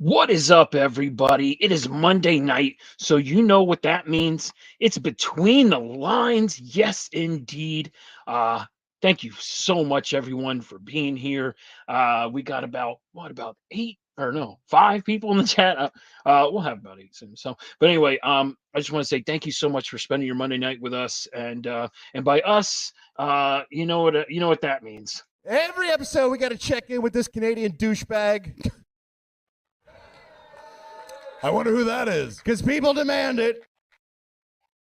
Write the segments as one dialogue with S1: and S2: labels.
S1: What is up, everybody? It is Monday night, so you know what that means. It's between the lines. Yes, indeed. Uh, Thank you so much, everyone, for being here. We got about eight or no, five people in the chat. We'll have about eight soon. So, but anyway, I just want to say thank you so much for spending your Monday night with us, and by us, you know what that means.
S2: Every episode, we got to check in with this Canadian douchebag. I wonder who that is. Because people demand it.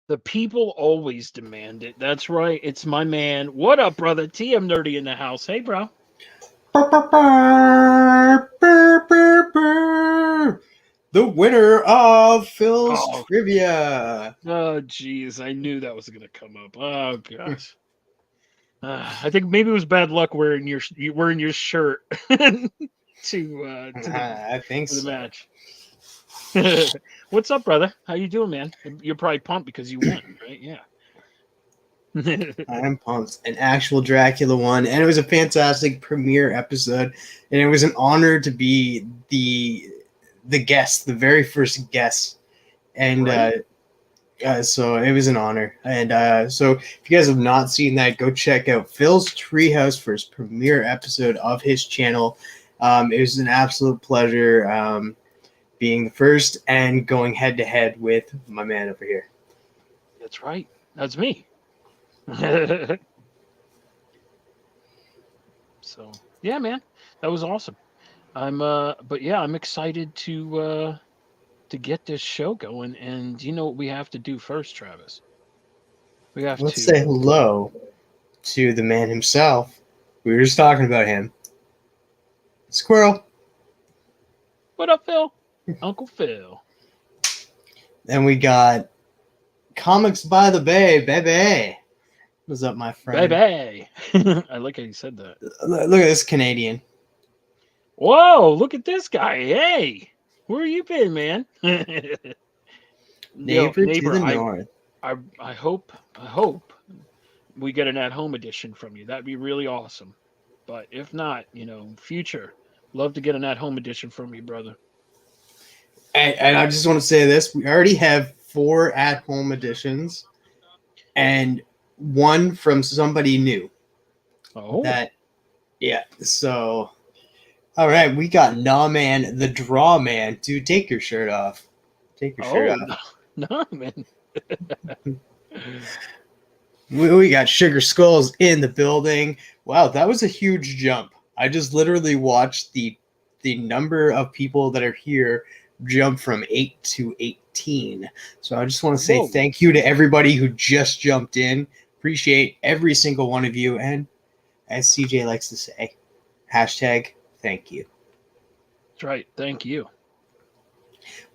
S1: The people always demand it. That's right. It's my man. What up, brother? TM Nerdy in the house. Hey, bro.
S3: The winner of Phil's
S1: Oh.
S3: Trivia.
S1: Oh, geez. I knew that was going to come up. Oh, gosh. I think maybe it was bad luck wearing your shirt to
S3: I think
S1: the
S3: so.
S1: match. What's up, brother? How you doing, man? You're probably pumped because you won, right? Yeah.
S3: I'm pumped. An actual Dracula won, and it was a fantastic premiere episode, and it was an honor to be the guest, the very first guest, and
S1: Right.
S3: so it was an honor. And so if you guys have not seen that, go check out Phil's Treehouse for his premiere episode of his channel. It was an absolute pleasure being the first and going head to head with my man over here.
S1: That's right. That's me. So yeah, man, that was awesome. But yeah, I'm excited to get this show going. And you know what we have to do first, Travis? We have
S3: Let's
S1: to
S3: say hello to the man himself. We were just talking about him. Squirrel.
S1: What up, Phil? Uncle Phil.
S3: And we got Comics by the Bay, baby. What's up, my friend?
S1: Baby. I like how you said that.
S3: Look at this Canadian.
S1: Whoa, look at this guy. Hey, where you been, man?
S3: Neighbor to the north.
S1: I hope we get an at-home edition from you. That'd be really awesome. But if not, future, love to get an at-home edition from you, brother.
S3: And I just want to say this: we already have 4 at-home editions, and 1 from somebody new.
S1: Oh,
S3: Yeah. So, all right, we got Nah Man, the Draw Man. Dude, take your shirt off. Take your shirt off.
S1: No, man.
S3: We got Sugar Skulls in the building. Wow, that was a huge jump. I just literally watched the number of people that are here jump from 8 to 18. So I just want to say
S1: Whoa.
S3: thank you to everybody who just jumped in. Appreciate every single one of you. And as CJ likes to say, hashtag thank you.
S1: That's right. Thank you.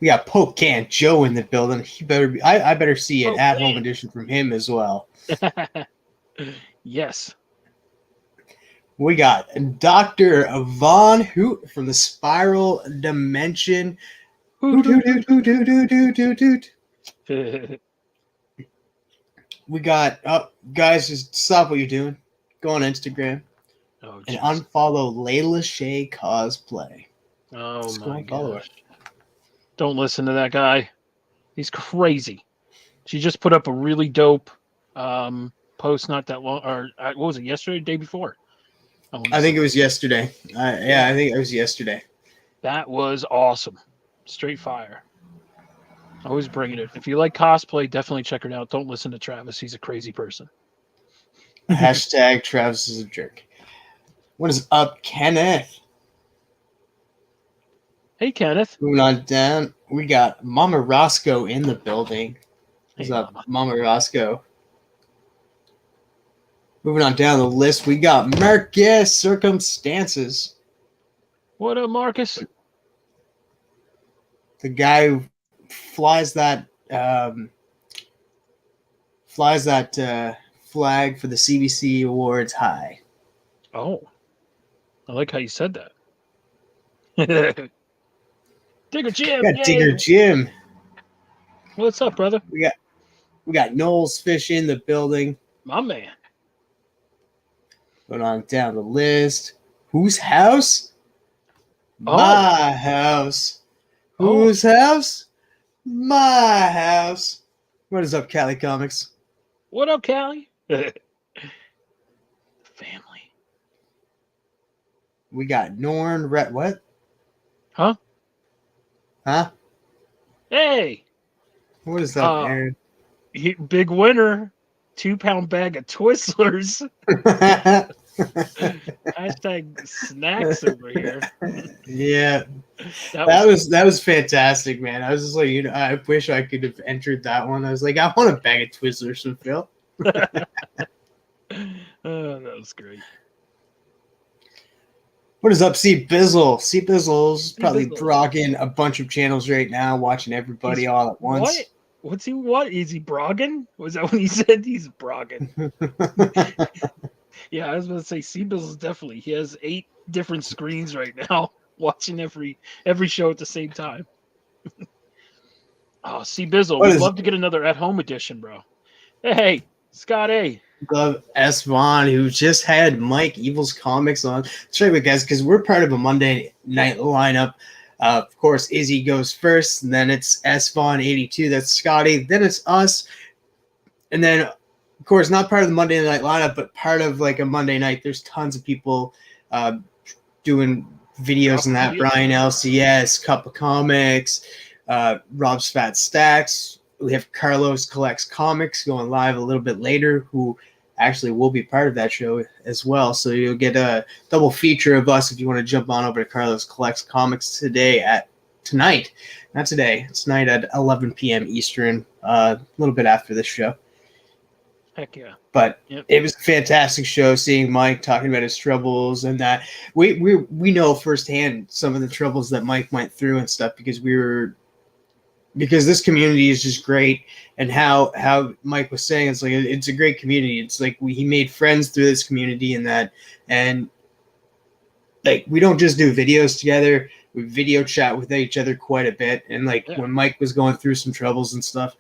S3: We got Pope Can Joe in the building. He better be. I better see an
S1: Pope
S3: at-home
S1: Can.
S3: edition from him as well.
S1: Yes.
S3: We got Dr. Von Hoot from the Spiral Dimension. Hoot, hoot, hoot, hoot, hoot, hoot, hoot, hoot, hoot. We got, guys, just stop what you're doing. Go on Instagram and unfollow Layla Shea Cosplay.
S1: Oh,
S3: Just go
S1: my
S3: and follow her.
S1: gosh. Don't listen to that guy. He's crazy. She just put up a really dope post not that long, or what was it, yesterday, the day before?
S3: I think it was yesterday. I think it was yesterday.
S1: That was awesome. Straight fire. Always bringing it. If you like cosplay, definitely check her out. Don't listen to Travis. He's a crazy person.
S3: Hashtag Travis is a jerk. What is up, Kenneth?
S1: Hey, Kenneth.
S3: Moving on down, we got Mama Roscoe in the building. What's
S1: Hey,
S3: up,
S1: Mama.
S3: Mama Roscoe? Moving on down the list, we got Marcus Circumstances.
S1: What up, Marcus?
S3: The guy who flies that flag for the CBC Awards high.
S1: Oh, I like how you said that. Digger Jim.
S3: We got Digger Jim.
S1: What's up, brother?
S3: We got Knowles Fish in the building.
S1: My man.
S3: Going on down the list. Whose house? My house.
S1: Oh.
S3: Whose house? My house. What is up, Cali Comics?
S1: What up, Callie? Family.
S3: We got Norn. What?
S1: Huh?
S3: Huh?
S1: Hey.
S3: What is up, Aaron?
S1: Big winner. 2-pound bag of Twizzlers. Hashtag snacks over here.
S3: Yeah,
S1: That
S3: that was fantastic, man. I was just like, I wish I could have entered that one. I was like, I want a bag of Twizzlers from Phil.
S1: Oh, that was great.
S3: What is up, C Bizzle? C Bizzle's probably
S1: Bizzle.
S3: rocking a bunch of channels right now, watching everybody all at once.
S1: What? What's he? What is he brogging? Was that when he said he's brogging? Yeah, I was going to say C Bizzle's definitely. He has 8 different screens right now, watching every show at the same time. Oh, C Bizzle, we'd love to get another at-home edition, bro. Hey, Scott A.
S3: Love S. Vaughn, who just had Mike Evil's Comics on. That's right, guys, because we're part of a Monday night lineup. Of course, Izzy goes first, and then it's S. Vaughn 82. That's Scotty. Then it's us, and then, of course, not part of the Monday night lineup, but part of like a Monday night. There's tons of people doing videos on that. Brian LCS, Cup of Comics, Rob's Fat Stacks. We have Carlos Collects Comics going live a little bit later, who actually will be part of that show as well. So you'll get a double feature of us if you want to jump on over to Carlos Collects Comics tonight. Not today. It's tonight at 11 p.m. Eastern, a little bit after this show.
S1: Heck yeah.
S3: But It was a fantastic show, seeing Mike talking about his troubles, and that we know firsthand some of the troubles that Mike went through and stuff, because this community is just great. And how Mike was saying, it's like it's a great community. It's like he made friends through this community, and like we don't just do videos together, we video chat with each other quite a bit. And when Mike was going through some troubles and stuff,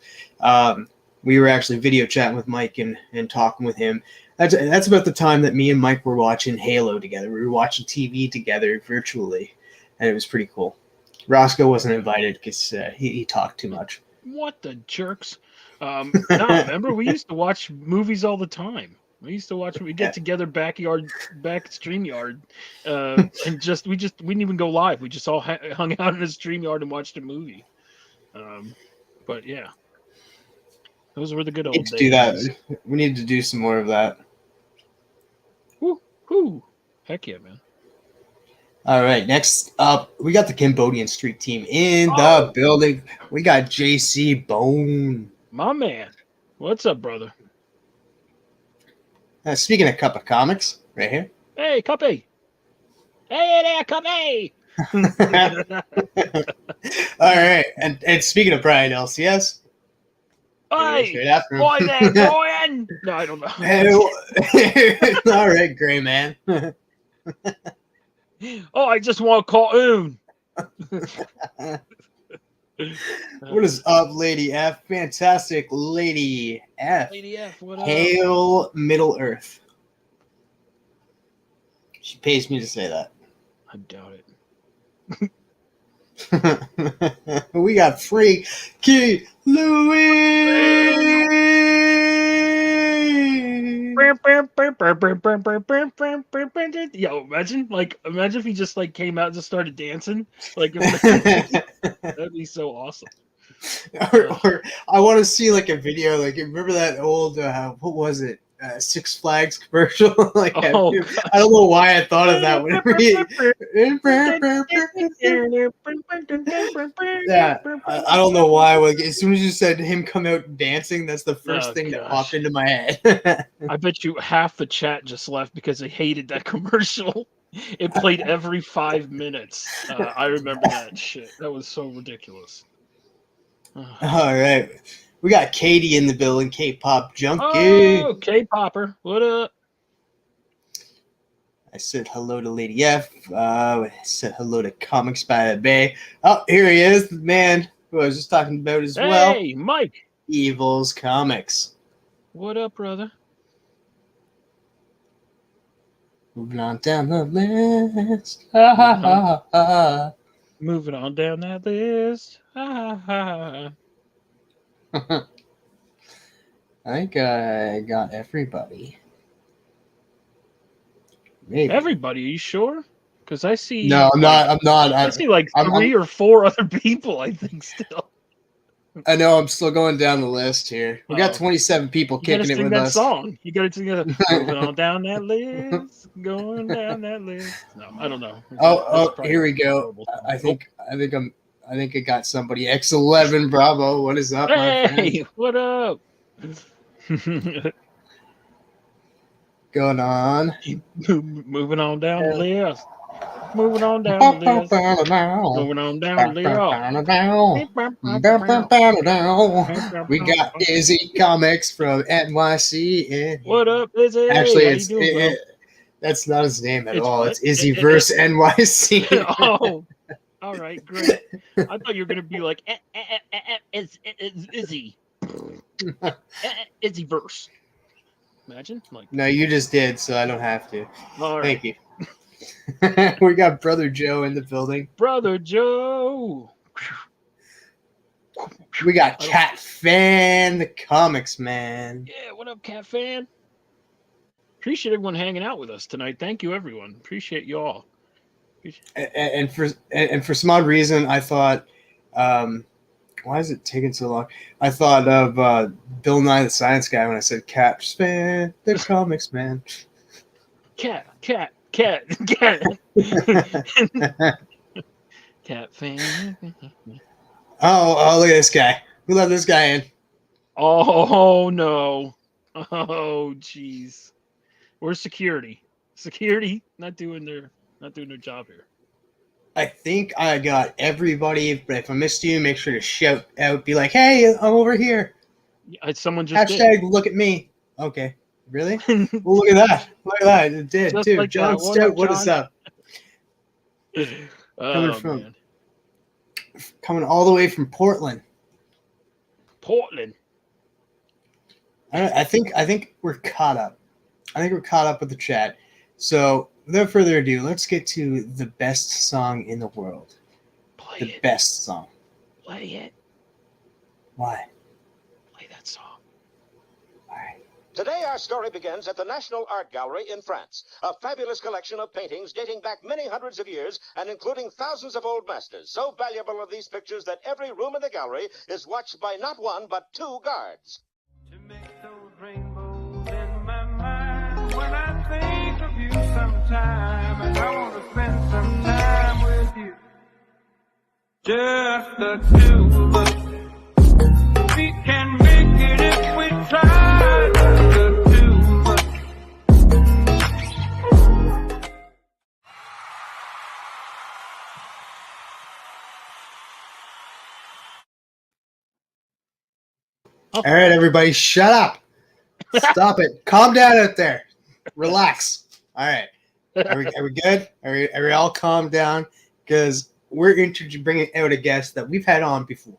S3: we were actually video chatting with Mike and talking with him. That's about the time that me and Mike were watching Halo together. We were watching TV together virtually, and it was pretty cool. Roscoe wasn't invited because he talked too much.
S1: What the jerks? No, remember, we used to watch movies all the time. We get together back StreamYard, and we didn't even go live. We just all hung out in a StreamYard and watched a movie. But yeah, those were the good old days.
S3: Do that. We need to do some more of that.
S1: Woo! Heck yeah, man.
S3: All right, next up, we got the Cambodian Street team in the building. We got JC Bone.
S1: My man. What's up, brother?
S3: Speaking of Cup of Comics, right here.
S1: Hey, Cuppy. Hey there, Cuppy.
S3: All right, and speaking of Brian LCS.
S1: Hey, boy there, Brian. No, I don't know.
S3: All right, Gray Man.
S1: Oh, I just want a cartoon.
S3: What is up, Lady F? Fantastic Lady F.
S1: Lady F, what up?
S3: Hail Middle Earth. She pays me to say that.
S1: I doubt
S3: it. We got Freaky Louie.
S1: Yo, imagine if he just came out and just started dancing. That'd be so awesome.
S3: Or I want to see a video. Remember that old what was it? Six Flags commercial. I don't know why I thought of that one. Yeah, I don't know why. As soon as you said him come out dancing, that's the first thing that popped into my head.
S1: I bet you half the chat just left because they hated that commercial. It played every 5 minutes. I remember that shit. That was so ridiculous.
S3: All right. We got Katie in the building, K-pop junkie.
S1: Oh, K-popper. What up?
S3: I said hello to Lady F. I said hello to Comics by the Bay. Oh, here he is, the man who I was just talking about as well.
S1: Hey, Mike.
S3: Evil's Comics.
S1: What up, brother?
S3: Moving on down the list. Ha ha ha ha.
S1: Moving on down that list. Ha, ha, ha.
S3: I think I got everybody. Maybe.
S1: Everybody, are you sure? Because I see.
S3: No, I'm not. I'm not.
S1: I see like
S3: I'm-
S1: 3 or 4 other people. I think still.
S3: I know. I'm still going down the list here. We got
S1: Oh.
S3: 27 people
S1: You gotta
S3: kicking it
S1: sing
S3: with
S1: that
S3: us.
S1: song. You gotta sing that. Moving on down that list, going down that list. No, I don't know.
S3: Oh,
S1: probably
S3: here we go.
S1: horrible.
S3: I think I got somebody. X11, bravo. What is up, my friend?
S1: Hey, what up?
S3: Going on.
S1: Moving on down the list. Moving on down the list. Moving on down the list.
S3: We got Izzy Comics from NYC. And
S1: What up, Izzy?
S3: actually,
S1: How you doing, bro?
S3: that's not his name at
S1: It's
S3: all.
S1: what?
S3: It's Izzy verse NYC.
S1: Oh, all right, great. I thought you were gonna be like it's Izzy. Izzy verse. Imagine, like.
S3: No, you just did, so I don't have to.
S1: All right.
S3: Thank you. We got Brother Joe in the building.
S1: Brother Joe.
S3: We got Cat Fan, the comics man.
S1: Yeah, what up, Cat Fan? Appreciate everyone hanging out with us tonight. Thank you, everyone. Appreciate you all.
S3: And for some odd reason, I thought, why is it taking so long? I thought of Bill Nye the Science Guy when I said Cat Fan, the comics man.
S1: Cat. Cat Fan.
S3: Oh, look at this guy. We let this guy in.
S1: Oh no. Oh jeez. Where's security? Security not doing their job here.
S3: I think I got everybody, but if I missed you, make sure to shout out, be like, hey, I'm over here.
S1: Someone just
S3: Hashtag look at me. Okay. Really?
S1: did.
S3: Well, look at that. Look at that. It did,
S1: Just
S3: too.
S1: like
S3: John
S1: that. What
S3: Stout,
S1: up,
S3: what is
S1: John?
S3: up?
S1: Oh,
S3: from-
S1: man.
S3: Coming all the way from Portland.
S1: Portland.
S3: I think we're caught up. I think we're caught up with the chat. So, without further ado, let's get to the best song in the world.
S1: Play
S3: The
S1: it.
S3: best song.
S1: Play it.
S3: Why?
S1: Play that song.
S3: Why?
S4: Today, our story begins at the National Art Gallery in France, a fabulous collection of paintings dating back many hundreds of years and including thousands of old masters. So valuable are these pictures that every room in the gallery is watched by not one, but 2 guards.
S5: To make those rainbows in my mind when I think of you sometime, and I want to spend some time with you. Just the 2 of us. We can make it if we try. Just the 2 of us.
S3: All right, everybody, shut up. Stop it. Calm down out there. Relax. All right. Are we good? Are we all calm down? Because we're bringing out a guest that we've had on before.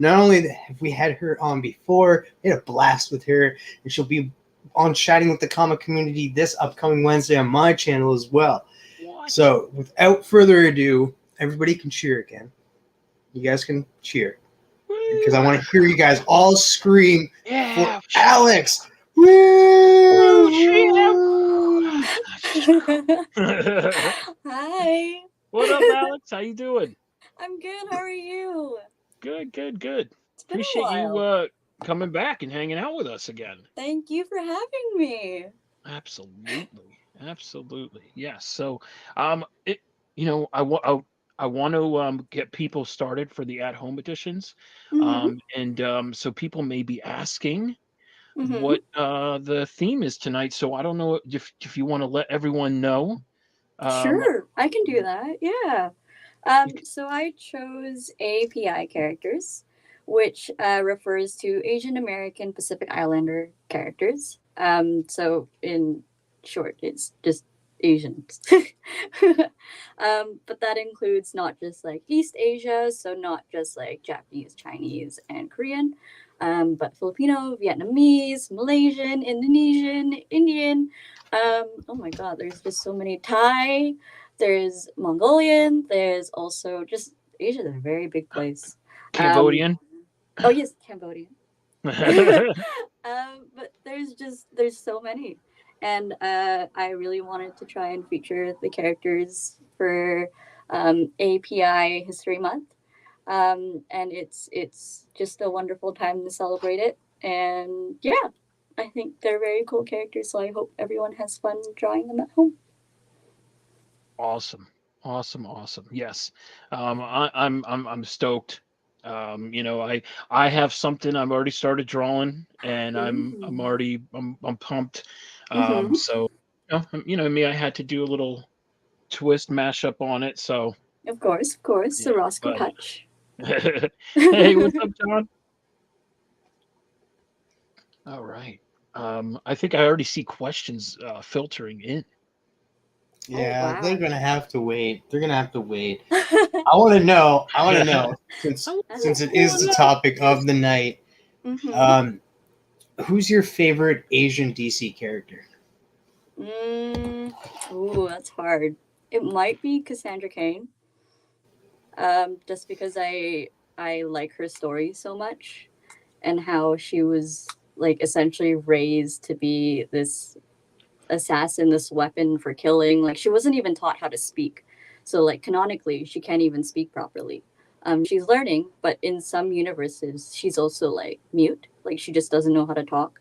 S3: Not only have we had her on before, we had a blast with her, and she'll be on Chatting with the Comic Community this upcoming Wednesday on my channel as well.
S1: What?
S3: So, without further ado, everybody can cheer again. You guys can cheer. Because I want to hear you guys all scream
S1: Yeah.
S3: for Alex. Woo!
S6: Hi.
S1: What up, Alex? How you doing?
S6: I'm good. How are you?
S1: Good.
S6: It's been
S1: Appreciate
S6: a while.
S1: you coming back and hanging out with us again.
S6: Thank you for having me.
S1: Absolutely. Yes. So, I want to get people started for the at-home editions, and so people may be asking
S6: Mhm.
S1: what the theme is tonight. So I don't know if you want to let everyone know.
S6: Sure, I can do that. Yeah. So I chose API characters, which refers to Asian American Pacific Islander characters. So in short, it's just Asians. But that includes not just like East Asia, so not just like Japanese, Chinese, and Korean, but Filipino, Vietnamese, Malaysian, Indonesian, Indian. Oh my God, there's just so many. Thai, there's Mongolian, there's also just Asia is a very big place.
S1: Cambodian.
S6: Oh yes, Cambodian. But there's so many, and I really wanted to try and feature the characters for API History Month, and it's just a wonderful time to celebrate it. And yeah, I think they're very cool characters, so I hope everyone has fun drawing them at home.
S1: Awesome, awesome. Yes, I'm stoked. You know, I have something I've already started drawing, and I'm pumped.
S6: Mhm.
S1: So you know me, I had to do a little twist mashup on it. So
S6: Of course, the
S1: yeah,
S6: Roscoe
S1: but
S6: touch.
S1: hey, what's up, John? All right. I think I already see questions filtering in.
S3: Yeah,
S6: wow.
S3: they're gonna have to wait. They're gonna have to wait. I want to know. I want to know since it is the topic of the night.
S6: Mhm.
S3: Who's your favorite Asian DC character?
S6: Ooh, that's hard. It might be Cassandra Cain. Just because I like her story so much, and how she was like essentially raised to be this assassin, this weapon for killing. Like she wasn't even taught how to speak, so like canonically she can't even speak properly. She's learning, but in some universes she's also like mute, like she just doesn't know how to talk.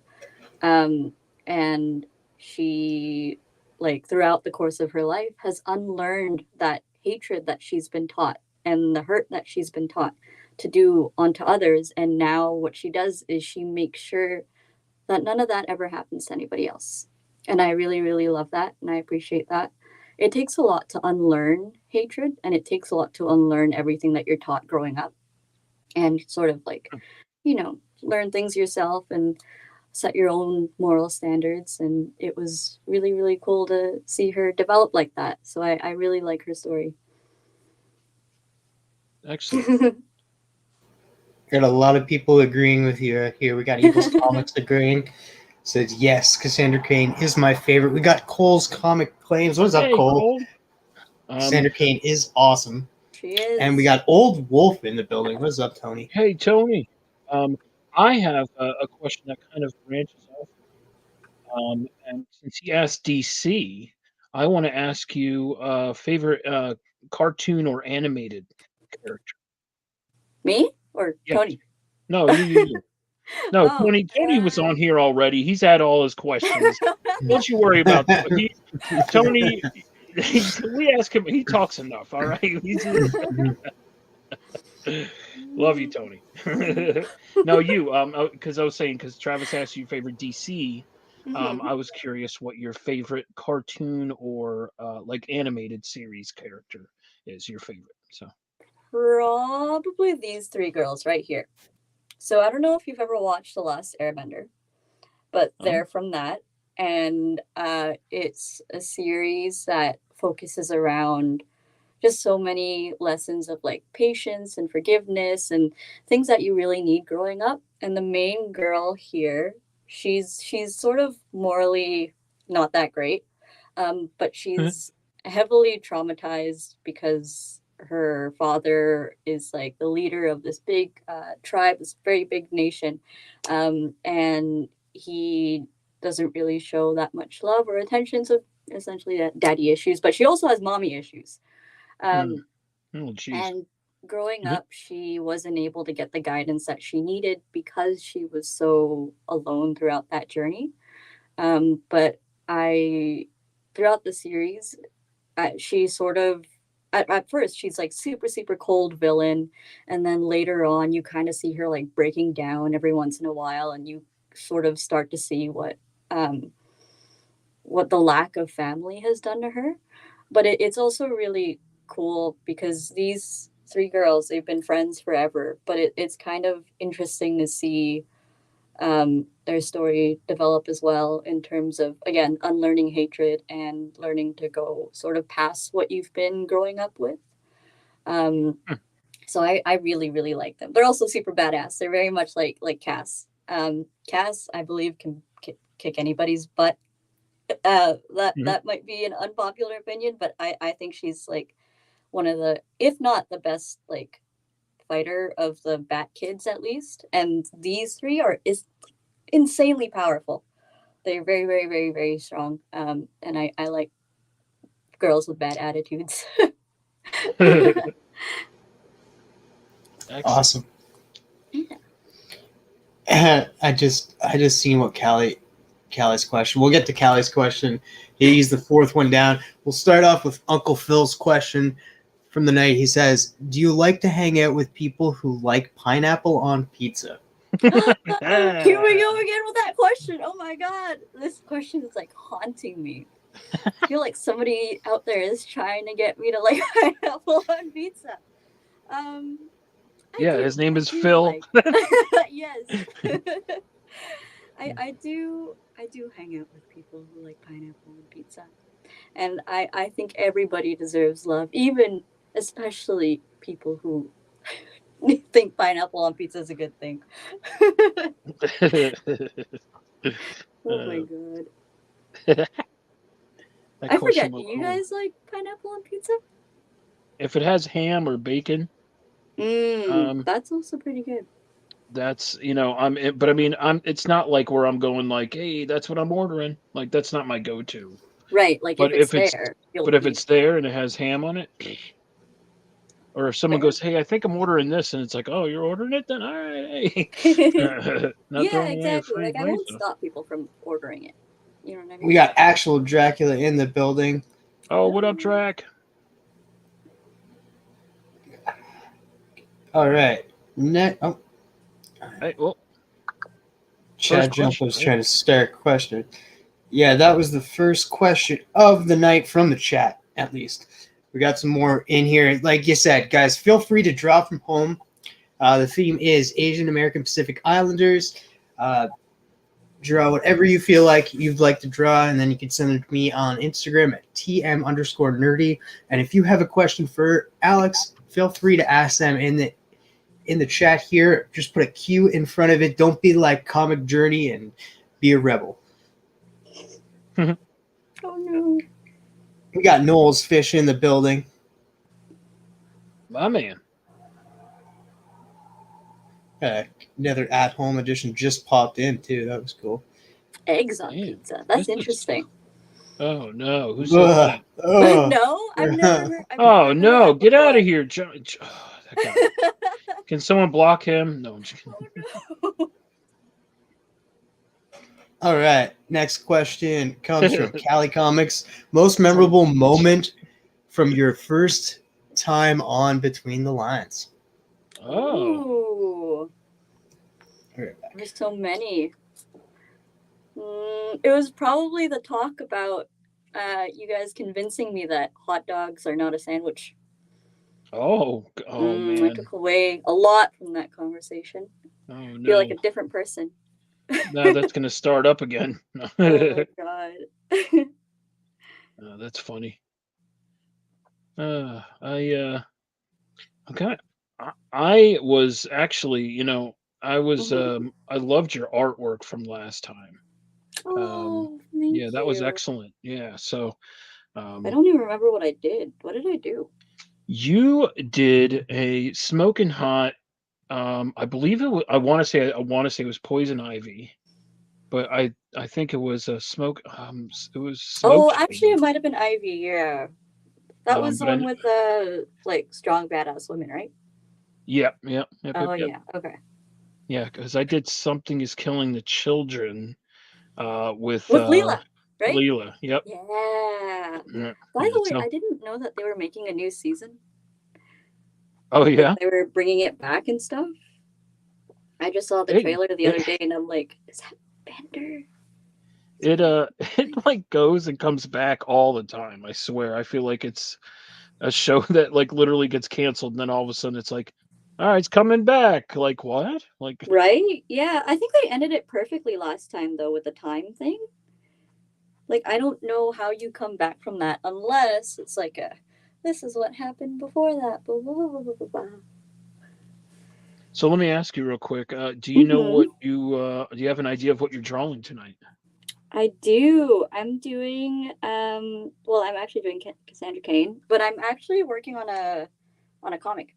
S6: And she, like throughout the course of her life, has unlearned that hatred that she's been taught and the hurt that she's been taught to do onto others. And now what she does is she makes sure that none of that ever happens to anybody else. And I really, really love that. And I appreciate that. It takes a lot to unlearn hatred, and it takes a lot to unlearn everything that you're taught growing up and sort of like, learn things yourself and set your own moral standards. And it was really, really cool to see her develop like that. So I really like her story.
S1: Excellent.
S3: Got a lot of people agreeing with you here. We got Eagles Comics agreeing. Says yes, Cassandra Cain is my favorite. We got Cole's Comic Claims. What's up,
S1: Hey,
S3: Cole? Cassandra Cain is awesome.
S6: She is.
S3: And we got Old Wolf in the building. What's up, Tony?
S1: Hey, Tony. I have a question that kind of branches off. And since he asked DC, I want to ask you favorite cartoon or animated character.
S6: Me or
S1: Yes.
S6: Tony?
S1: No, you. No,
S6: Oh,
S1: Tony was on here already. He's had all his questions. Don't you worry about that. Tony, we ask him. He talks enough. All right. Love you, Tony. No, you. Because I was saying, because Travis asked you favorite DC. I was curious what your favorite cartoon or like animated series character is. Your favorite. So
S6: Probably these three girls right here. So I don't know if you've ever watched The Last Airbender, but they're from that. And it's a series that focuses around just so many lessons of like patience and forgiveness and things that you really need growing up. And the main girl here, she's sort of morally not that great, but she's heavily traumatized because her father is like the leader of this big tribe, this very big nation, and he doesn't really show that much love or attention. So essentially, that daddy issues. But she also has mommy issues.
S1: Oh, geez.
S6: And growing up, she wasn't able to get the guidance that she needed because she was so alone throughout that journey. But throughout the series, she sort of, at first, she's like super, super cold villain. And then later on, you kind of see her like breaking down every once in a while, and you sort of start to see what the lack of family has done to her. But it's also really cool because these three girls, they've been friends forever, but it's kind of interesting to see their story develop as well, in terms of, again, unlearning hatred and learning to go sort of past what you've been growing up with. So I really, really like them. They're also super badass. They're very much like Cass. Cass, I believe, can kick anybody's butt. That might be an unpopular opinion, but I think she's like one of the, if not the best, like fighter of the Bat Kids at least. And these three is insanely powerful. They're very, very, very, very strong. And I like girls with bad attitudes.
S3: Awesome.
S6: Yeah.
S3: I just seen what Callie's question. We'll get to Callie's question. He's the fourth one down. We'll start off with Uncle Phil's question from the night. He says, "Do you like to hang out with people who like pineapple on pizza?"
S6: Here we go again with that question. Oh my god, this question is like haunting me. I feel like somebody out there is trying to get me to like pineapple on pizza.
S1: Yeah, his name is Phil.
S6: Yes. I do hang out with people who like pineapple on pizza. And I think everybody deserves love, even especially people who think pineapple on pizza is a good thing. Oh my god. I forget, do you guys like pineapple on pizza?
S1: If it has ham or bacon,
S6: That's also pretty good.
S1: that's but I mean, it's not like where I'm going like, hey, that's what I'm ordering. Like that's not my go-to.
S6: Right, like
S1: But
S6: if it's there.
S1: But if it's there and it has ham on it, or if someone goes, hey, I think I'm ordering this, and it's like, oh, you're ordering it, then all right. Hey. Not
S6: yeah,
S1: throwing away a
S6: exactly.
S1: free
S6: Like I won't
S1: pizza.
S6: stop people from ordering it. You know what I mean?
S3: We got actual Dracula in the building.
S1: Oh, what up, Drac?
S3: All right.
S1: Hey, well,
S3: Chad
S1: First
S3: Jump
S1: question,
S3: was
S1: right?
S3: trying to start question. Yeah, that was the first question of the night from the chat, at least. We got some more in here. Like you said, guys, feel free to draw from home. The theme is Asian American Pacific Islanders. Draw whatever you feel like you'd like to draw, and then you can send it to me on Instagram at @TM_nerdy. And if you have a question for Alex, feel free to ask them in the chat here. Just put a Q in front of it. Don't be like Comic Journey and be a rebel.
S6: Oh no.
S3: We got Noel's Fish in the building.
S1: my man.
S3: Another at-home edition just popped in, too. That was cool.
S6: Eggs on
S1: Man,
S6: pizza. That's
S1: this is-
S6: interesting.
S1: Oh no, who's said
S3: Ugh,
S1: that?
S3: ugh.
S6: No, I've never heard. I've
S1: Oh
S6: never heard
S1: no,
S6: that
S1: get out
S6: before.
S1: of here, that guy. Can someone block him? No, I'm just kidding.
S6: Oh no.
S3: All right. Next question comes from Cali Comics. Most memorable moment from your first time on Between the Lines.
S1: Oh,
S6: Ooh. There's so many. It was probably the talk about you guys convincing me that hot dogs are not a sandwich.
S1: oh,
S6: I
S1: man.
S6: took away a lot from that conversation.
S1: Oh
S6: I feel
S1: no.
S6: like a different person.
S1: Now that's gonna start up again.
S6: Oh my god.
S1: Oh, that's funny. I was actually, I was I loved your artwork from last time.
S6: Oh, thank
S1: Yeah, that was
S6: you.
S1: excellent. Yeah, so
S6: I don't even remember what I did. What did I do?
S1: you did a smoking hot. I believe it was. I want to say it was Poison Ivy, but I think it was a smoke. It was.
S6: Oh,
S1: Smoked
S6: actually, it
S1: Ivy.
S6: might have been Ivy. Yeah, that was the
S1: but I
S6: one
S1: kn-
S6: with like strong badass women, right?
S1: Yep.
S6: Oh yeah. Okay.
S1: Yeah, because I did Something Is Killing the Children with
S6: With Leela, right?
S1: Leela. Yep.
S6: Yeah.
S1: Yeah.
S6: By
S1: Yeah,
S6: the way,
S1: so-
S6: I didn't know that they were making a new season.
S1: Oh
S6: Like,
S1: yeah.
S6: they were bringing it back and stuff. I just saw the
S1: Hey,
S6: trailer the other day, and I'm like, is that Bender?
S1: It it like goes and comes back all the time. I swear. I feel like it's a show that like literally gets canceled, and then all of a sudden it's like, All right, it's coming back. Like what? Like
S6: Right? Yeah, I think they ended it perfectly last time though with the time thing. Like I don't know how you come back from that unless it's like a this is what happened before that. Blah, blah, blah, blah, blah, blah.
S1: so. Let me ask you real quick. Do you know
S6: Mhm.
S1: what do you have an idea of what you're drawing tonight?
S6: I do. I'm doing well, I'm actually doing Cassandra Cain, but I'm actually working on a comic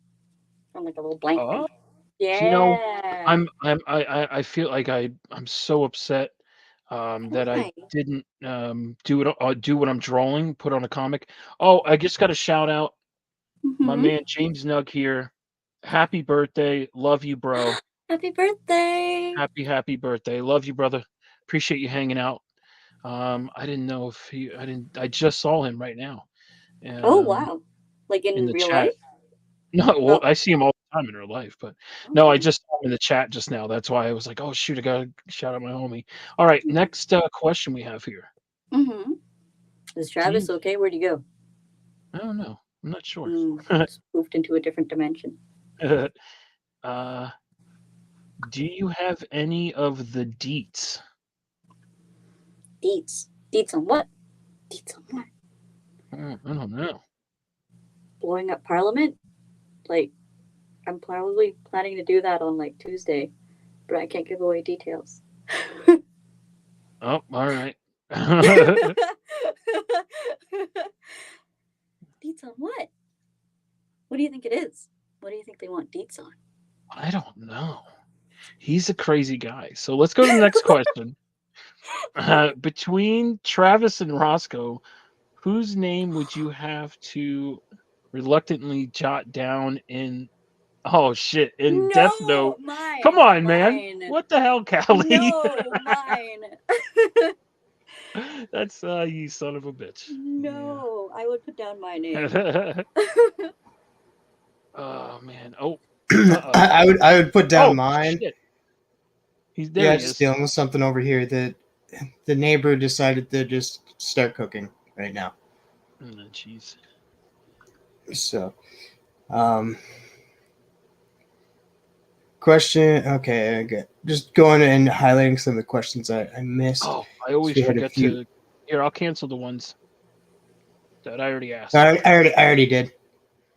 S6: on like a little blank
S1: Oh,
S6: thing.
S1: do you know?
S6: Yeah.
S1: I feel like I'm so upset that I
S6: Why?
S1: didn't do what I'm drawing. Put on a comic. Oh, I just got to shout out my
S6: Mhm.
S1: man James Nug here. Happy birthday, love you, bro.
S6: Happy birthday.
S1: Happy birthday, love you, brother. Appreciate you hanging out. I didn't know if I just saw him right now.
S6: Oh
S1: Um,
S6: wow. Like
S1: in
S6: in
S1: the
S6: real
S1: chat.
S6: life?
S1: No, well,
S6: Oh,
S1: I see him all the time in real life, but no, I
S6: okay.
S1: just saw him in the chat just now. That's why I was like, oh shoot, I gotta shout out my homie. All right, next question we have here.
S6: Mm-hmm. Is
S1: Do you?
S6: Travis okay? Where'd he go?
S1: I don't know. I'm not sure.
S6: Moved into a different dimension.
S1: uh, do you have any of the deets?
S6: Deets. Deets on what? Deets on what?
S1: I don't know.
S6: Blowing up Parliament? Like, I'm probably planning to do that on like Tuesday, but I can't give away details.
S1: Oh, all right.
S6: Deets on what? What do you think it is? What do you think they want deets on?
S1: I don't know. He's a crazy guy. So let's go to the next question. Between Travis and Roscoe, whose name would you have to reluctantly jot down in oh shit in Death
S6: No,
S1: Note? Come on, man.
S6: mine.
S1: What the hell, Callie?
S6: No, mine.
S1: That's you son of a bitch.
S6: No, I would put down my name.
S1: Yeah. Oh man. Oh.
S3: I would put down
S1: Oh
S3: mine.
S1: shit. He's there.
S3: Yeah,
S1: He
S3: just
S1: is.
S3: dealing with something over here that the neighbor decided to just start cooking right now.
S1: Oh, jeez.
S3: So, question. Okay, good. Just going and highlighting some of the questions I missed.
S1: Oh, I always
S3: we had a
S1: forget
S3: few-
S1: to. Here, I'll cancel the ones that I already asked.
S3: I already did.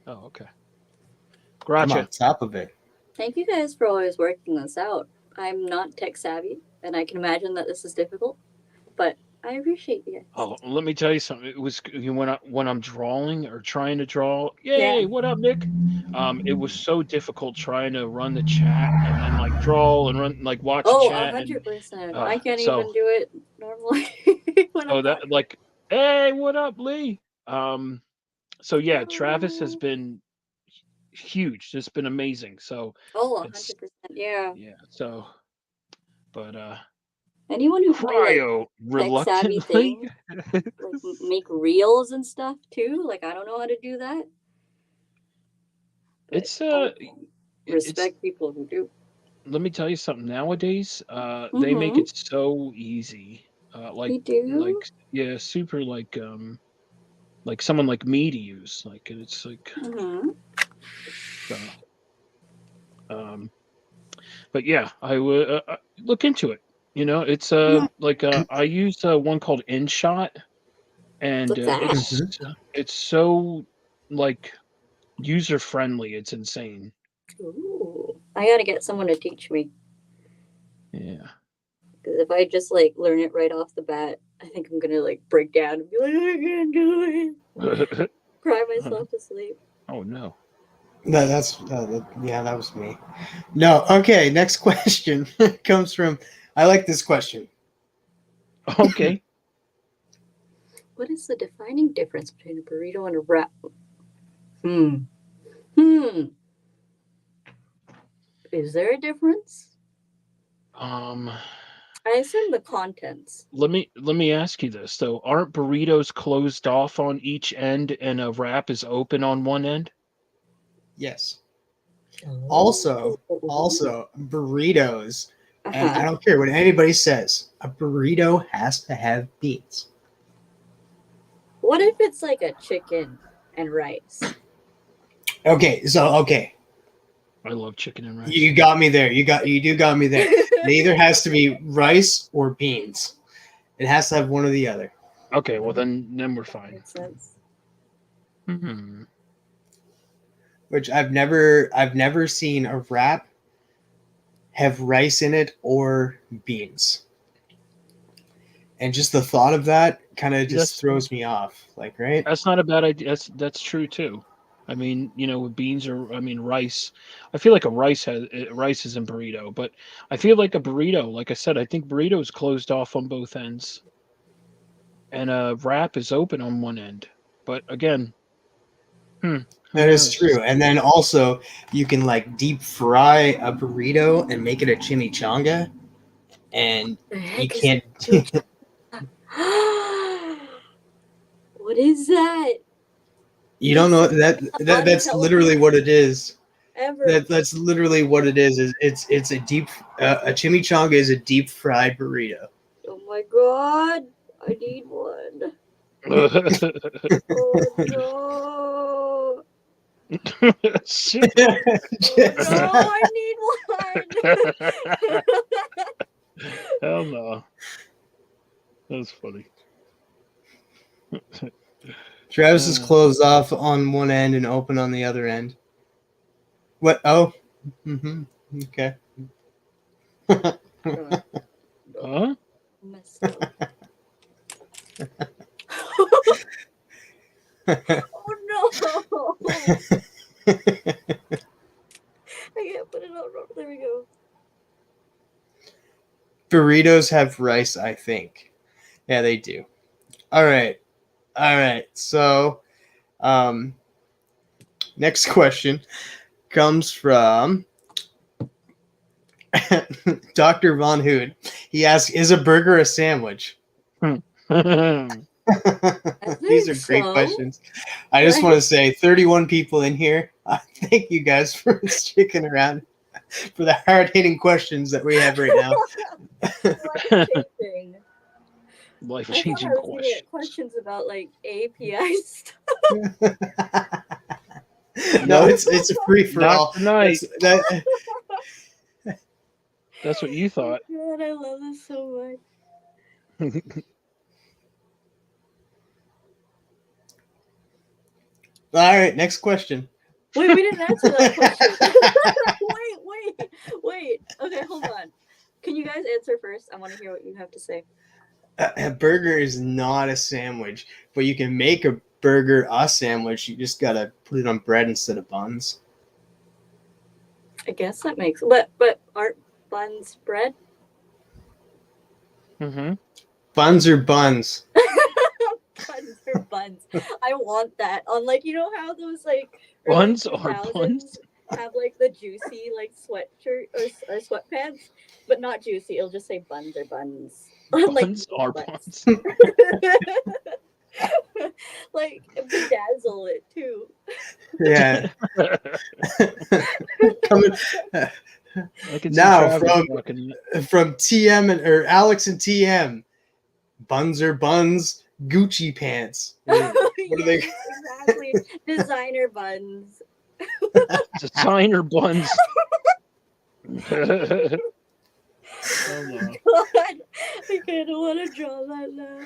S1: Oh, okay.
S3: I'm
S1: Gotcha.
S3: on top of it.
S6: Thank you guys for always working this out. I'm not tech savvy, and I can imagine that this is difficult, but I appreciate you guys.
S1: Oh, let me tell you something. It was when I'm drawing or trying to draw. Yay!
S6: Yeah.
S1: What up, Nick? It was so difficult trying to run the chat and then like draw and run like watch
S6: Oh,
S1: chat and
S6: 100%. I can't
S1: so
S6: even do it normally. when
S1: so
S6: I'm
S1: that
S6: talking.
S1: like hey, what up, Lee? So yeah, Travis has been huge. It's been amazing. So
S6: Oh,
S1: it's
S6: 100%. Yeah.
S1: yeah. So, but
S6: Anyone who can do like
S1: cryo
S6: tech savvy
S1: reluctantly.
S6: things, like make reels and stuff too. Like I don't know how to do that. But
S1: It's
S6: respect people who do.
S1: let me tell you something. Nowadays, they make it so easy.
S6: They
S1: Like
S6: do.
S1: yeah, super like someone like me to use. Like it's like so, but yeah, I would look into it. You know, it's like I use one called InShot, and
S6: What's that?
S1: it's so like user friendly. It's insane.
S6: Ooh, I gotta get someone to teach me.
S1: Yeah.
S6: Because if I just like learn it right off the bat, I think I'm gonna like break down and be like, I can't do it. Cry myself to sleep.
S1: Oh no.
S3: Yeah, that was me. No, okay. Next question comes from. I like this question.
S1: Okay.
S6: What is the defining difference between a burrito and a wrap? Is there a difference? I assume the contents.
S1: Let me ask you this though. Aren't burritos closed off on each end and a wrap is open on one end?
S3: Yes. Also, burritos. And I don't care what anybody says. A burrito has to have beans.
S6: What if it's like a chicken and rice?
S3: Okay.
S1: I love chicken and rice.
S3: You got me there. You do got me there. It either has to be rice or beans. It has to have one or the other.
S1: Okay, well then we're fine.
S6: Makes sense.
S1: Hmm.
S3: Which I've never seen a wrap have rice in it or beans. And just the thought of that kind of just throws me off. Like, right?
S1: That's not a bad idea. That's true too. I mean, with beans rice. I feel like rice is in burrito, but I feel like a burrito, like I said, I think burrito is closed off on both ends, and a wrap is open on one end. But again,
S3: that is true. And then also you can like deep fry a burrito and make it a chimichanga, and you can't.
S6: What is that?
S3: You don't know that's literally what it is.
S6: Ever.
S3: That's literally what it is. It's a deep a chimichanga is a deep fried burrito.
S6: Oh my god, I need one. Oh no.
S1: Shit.
S6: No, I need one.
S1: Hell no. That's funny.
S3: Travis is closed off on one end and open on the other end. What? Oh. Mm-hmm. Okay.
S1: Huh?
S6: Messed up. Oh no! I can't put it on. There we go.
S3: Burritos have rice, I think. Yeah, they do. All right. So, next question comes from Dr. Von Hood. He asks, "Is a burger a sandwich?" These are great questions. I just want to say 31 people in here. Thank you guys for sticking around for the hard-hitting questions that we have right now.
S1: Life-changing
S6: I was gonna get questions about like API stuff.
S3: No, it's a free for all.
S1: Tonight. That's what you thought.
S6: God, I love this so much.
S3: All right, next question.
S6: Wait, we didn't answer that question. wait. Okay, hold on. Can you guys answer first? I want to hear what you have to say.
S3: A burger is not a sandwich, but you can make a burger a sandwich. You just gotta put it on bread instead of buns.
S6: I guess that makes. But aren't buns bread?
S1: Mm-hmm.
S3: Buns are buns.
S6: Buns are buns. I want that on how those
S1: Buns
S6: early
S1: are
S6: 2000s
S1: buns.
S6: have the juicy sweatshirt or sweatpants, but not juicy. It'll just say buns are buns.
S1: Buns are buns.
S6: Bedazzle it too.
S3: Yeah.
S1: I can see
S3: Now
S1: Travis fucking-
S3: from TM or Alex and TM, buns are buns. Gucci pants. What are they?
S6: Exactly. Designer buns.
S1: designer buns. Oh, no.
S6: God, I kind of want to draw that now.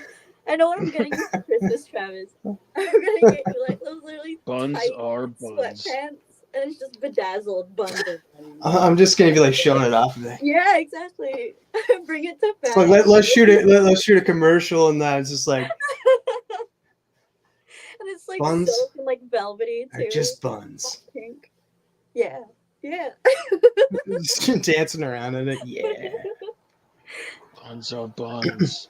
S6: I know what I'm getting you for Christmas, Travis. I'm gonna get you those literally
S1: Buns
S6: tight
S1: are buns.
S6: sweatpants, and it's just bedazzled buns.
S3: I'm just gonna be showing it off of there.
S6: Yeah, exactly. Bring it to
S3: So let's shoot it. Let's shoot a commercial, and it's just
S6: and it's
S3: buns
S6: silk and velvety too.
S3: are just buns.
S6: Pink. Yeah.
S3: Just dancing around in it. Yeah.
S1: Buns are buns.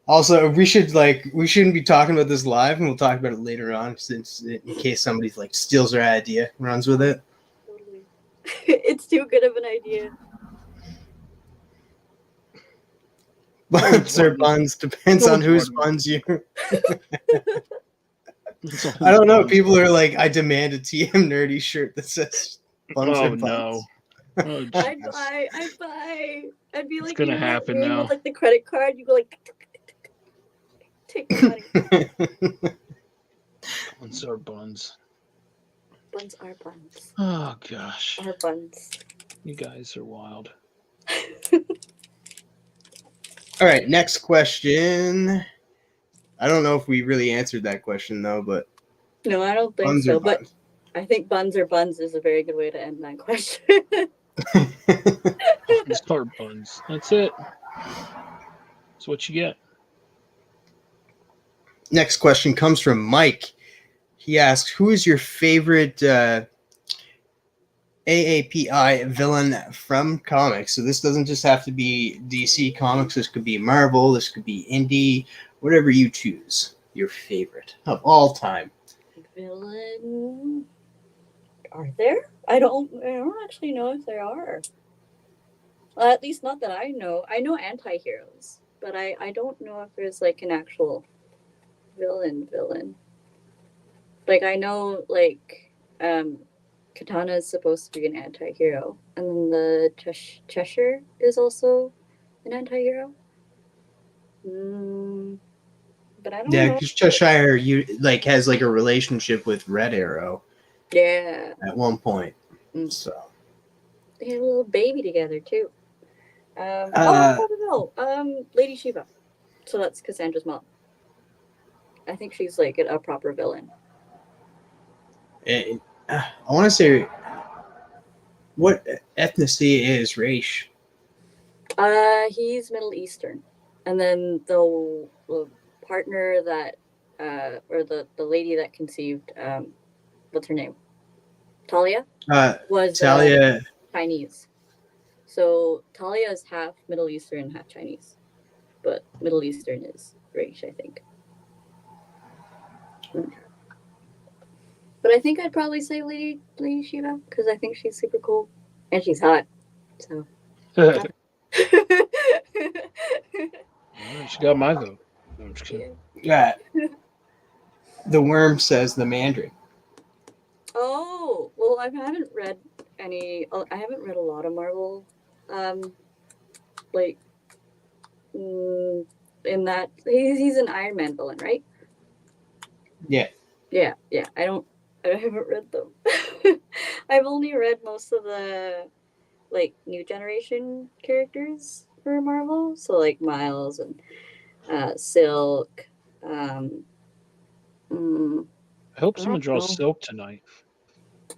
S3: Also, we shouldn't be talking about this live, and we'll talk about it later on, since in case somebody steals our idea, runs with it.
S6: Totally. It's too good of an idea.
S3: Buns or buns depends on whose buns you. I don't know. People are I demand a TM nerdy shirt that says buns or buns.
S1: No. Oh,
S6: I'd
S1: Jesus.
S6: buy. I'd be
S1: It's gonna happen now.
S6: With the credit card, you go take the money.
S1: Buns are buns.
S6: Buns are buns.
S1: Oh gosh,
S6: Are buns.
S1: you guys are wild.
S3: All right, next question. I don't know if we really answered that question though, but
S6: No, I don't think
S3: buns
S6: so.
S3: or
S6: But
S3: buns?
S6: I think buns are buns is a very good way to end that question.
S1: Buns are buns. That's it. That's what you get.
S3: Next question comes from Mike. He asks, "Who is your favorite AAPI villain from comics?" So this doesn't just have to be DC Comics. This could be Marvel. This could be indie. Whatever you choose. Your favorite of all time.
S6: Villain? Are there? I don't actually know if there are. Well, at least not that I know. I know anti-heroes, but I don't know if there's like an actual villain. Like I know like Katana is supposed to be an anti-hero, and then the Cheshire is also an anti-hero. But I don't
S3: Yeah,
S6: know.
S3: because Cheshire has like a relationship with Red Arrow
S6: Yeah,
S3: at one point.
S6: Mm.
S3: So
S6: they had a little baby together too. I don't know. Lady Shiva. So that's Cassandra's mom. I think she's like a proper villain.
S3: I want to say, what ethnicity is Raish?
S6: He's Middle Eastern, and then the partner that, or the lady that conceived, what's her name? Talia was
S3: Talia.
S6: Chinese. So Talia is half Middle Eastern, half Chinese, but Middle Eastern is Raish, I think. But I think I'd probably say Lady Shiva because I think she's super cool and she's hot. So.
S1: She got my vote. No, I'm just kidding.
S3: Yeah. The Worm says the Mandarin.
S6: Oh, well, I haven't read a lot of Marvel, like, in that, he's an Iron Man villain, right?
S3: Yeah.
S6: Yeah, I haven't read them. I've only read most of the, like, new generation characters for Marvel, so, like, Miles and, Silk,
S1: I hope someone draws Silk tonight.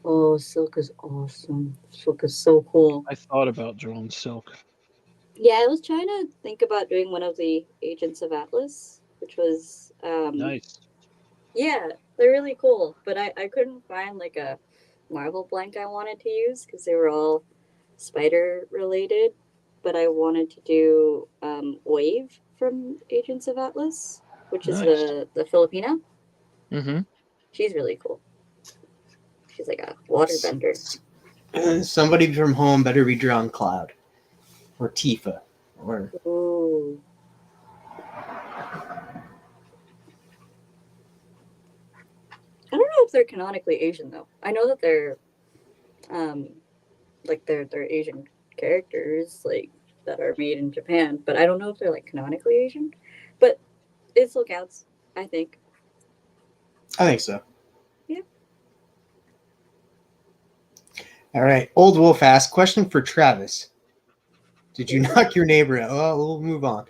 S6: Oh, Silk is awesome. Silk is so cool.
S1: I thought about drawing Silk.
S6: Yeah, I was trying to think about doing one of the Agents of Atlas, which was
S1: Nice.
S6: Yeah, they're really cool. But I couldn't find like a Marvel blank I wanted to use because they were all spider related. But I wanted to do Wave from Agents of Atlas, which is
S1: Nice.
S6: the Filipina.
S1: Mm-hmm.
S6: She's really cool. She's like a waterbender.
S3: Somebody from home better be drawing Cloud. Or Tifa. Or
S6: Ooh. I don't know if they're canonically Asian though. I know that they're like they're Asian characters like that are made in Japan, but I don't know if they're like canonically Asian. But it still counts, I think.
S3: I think so.
S6: Yeah.
S3: All right. Old Wolf asks, question for Travis. Did you knock your neighbor out? Oh, we'll move on.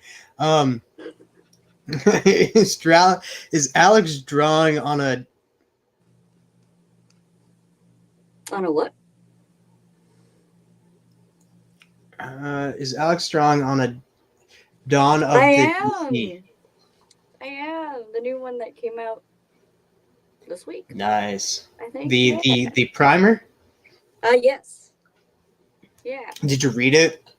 S3: Is Alex drawing on a...
S6: On a what?
S3: is Alex drawing on a Dawn of
S6: I
S3: the
S6: am.
S3: DC?
S6: I am. The new one that came out this week,
S3: Nice.
S6: I think.
S3: The primer?
S6: Yes. Yeah.
S3: Did you read it?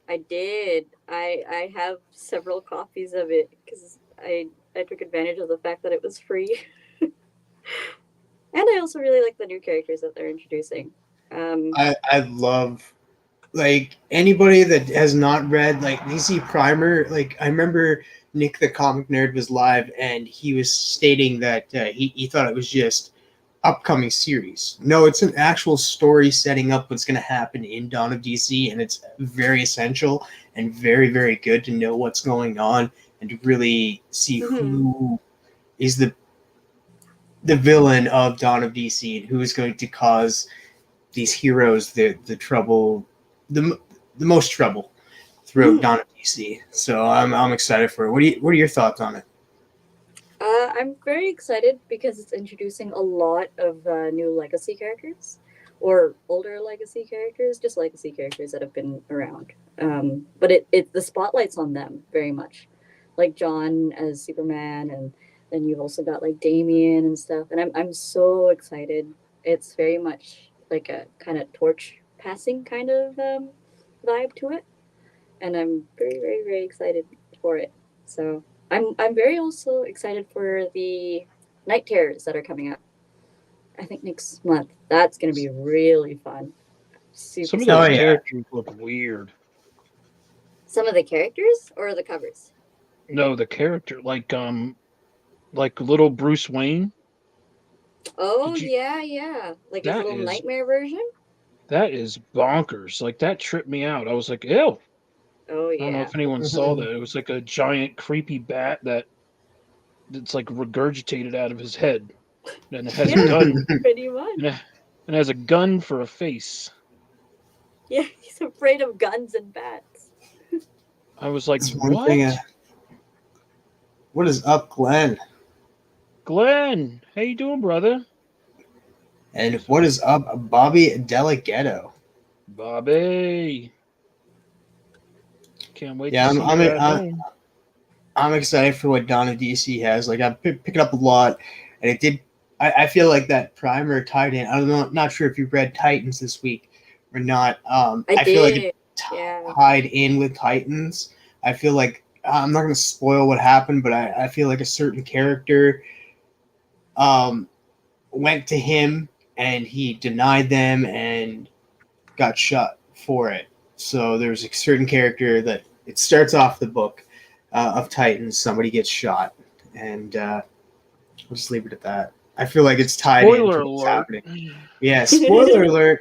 S6: I did. I have several copies of it because I took advantage of the fact that it was free. And I also really like the new characters that they're introducing.
S3: I love, like, anybody that has not read like DC Primer. Like, I remember Nick the Comic Nerd was live and he was stating that he thought it was just upcoming series. No, it's an actual story setting up what's going to happen in Dawn of DC, and it's very essential and very, very good to know what's going on and to really see who is the the villain of Dawn of DC, who is going to cause these heroes the trouble, the most trouble throughout Dawn of DC. So I'm excited for it. What are your thoughts on it?
S6: I'm very excited because it's introducing a lot of new legacy characters, or older legacy characters, just legacy characters that have been around. But it the spotlight's on them very much, like John as Superman, and then you've also got like Damian and stuff. And I'm so excited. It's very much like a kind of torch passing kind of vibe to it, and I'm very very very excited for it. So I'm very also excited for the Night Terrors that are coming out. I think next month. That's going to be really fun.
S1: Some of
S3: Oh,
S1: those
S3: yeah.
S1: characters look weird.
S6: Some of the characters or the covers?
S1: No, the character like little Bruce Wayne.
S6: Oh,
S1: Did you-
S6: yeah. Like his
S1: That
S6: little
S1: is-
S6: nightmare version?
S1: That is bonkers. Like that tripped me out. I was like, ew.
S6: Oh,
S1: I don't know
S6: yeah.
S1: if anyone saw that. It was like a giant creepy bat that's like regurgitated out of his head. And it has
S6: Yeah.
S1: a gun.
S6: Pretty much.
S1: And has a gun for a face.
S6: Yeah, he's afraid of guns and bats.
S1: I was like,
S3: That's one
S1: what?
S3: thing. What is up, Glenn?
S1: Glenn, how you doing, brother?
S3: And what is up, Bobby Delgado?
S1: Bobby. Can't wait
S3: Yeah,
S1: to see
S3: I'm-
S1: you at
S3: I'm-
S1: home.
S3: I'm excited for what Dawn of DC has. Like I'm picking up a lot, and it did. I feel like that primer tied in. I don't know. Not sure if you read Titans this week or not.
S6: I
S3: feel like
S6: did.
S3: it
S6: Yeah.
S3: tied in with Titans. I feel like I'm not going to spoil what happened, but I feel like a certain character went to him and he denied them and got shot for it. So there's a certain character that it starts off the book of Titans. Somebody gets shot, and we'll just leave it at that. I feel like it's tied
S1: Spoiler
S3: into what's
S1: alert.
S3: happening. Yeah, spoiler alert.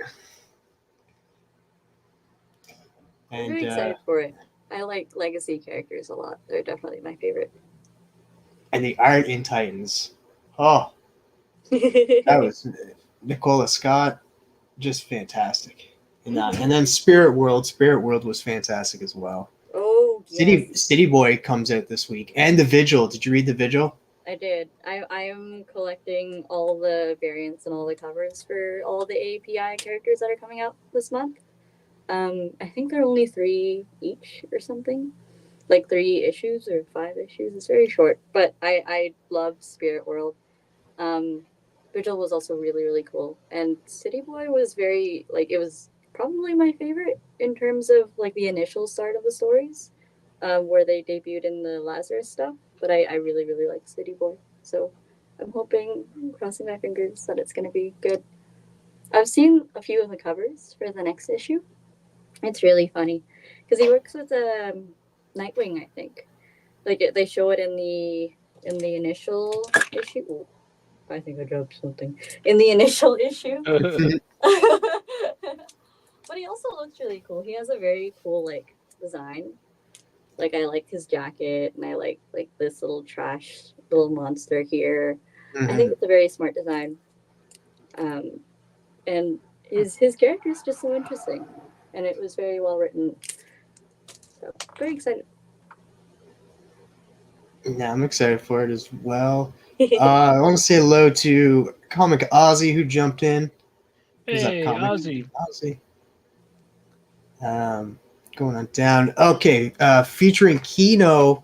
S6: I'm
S3: And
S6: very excited for it. I like legacy characters a lot. They're definitely my favorite.
S3: and the art in Titans. Oh, that was Nicola Scott, just fantastic in that. And then Spirit World was fantastic as well.
S6: Oh, yes.
S3: City Boy comes out this week, and The Vigil. Did you read The Vigil?
S6: I did. I am collecting all the variants and all the covers for all the API characters that are coming out this month. I think there are only 3 each or something, like 3 issues or 5 issues. It's very short, but I love Spirit World. Vigil was also really really cool, and City Boy was very like it was probably my favorite in terms of like the initial start of the stories, where they debuted in the Lazarus stuff. But I really really like City Boy, so I'm crossing my fingers that it's gonna be good. I've seen a few of the covers for the next issue. It's really funny because he works with Nightwing, I think. Like they show it in the initial issue. Ooh, I think I dropped something in the initial issue. But he also looks really cool. He has a very cool like design. Like I like his jacket, and I like this little trash little monster here. I think it's a very smart design. And his character is just so interesting, and it was very well written. So very excited.
S3: Yeah, I'm excited for it as well. I want to say hello to Comic Ozzy who jumped in. Who's up,
S1: Hey,
S3: Comic?
S1: Ozzy.
S3: Going on down. Okay, featuring Kino.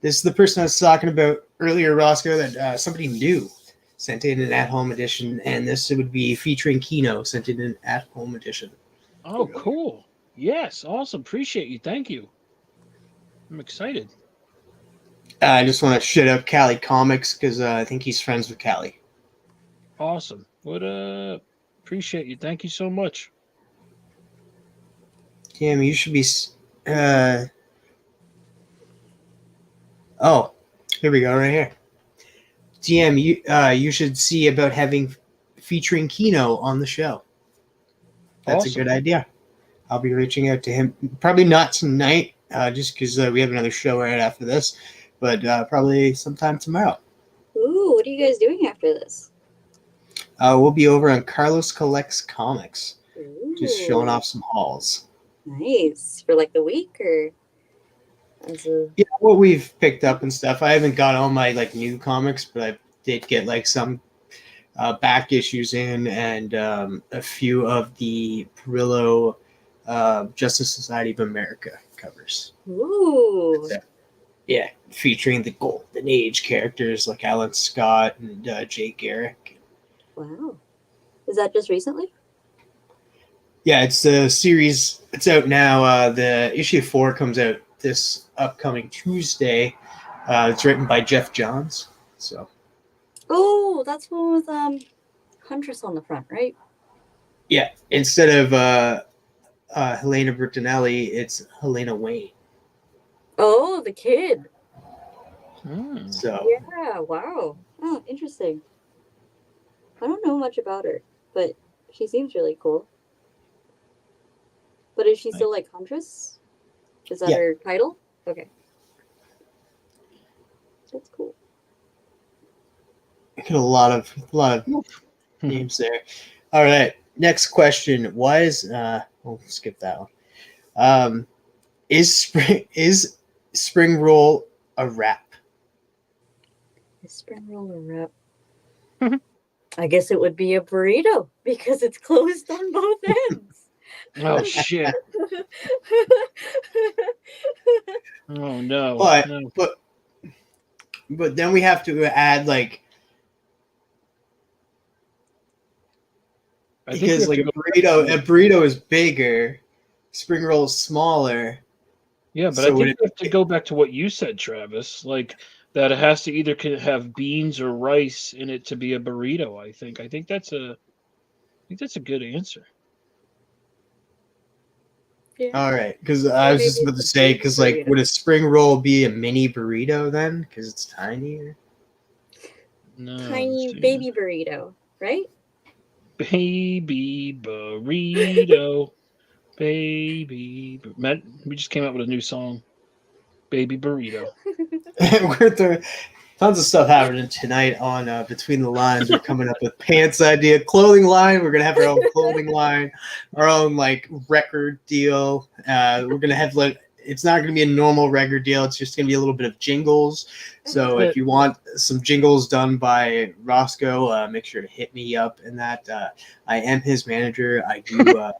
S3: This is the person I was talking about earlier, Roscoe, that somebody new sent in an at-home edition, and this would be featuring Kino, sent in an at-home edition.
S1: Oh, cool. Yes, awesome. Appreciate you. Thank you. I'm excited.
S3: I just want to shout out Cali Comics because I think he's friends with Cali.
S1: Awesome. What appreciate you. Thank you so much.
S3: Damn, you should be. Oh, here we go, right here. DM, you should see about having featuring Kino on the show. That's
S1: Awesome.
S3: a good idea. I'll be reaching out to him. Probably not tonight, just because we have another show right after this, but probably sometime tomorrow.
S6: Ooh, Ooh, what are you guys doing after this?
S3: We'll be over on Carlos Collects Comics, just showing
S6: Ooh,
S3: off some hauls.
S6: Nice. For like the week or as a
S3: Yeah, what we've picked up and stuff. I haven't got all my like new comics, but I did get like some back issues in and a few of the Perillo Justice Society of America covers.
S6: ooh.
S3: Yeah, featuring the Golden Age characters like Alan Scott and Jay Garrick.
S6: Wow. Is that just recently?
S3: Yeah, it's a series. It's out now. The issue 4 comes out this upcoming Tuesday. It's written by Jeff Johns. So
S6: Oh, that's one with Huntress on the front, right?
S3: yeah, instead of Helena Bertinelli, it's Helena Wayne.
S6: Oh, the kid.
S1: Hmm.
S3: So
S6: Yeah, wow. Oh, interesting. I don't know much about her, but she seems really cool. But is she still like Huntress? Is that
S3: Yeah.
S6: her title? Okay. That's cool.
S3: got a lot of names there. All right, next question. Why is we'll skip that one. Is spring roll a wrap?
S6: Is spring roll a wrap? I guess it would be a burrito because it's closed on both ends.
S1: Oh shit! Oh no!
S3: But
S1: No.
S3: but then we have to add like
S1: I think
S3: because
S1: we
S3: like
S1: have
S3: a
S1: to go-
S3: burrito is bigger, spring roll is smaller.
S1: Yeah, but
S3: So
S1: I think
S3: would
S1: we
S3: it-
S1: have to go back to what you said, Travis. Like that, it has to either have beans or rice in it to be a burrito. I think that's a good answer.
S6: Yeah.
S3: All right, because I was just
S6: maybe
S3: about to
S6: it's a
S3: say,
S6: big
S3: because like,
S6: burrito.
S3: would a spring roll be a mini burrito then? Because it's tinier.
S1: No,
S6: Tiny
S1: see.
S6: baby burrito, right?
S1: Baby burrito, Matt, we just came out with a new song, Baby Burrito.
S3: We're there, tons of stuff happening tonight on Between the Lines. We're coming up with pants idea, clothing line. We're gonna have our own clothing line, our own like record deal. We're gonna have like it's not gonna be a normal record deal. It's just gonna be a little bit of jingles. So if you want some jingles done by Roscoe, make sure to hit me up. And that I am his manager. I do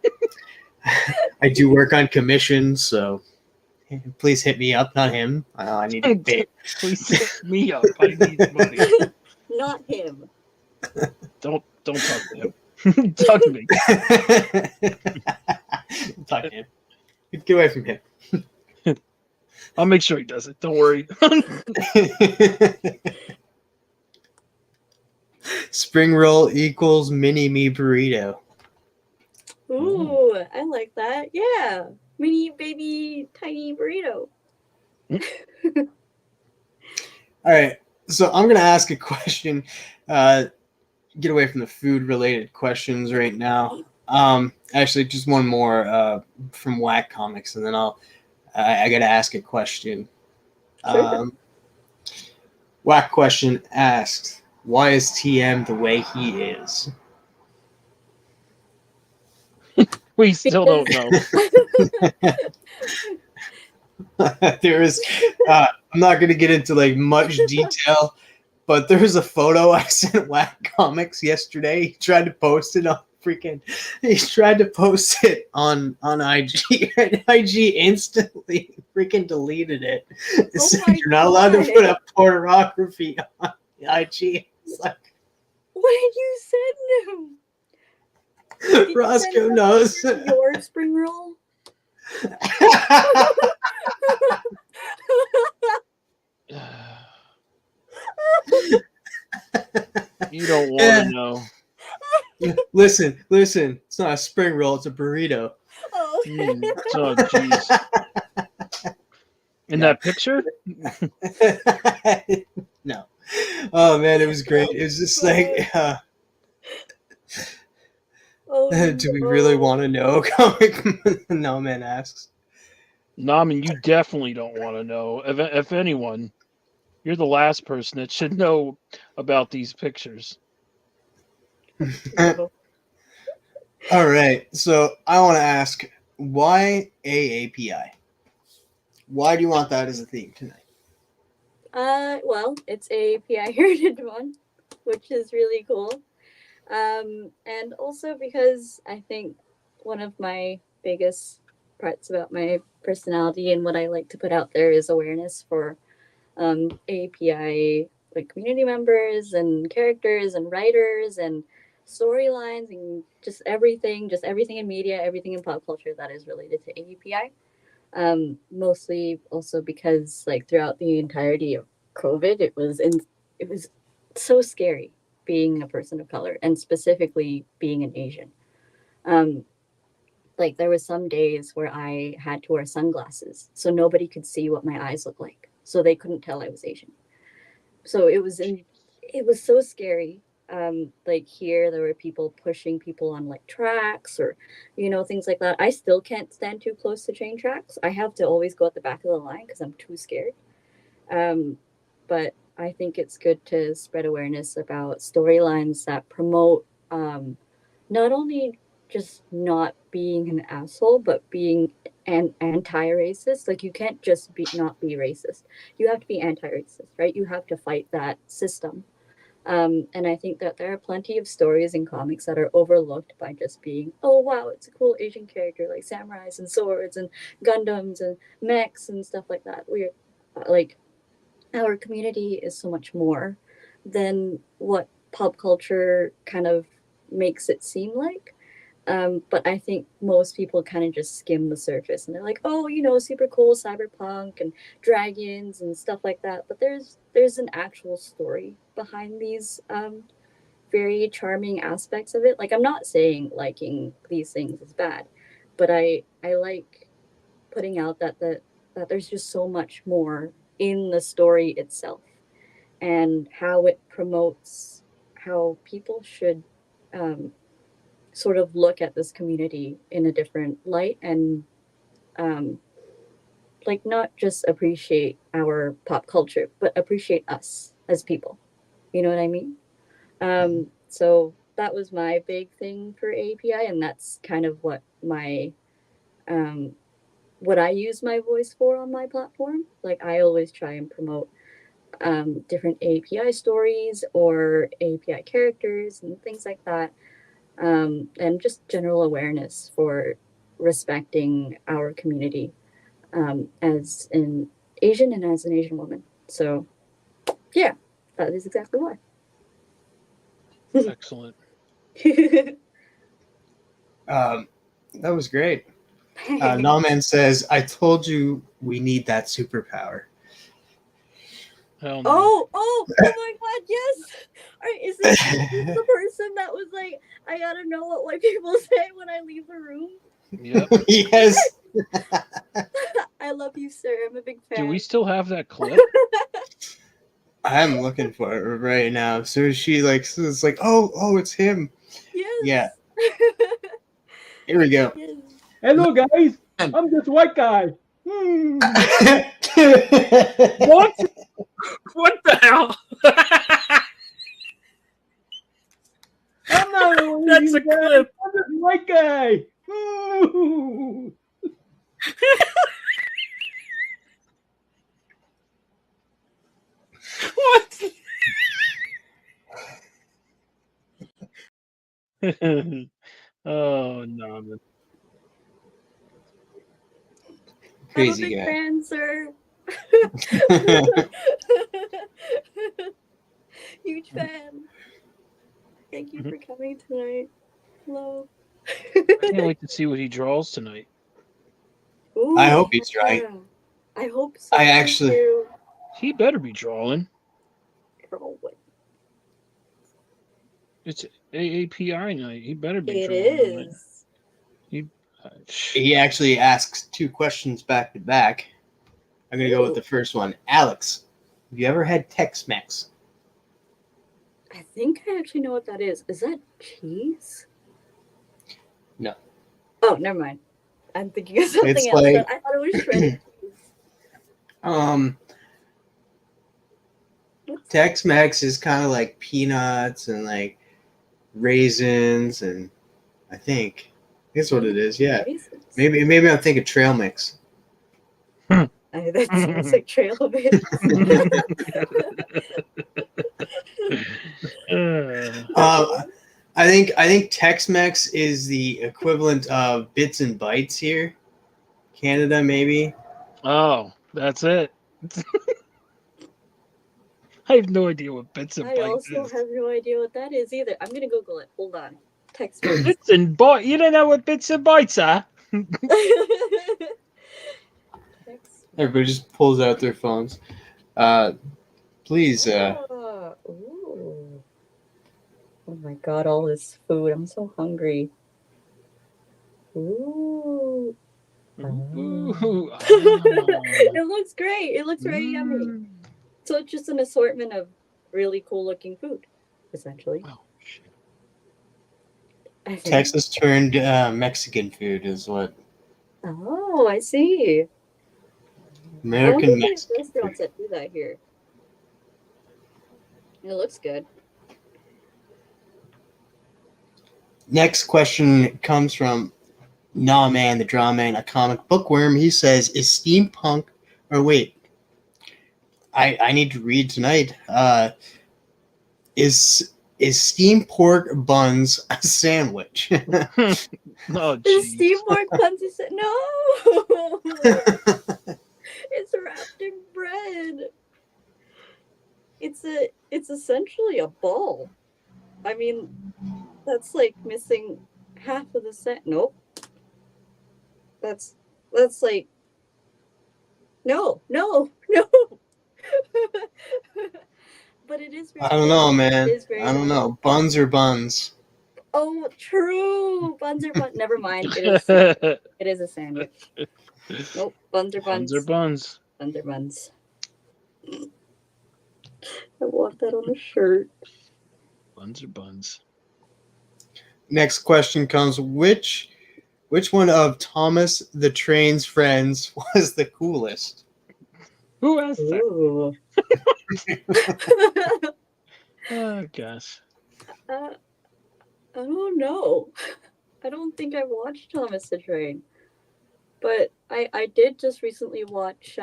S3: I do work on commission. So please hit me up, not him. I need to pay.
S1: Please hit me up. I need money.
S6: Not him.
S1: Don't talk to him. Talk to me.
S3: Talk to him. Get away from him.
S1: I'll make sure he does it. Don't worry.
S3: Spring roll equals mini me burrito.
S6: Ooh, I like that. Yeah. Mini baby tiny burrito.
S3: All right. So I'm gonna ask a question. Get away from the food related questions right now. Actually, just one more from Whack Comics, and then I gotta ask a question.
S6: Sure.
S3: Whack question asked, "Why is TM the way he is?"
S1: We still don't know.
S3: There is, I'm not gonna get into like much detail, but there was a photo I sent Whack Comics yesterday. He tried to post it on IG, and IG instantly freaking deleted it. It
S6: Oh
S3: said
S6: my
S3: you're not allowed to
S6: God.
S3: put up pornography on IG. It's like
S6: What did you send him? Did you
S3: Roscoe
S6: send him
S3: knows.
S6: your spring roll?
S1: You don't want to know.
S3: Listen. It's not a spring roll. It's a burrito.
S6: Oh.
S1: Oh, jeez. In that picture?
S3: No. Oh man, it was great. It was just like,
S6: Oh,
S3: do we really want to know? Comic No Man asks.
S1: No, I mean, you definitely don't want to know. If anyone, You're the last person that should know about these pictures.
S3: All right. So I want to ask, why AAPI? Why do you want that as a theme tonight?
S6: Well, it's a PI Heritage one, which is really cool. And also because I think one of my biggest parts about my personality and what I like to put out there is awareness for API like community members and characters and writers and storylines and just everything in media, everything in pop culture that is related to API. Mostly also because like throughout the entirety of COVID, it was so scary being a person of color and specifically being an Asian. Like there was some days where I had to wear sunglasses so nobody could see what my eyes looked like, so they couldn't tell I was Asian. So it was so scary. Like here there were people pushing people on like tracks or things like that. I still can't stand too close to train tracks. I have to always go at the back of the line because I'm too scared. But I think it's good to spread awareness about storylines that promote not only just not being an asshole, but being an anti-racist. Like you can't just not be racist. You have to be anti-racist, right? You have to fight that system. And I think that there are plenty of stories in comics that are overlooked by just being, oh wow, it's a cool Asian character, like samurais and swords and Gundams and mechs and stuff like that. We're like, our community is so much more than what pop culture kind of makes it seem like. But I think most people kind of just skim the surface and they're like, oh, super cool cyberpunk and dragons and stuff like that. But there's an actual story behind these very charming aspects of it. Like, I'm not saying liking these things is bad, but I like putting out that there's just so much more in the story itself and how it promotes how people should sort of look at this community in a different light and like not just appreciate our pop culture, but appreciate us as people. You know what I mean? So that was my big thing for API, and that's kind of what my what I use my voice for on my platform. Like I always try and promote different API stories or API characters and things like that. And just general awareness for respecting our community as an Asian and as an Asian woman. So, yeah, that is exactly why.
S1: Excellent.
S3: That was great. Nauman says, I told you we need that superpower.
S1: Hell no.
S6: Oh my God, yes! Is this the person that was like, I gotta know what white people say when I leave the room?
S1: Yep.
S3: Yes.
S6: I love you, sir. I'm a big fan.
S1: Do we still have that clip?
S3: I'm looking for it right now. So she it's like, oh, it's him.
S6: Yes.
S3: Yeah. Here we go.
S6: Yes.
S7: Hello, guys. I'm this white guy.
S1: What? What the hell?
S7: I'm not
S1: That's a clip.
S7: I'm this white guy.
S1: What? Oh no.
S3: Crazy
S6: I'm a big
S3: guy.
S6: fan, sir. Huge fan. Thank you for coming tonight. Hello.
S1: I can't wait to see what he draws tonight.
S6: Ooh,
S3: I hope he's right.
S6: yeah. I hope so.
S3: I actually-
S6: too.
S1: He better be drawing.
S6: Oh, what-
S1: It's AAPI night. He better be
S6: It
S1: drawing tonight.
S6: is.
S3: He actually asks 2 questions back to back. I'm going to go with the first one. Alex, have you ever had Tex-Mex?
S6: I think I actually know what that is. Is that cheese?
S3: No.
S6: Oh, never mind. I'm thinking of something
S3: It's
S6: else.
S3: like-
S6: But I thought it was shredded cheese.
S3: Tex-Mex is kind of like peanuts and like raisins, and I think that's what it is. Yeah,
S6: Raisins.
S3: maybe I'm thinking trail mix.
S6: That seems like trail mix.
S3: I think Tex-Mex is the equivalent of bits and bytes here. Canada, maybe.
S1: Oh, that's it. I have no idea what bits and
S6: I
S1: bytes
S6: also
S1: is.
S6: have no idea what that is either. I'm gonna Google it. Hold on. Text me.
S1: Bits and bytes. You don't know what bits and bytes are?
S3: Everybody just pulls out their phones. Please.
S6: Ooh. Oh my god, all this food. I'm so hungry. Ooh.
S1: Ooh,
S6: It looks great. It looks very yummy. So it's just an assortment of really cool looking food, essentially.
S1: Oh, shit.
S6: I think.
S3: Texas turned Mexican food is what
S6: Oh, I see. I
S3: American
S6: wonder if there's
S3: Mexican
S6: restaurants
S3: food.
S6: that do that here. It looks good.
S3: Next question comes from Nah Man, the Draw Man, a comic bookworm. He says, "Is steampunk?" Or wait, I need to read tonight. Is steamed pork buns a sandwich?
S1: Oh,
S6: Is
S1: jeez.
S6: steamed pork buns? No, it's wrapped in bread. It's essentially a ball. I mean, that's like missing half of the set. Nope. That's like no. But it is.
S3: I don't know, man.
S6: It is very
S3: I don't know. Buns or buns?
S6: Oh, true. Buns are buns. Never mind. It is a sandwich. Nope. Buns are buns.
S1: Buns are buns.
S6: Buns are buns. I want that on a shirt.
S1: Buns are buns.
S3: Next question comes: Which one of Thomas the Train's friends was the coolest?
S1: Who asked that?
S6: Ooh.
S1: Oh, gosh.
S6: I don't know. I don't think I watched Thomas the Train, but I did just recently watch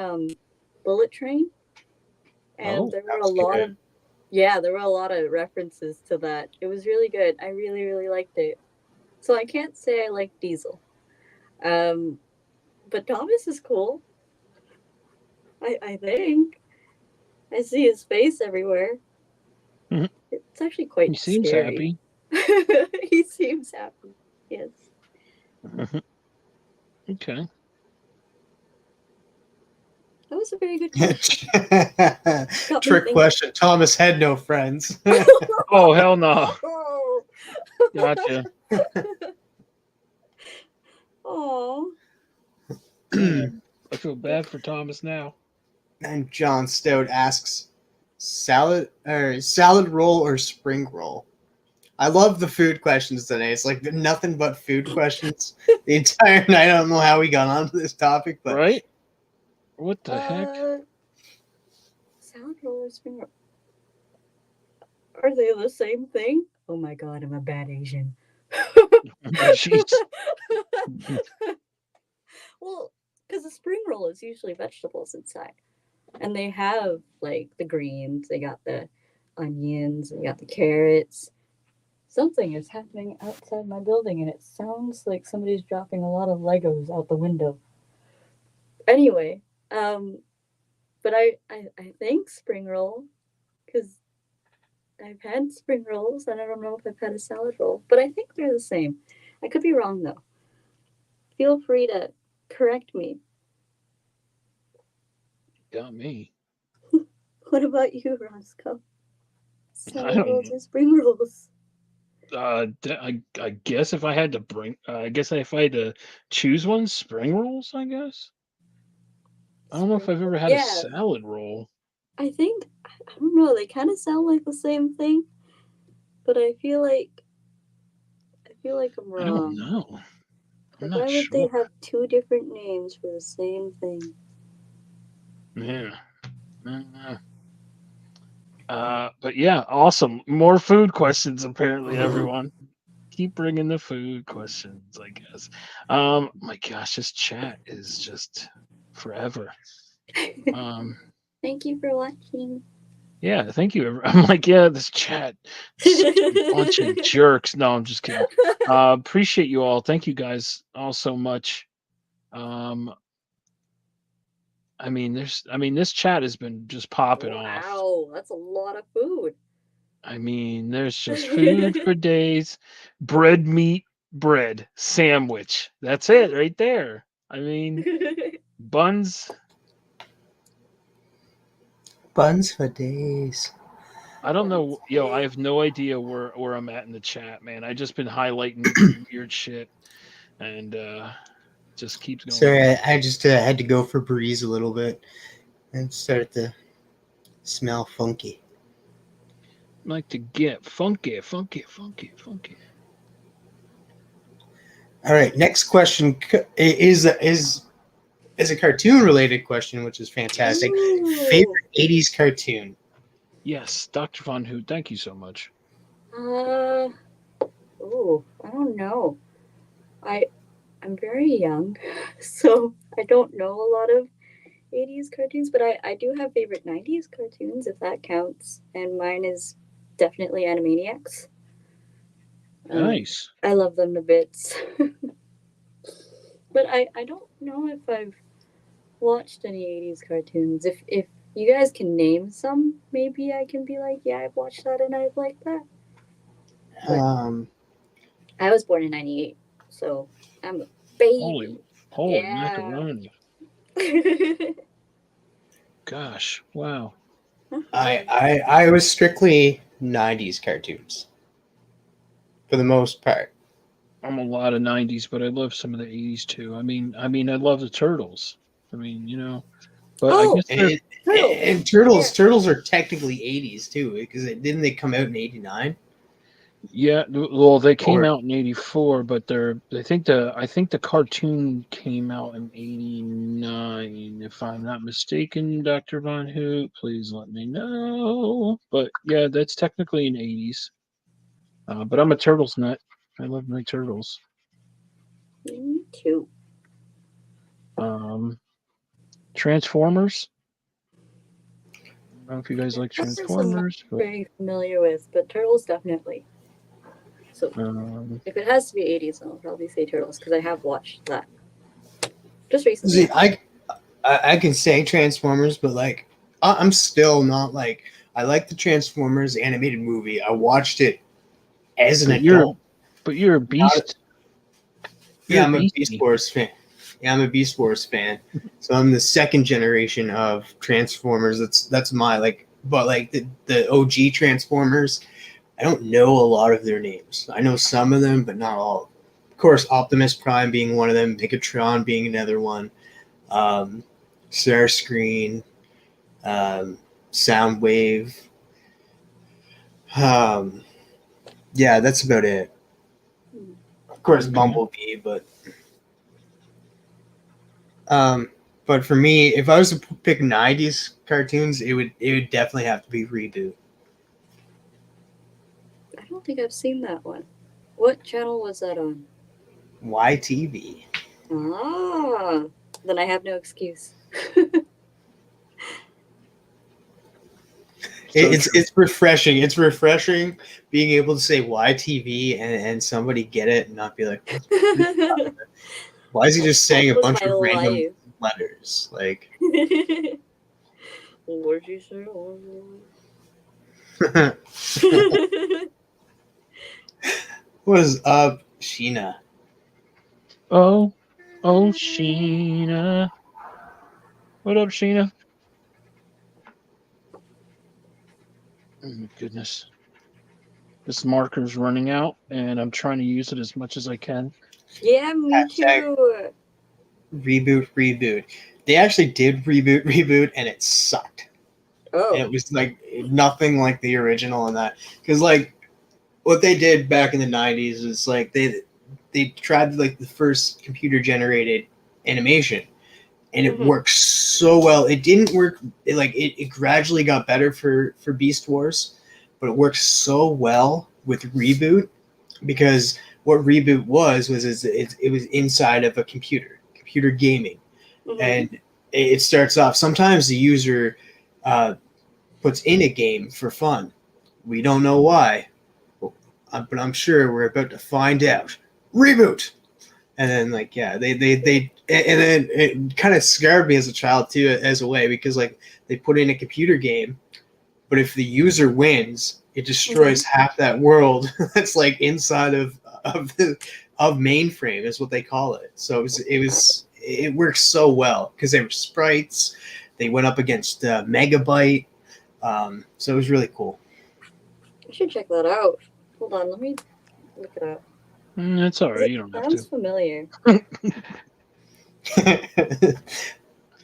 S6: Bullet Train, and there were a lot of there were a lot of references to that. It was really good. I really liked it. So I can't say I like Diesel, but Thomas is cool. I think I see his face everywhere.
S1: Mhm.
S6: It's actually quite.
S1: He seems
S6: scary.
S1: happy.
S6: He seems happy. Yes.
S1: Okay.
S6: That was a very good question.
S3: Trick question. Thomas had no friends.
S1: Oh, hell no.
S6: Oh.
S1: Gotcha.
S6: Oh.
S1: I feel bad for Thomas now.
S3: And John Stout asks, salad roll or spring roll? I love the food questions today. It's like nothing but food questions the entire night. I don't know how we got onto this topic, but
S1: Right? What the heck?
S6: Salad roll or spring roll? Are they the same thing? Oh my god, I'm a bad Asian.
S1: Jeez.
S6: Well, because a spring roll is usually vegetables inside. And they have like the greens, they got the onions, they got the carrots. Something is happening outside my building and it sounds like somebody's dropping a lot of Legos out the window. Anyway, but I think spring roll, because I've had spring rolls and I don't know if I've had a salad roll, but I think they're the same. I could be wrong though. Feel free to correct me.
S1: Got me.
S6: What about you, Roscoe? Salad
S1: don't
S6: rolls
S1: know.
S6: or spring rolls?
S1: I guess if I had to choose one, spring rolls, I guess. I don't know if I've ever had a salad roll.
S6: I think, I don't know, they kind of sound like the same thing, but I feel like I'm wrong.
S1: I don't know. I'm
S6: Why
S1: not
S6: would they
S1: sure.
S6: have two different names for the same thing?
S1: Yeah. But yeah, awesome. More food questions, apparently, everyone. Keep bringing the food questions, I guess. My gosh, this chat is just forever.
S6: Thank you for watching.
S1: Yeah, thank you. I'm like, yeah, this chat, such a bunch of jerks. No, I'm just kidding. Appreciate you all. Thank you guys all so much. I mean, this chat has been just popping off.
S6: Wow, that's a lot of food.
S1: I mean, there's just food for days. Bread, meat, bread, sandwich. That's it right there. I mean, buns.
S3: Buns for days.
S1: I don't know. Yo, I have no idea where I'm at in the chat, man. I just been highlighting weird shit, and just keeps going.
S3: Sorry, I just had to go for breeze a little bit and start to smell funky.
S1: Like to get funky.
S3: All right, next question is a cartoon related question, which is fantastic.
S6: Ooh.
S3: Favorite 80s cartoon?
S1: Yes, Dr. Von Hoot, thank you so much.
S6: I don't know. I'm very young, so I don't know a lot of 80s cartoons, but I do have favorite 90s cartoons, if that counts, and mine is definitely Animaniacs.
S1: Nice.
S6: I love them to bits. But I don't know if I've watched any 80s cartoons. If you guys can name some, maybe I can be like, yeah, I've watched that and I've liked that. I was born in 98, so I'm a baby.
S1: Holy
S6: Yeah.
S1: macaroni. Gosh, wow.
S3: I was strictly 90s cartoons for the most part.
S1: I'm a lot of 90s, but I love some of the 80s too. I mean, I love the Turtles. I mean, you know, but I guess
S3: And Turtles are technically 80s too, because didn't they come out in 89?
S1: yeah, well, they came
S3: Or-
S1: out in 84, but I think the cartoon came out in 89, if I'm not mistaken. Dr. Von Hoot, please let me know. But yeah, that's technically in 80s. But I'm a Turtles nut. I love my Turtles.
S6: Me too.
S1: Transformers. I don't know if you guys like
S6: That's just
S1: Transformers,
S6: I'm
S1: but
S6: very familiar with, but Turtles definitely. So if it has to be 80s, I'll probably say Turtles because I have watched that just recently.
S3: See, I can say Transformers, but like I'm still not like I like the Transformers animated movie. I watched it as an adult.
S1: But you're a beast.
S3: Yeah, I'm a Beast Wars fan. Yeah, I'm a Beast Wars fan. So I'm the second generation of Transformers. That's my but the OG Transformers, I don't know a lot of their names. I know some of them, but not all. Of course, Optimus Prime being one of them, Megatron being another one, Starscream, Soundwave. Yeah, that's about it. Of course, Bumblebee, but for me, if I was to pick 90s cartoons, it would definitely have to be Reboot.
S6: I don't think I've seen that one. What channel was that on?
S3: YTV.
S6: Ah, then I have no excuse.
S3: It's refreshing. It's refreshing being able to say YTV and somebody get it and not be like, why is he just saying a
S6: That was
S3: bunch
S6: my
S3: of random
S6: life.
S3: letters? Like,
S6: What did you say?
S3: what is up, Sheena?
S1: Oh, Sheena. What up, Sheena? Oh my goodness. This marker's running out, and I'm trying to use it as much as I can.
S6: Yeah, me
S3: Hashtag-
S6: too.
S3: Reboot. They actually did reboot, and it sucked.
S6: Oh,
S3: And it was like nothing like the original in that, because like what they did back in the 90s is like they tried like the first computer generated animation, and it
S6: Mhm.
S3: works so well. It didn't work. It gradually got better for Beast Wars, but it worked so well with Reboot because what Reboot was it was inside of a computer gaming, and it starts off. Sometimes the user puts in a game for fun. We don't know why, but I'm sure we're about to find out. Reboot. And then they and then it kind of scared me as a child too, as a way, because like they put in a computer game, but if the user wins, it destroys half that world that's like inside of mainframe is what they call it. So it works so well because they were sprites. They went up against Megabyte, so it was really cool.
S6: I should check that out. Hold on, let me look it up.
S1: It's all right. You don't have
S6: Sounds
S1: to.
S6: familiar.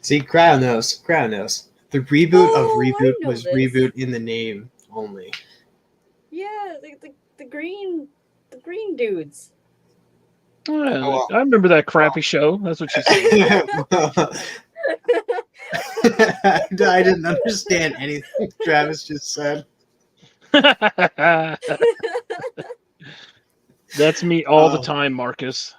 S3: See, Crowd knows. The reboot of
S6: Oh, I
S3: Reboot
S6: know
S3: was
S6: this.
S3: Reboot in the name only.
S6: Yeah, the green dudes.
S1: I remember that crappy show. That's what you said.
S3: I didn't understand anything Travis just said.
S1: That's me all the time, Marcus.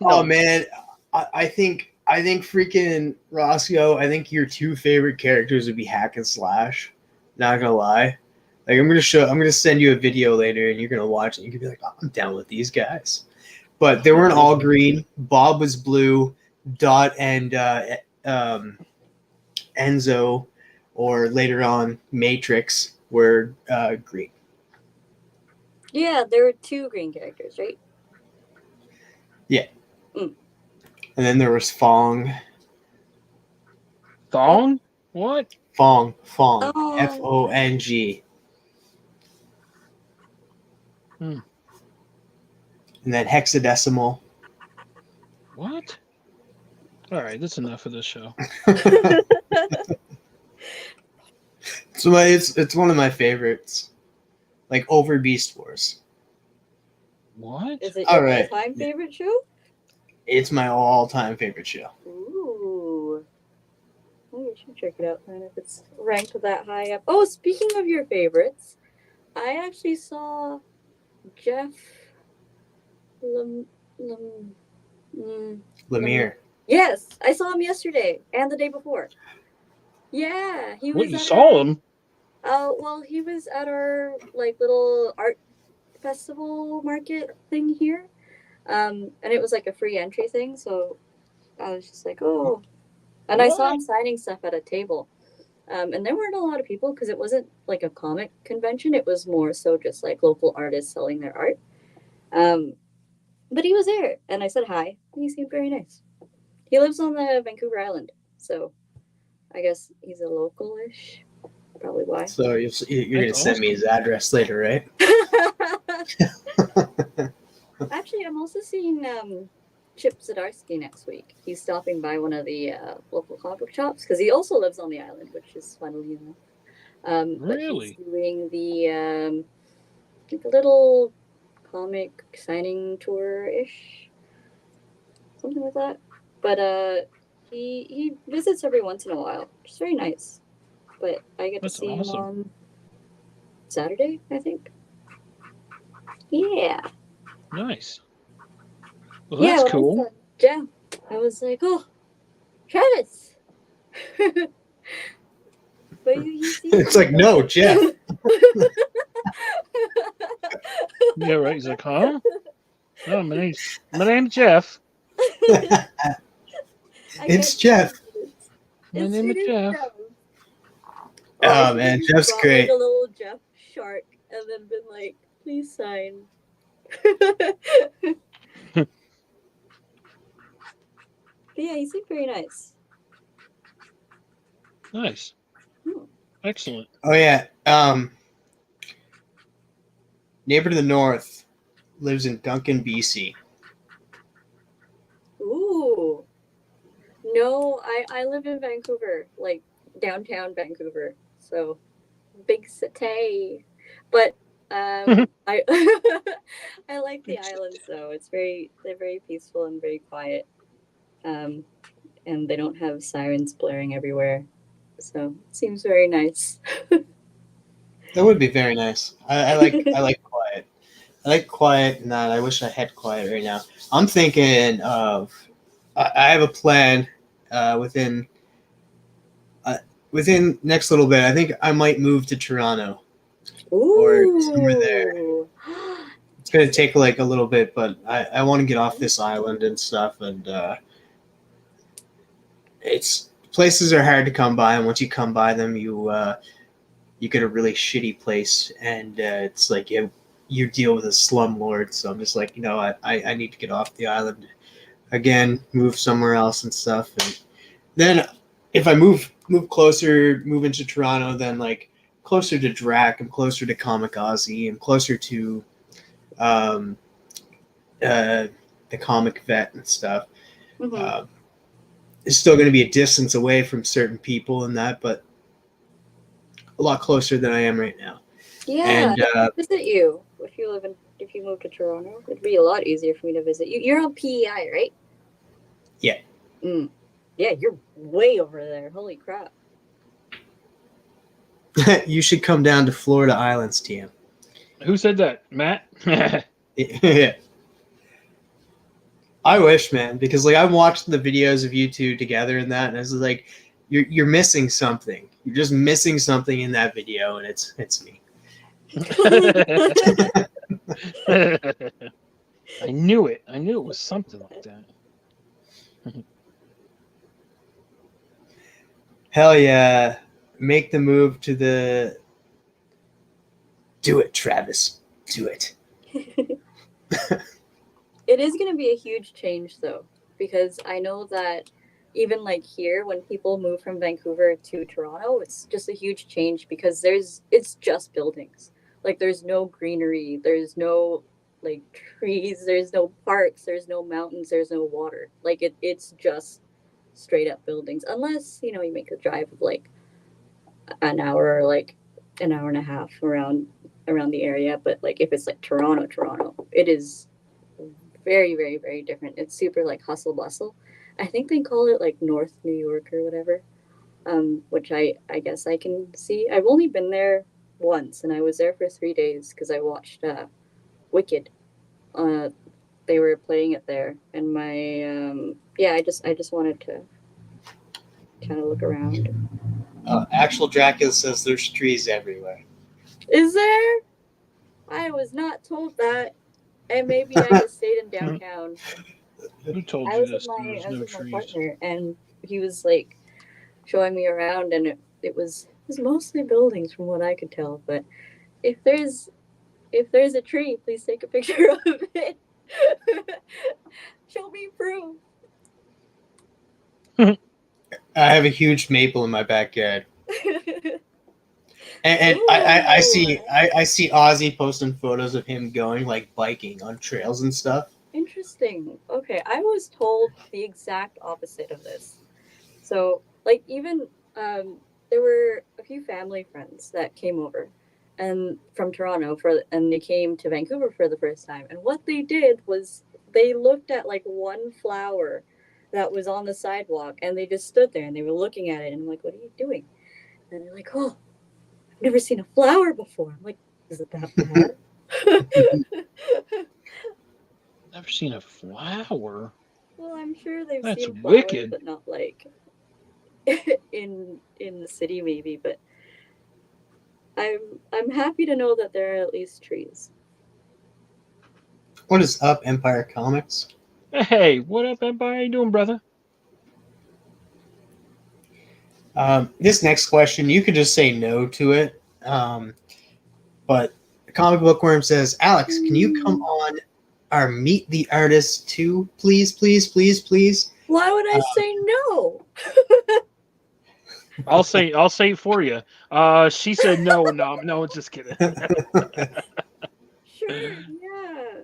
S3: Oh man, I think freaking Roscoe. I think your two favorite characters would be Hack and Slash. Not gonna lie, like I'm gonna send you a video later, and you're gonna watch it. You can be like, oh, I'm down with these guys. But they weren't all green. Bob was blue. Dot and Enzo, or later on Matrix, were green.
S6: Yeah, there were two green characters, right?
S3: And then there was Fong.
S1: Thong? What?
S3: Fong.
S6: Oh.
S3: Fong.
S1: Hmm.
S3: And then Hexadecimal.
S1: What? All right, that's enough of this show.
S3: So it's one of my favorites, like over Beast Wars.
S1: What?
S6: Is it
S3: All
S6: your
S3: right.
S6: all-time favorite show?
S3: It's my all-time favorite show.
S6: Ooh. Oh, you should check it out then if it's ranked that high up. Oh, speaking of your favorites, I actually saw Jeff
S3: Lemire.
S6: Yes, I saw him yesterday and the day before. Yeah, he was.
S1: What, you saw him?
S6: Oh, well, he was at our little art festival market thing here, and it was like a free entry thing. So I was just like, oh, and I saw him signing stuff at a table, and there weren't a lot of people because it wasn't like a comic convention. It was more so just like local artists selling their art. But he was there, and I said hi, and he seemed very nice. He lives on the Vancouver Island, so I guess he's a local-ish. Probably why.
S3: So you're gonna send me his address later, right?
S6: Actually, I'm also seeing Chip Zdarsky next week. He's stopping by one of the local comic book shops because he also lives on the island, which is funnily enough.
S1: Really?
S6: But he's doing the like a little comic signing tour-ish, something like that. But he visits every once in a while, which is very nice. But I get
S1: That's
S6: to see
S1: awesome.
S6: him on Saturday, I think. Yeah.
S1: Nice. Well, that's
S6: when
S1: cool.
S6: I saw Jeff, I was like, oh, Travis. But you seem
S3: It's like, no, Jeff.
S1: Yeah, right. He's like, huh? Oh, my name's Jeff.
S3: It's Jeff.
S1: My name is Jeff.
S3: Oh man, Jeff's great.
S6: A little Jeff shark, and then been like, please sign. But yeah, he seemed very nice.
S1: Nice. Excellent.
S3: Oh yeah. Neighbor to the north lives in Duncan, BC.
S6: Ooh. No, I live in Vancouver, like downtown Vancouver. So big city. But I I like the islands though. They're very peaceful and very quiet. and they don't have sirens blaring everywhere. So it seems very nice.
S3: That would be very nice. I like quiet. I like quiet, and that I wish I had quiet right now. I'm thinking of. I have a plan within next little bit. I think I might move to Toronto. Or somewhere there.
S6: Ooh.
S3: It's gonna take like a little bit, but I want to get off this island and stuff. And it's places are hard to come by, and once you come by them, you get a really shitty place, and it's like you deal with a slumlord. So I'm just like, I need to get off the island again, move somewhere else and stuff. And then if I move closer, move into Toronto, then like closer to Drac, I'm closer to Kamikaze, I'm closer to the comic vet and stuff.
S6: Mhm.
S3: It's still going to be a distance away from certain people and that, but a lot closer than I am right now.
S6: Yeah,
S3: And
S6: I'd visit you if you move to Toronto. It'd be a lot easier for me to visit you. You're on PEI, right?
S3: Yeah.
S6: Yeah, you're way over there. Holy crap.
S3: you should come down to Florida Islands, TM.
S1: Who said that? Matt?
S3: Yeah. I wish, man, because like I watched the videos of you two together and that, and I was like, you're missing something. You're just missing something in that video, and it's me.
S1: I knew it. I knew it was something like that.
S3: Hell yeah. Make the move to the... Do it, Travis. Do it.
S6: It is going to be a huge change, though, because I know that even like here, when people move from Vancouver to Toronto, it's just a huge change because it's just buildings. Like there's no greenery, there's no like trees, there's no parks, there's no mountains, there's no water. Like it's just straight up buildings, unless you make a drive of like an hour or like an hour and a half around the area. But like if it's like Toronto, it is very, very, very different. It's super like hustle bustle. I think they call it like North New York or whatever, which I guess I can see. I've only been there once, and I was there for 3 days because I watched Wicked. They were playing it there, and my I just wanted to kind of look around.
S3: Actual Dracula says there's trees everywhere.
S6: Is there? I was not told that, and maybe I just stayed in downtown.
S1: Who told
S6: I
S1: you
S6: was
S1: this?
S6: with
S1: There's
S6: my
S1: no
S6: partner,
S1: trees.
S6: and he was like showing me around, and it was mostly buildings from what I could tell. But if there's a tree, please take a picture of it. Show me proof.
S3: I have a huge maple in my backyard. And I see Ozzy posting photos of him going like biking on trails and stuff.
S6: Interesting. Okay, I was told the exact opposite of this. So, like, even there were a few family friends that came over, and from Toronto and they came to Vancouver for the first time. And what they did was they looked at like one flower that was on the sidewalk, and they just stood there and they were looking at it. And I'm like, "What are you doing?" And they're like, "Oh, I've never seen a flower before." I'm like, "Is it that bad?"
S1: Never seen a flower.
S6: Well, I'm sure they've
S1: That's
S6: seen flowers,
S1: wicked.
S6: but not like in the city, maybe. But I'm happy to know that there are at least trees.
S3: What is up, Empire Comics?
S1: Hey, what up, Empire? How you doing, brother?
S3: This next question, you could just say no to it. But Comic Bookworm says, Alex, can you come on our Meet the Artist 2, please, please, please, please?
S6: Why would I say no?
S1: I'll say it for you. She said no, just kidding.
S6: Sure, yeah.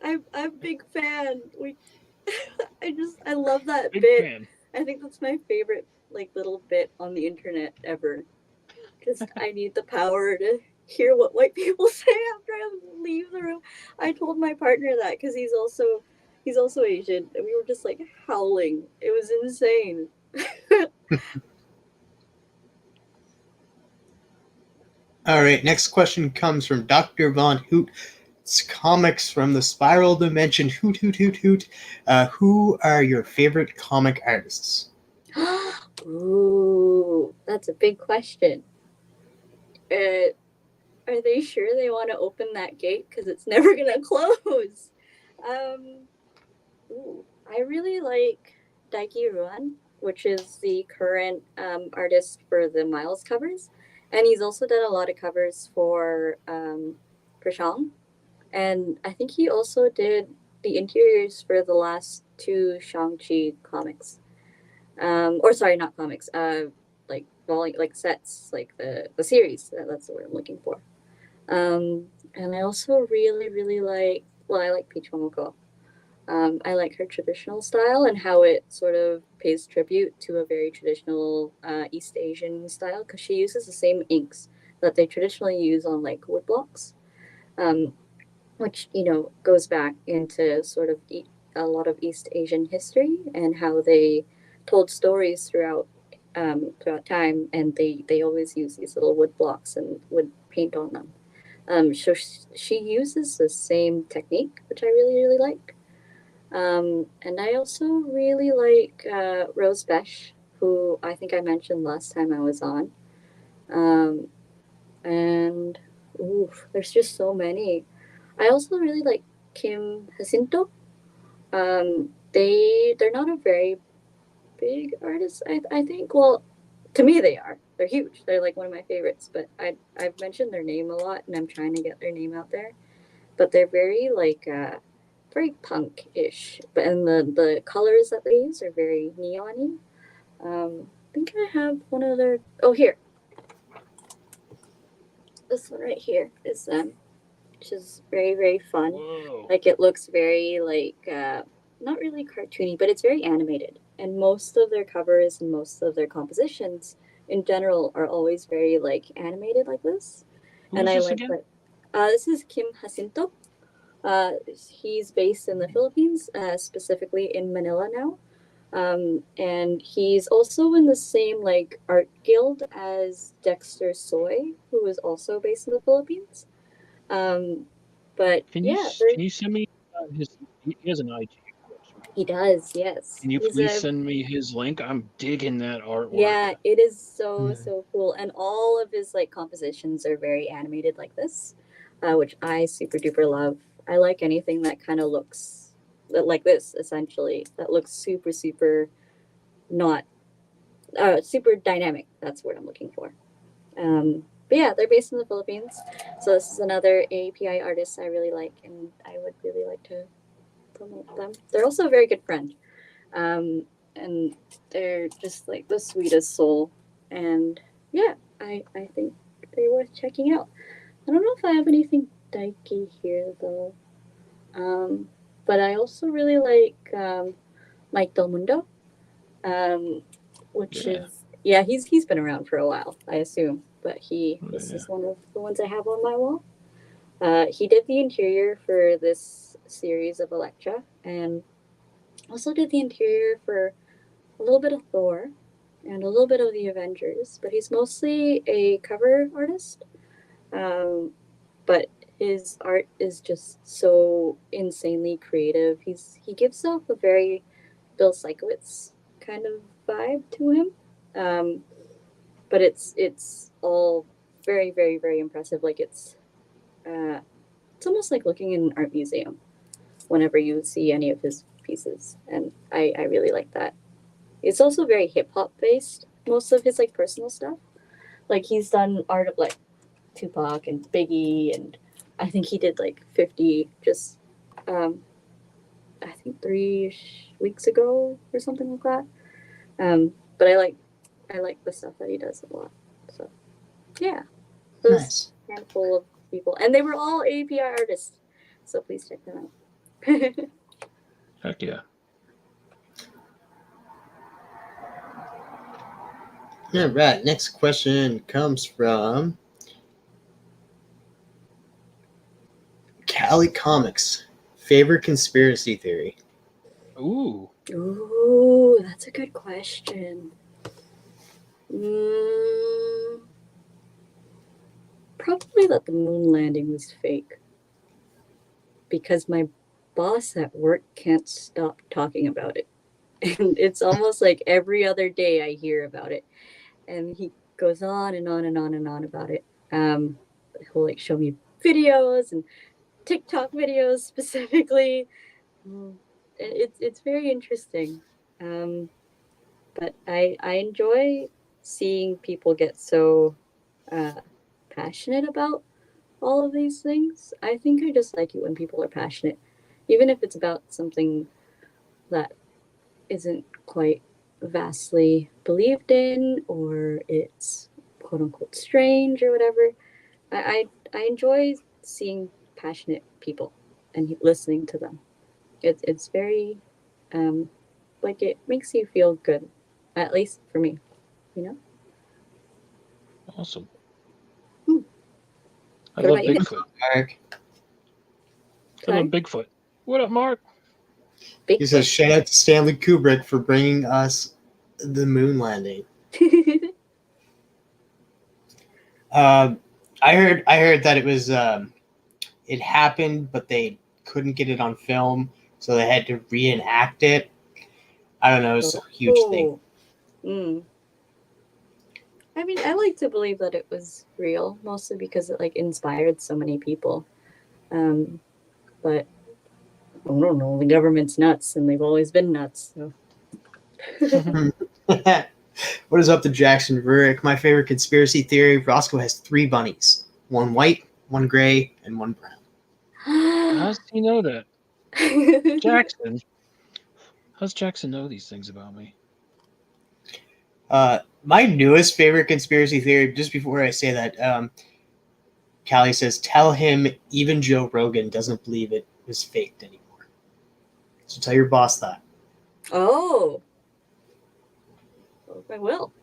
S6: I'm a big fan. I love that
S1: Big
S6: bit.
S1: fan.
S6: I think that's my favorite like little bit on the internet ever. Because I need the power to hear what white people say after I leave the room. I told my partner that because he's also He's also Asian, and we were just like howling. It was insane.
S3: All right, next question comes from Dr. Von Hoot. It's comics from the Spiral Dimension. Hoot, hoot, hoot, hoot. Who are your favorite comic artists?
S6: Ooh, that's a big question. Are they sure they want to open that gate? Because it's never gonna close. I really like Daiki Ruan, which is the current artist for the Miles covers, and he's also done a lot of covers for Shang, and I think he also did the interiors for the last two Shang-Chi comics. Or sorry, not comics. Like volume, like sets, like the series. That's the word I'm looking for. And I also really like. Well, I like Peach Momoko. I like her traditional style and how it sort of pays tribute to a very traditional East Asian style because she uses the same inks that they traditionally use on like wood blocks, which goes back into sort of a lot of East Asian history and how they told stories throughout time, and they always use these little wood blocks and would paint on them. So she uses the same technique, which I really like. And I also really like Rose Besh, who I think I mentioned last time I was on. And there's just so many. I also really like Kim Jacinto. They're not a very big artist, I think. Well, to me they are. They're huge. They're like one of my favorites. But I've mentioned their name a lot, and I'm trying to get their name out there. But they're very like very punk-ish. But and the colors that they use are very neon-y. I think I have one other. Oh, here. This one right here is them, which is very fun.
S1: Whoa.
S6: Like it looks very like not really cartoony, but it's very animated. And most of their covers and most of their compositions in general are always very like animated like this.
S1: Who
S6: And
S1: is
S6: I
S1: this
S6: like
S1: again?
S6: that. This is Kim Jacinto. He's based in the Philippines, specifically in Manila now. And he's also in the same like art guild as Dexter Soy, who is also based in the Philippines. But
S1: Can
S6: yeah,
S1: you send me his? He has an IG.
S6: he does. Yes,
S1: Can you
S6: he's
S1: please
S6: a
S1: send me his link? I'm digging that artwork.
S6: yeah. It is so cool, and all of his like compositions are very animated like this, which I super duper love. I like anything that kind of looks like this, essentially, that looks super not super dynamic. That's what I'm looking for. But yeah, they're based in the Philippines, so this is another API artist I really like, and I would really like to promote them. They're also a very good friend, and they're just like the sweetest soul. And yeah, I think they're worth checking out. I don't know if I have anything Daiki here though, but I also really like Mike Del Mundo, which is he's been around for a while, I assume, but this is one of the ones I have on my wall. He did the interior for this series of Elektra, and also did the interior for a little bit of Thor and a little bit of the Avengers, but he's mostly a cover artist. But his art is just so insanely creative. He gives off a very Bill Sikowitz kind of vibe to him. But it's all very impressive. Like it's almost like looking in an art museum whenever you see any of his pieces, and I really like that. It's also very hip hop based. Most of his like personal stuff, like he's done art of like Tupac and Biggie, and I think he did like 50 just I think 3 weeks ago or something like that. But I like the stuff that he does a lot. So yeah, those
S3: Nice.
S6: handful of people, and they were all API artists. So please check them out.
S1: Heck yeah.
S3: All right, next question comes from Cali Comics. Favorite conspiracy theory?
S1: Ooh.
S6: Ooh, that's a good question. Mm, probably that the moon landing was fake. Because my boss at work can't stop talking about it. And it's almost like every other day I hear about it. And he goes on and on and on and on about it. He'll like show me videos and TikTok videos specifically. It's very interesting. But I enjoy seeing people get so passionate about all of these things. I think I just like it when people are passionate, even if it's about something that isn't quite vastly believed in or it's quote unquote strange or whatever. I enjoy seeing passionate people and listening to them. It's very like it makes you feel good, at least for me, you know.
S1: Awesome. I
S6: What
S1: love
S6: about you?
S1: Bigfoot.
S3: Mark.
S1: I love Bigfoot. What up, Mark?
S3: He says, shout out to Stanley Kubrick for bringing us the moon landing. I heard that it was it happened, but they couldn't get it on film, so they had to reenact it. I don't know, it's a huge thing.
S6: I mean, I like to believe that it was real, mostly because it like inspired so many people. But I don't know, the government's nuts, and they've always been nuts. So.
S3: What is up to Jackson Vurick? My favorite conspiracy theory: Roscoe has 3 bunnies, 1 white, 1 gray, and 1 brown.
S1: How does he know that? Jackson. How does Jackson know these things about me?
S3: My newest favorite conspiracy theory, just before I say that, Callie says, tell him even Joe Rogan doesn't believe it was faked anymore. So tell your boss that.
S6: Oh. I will.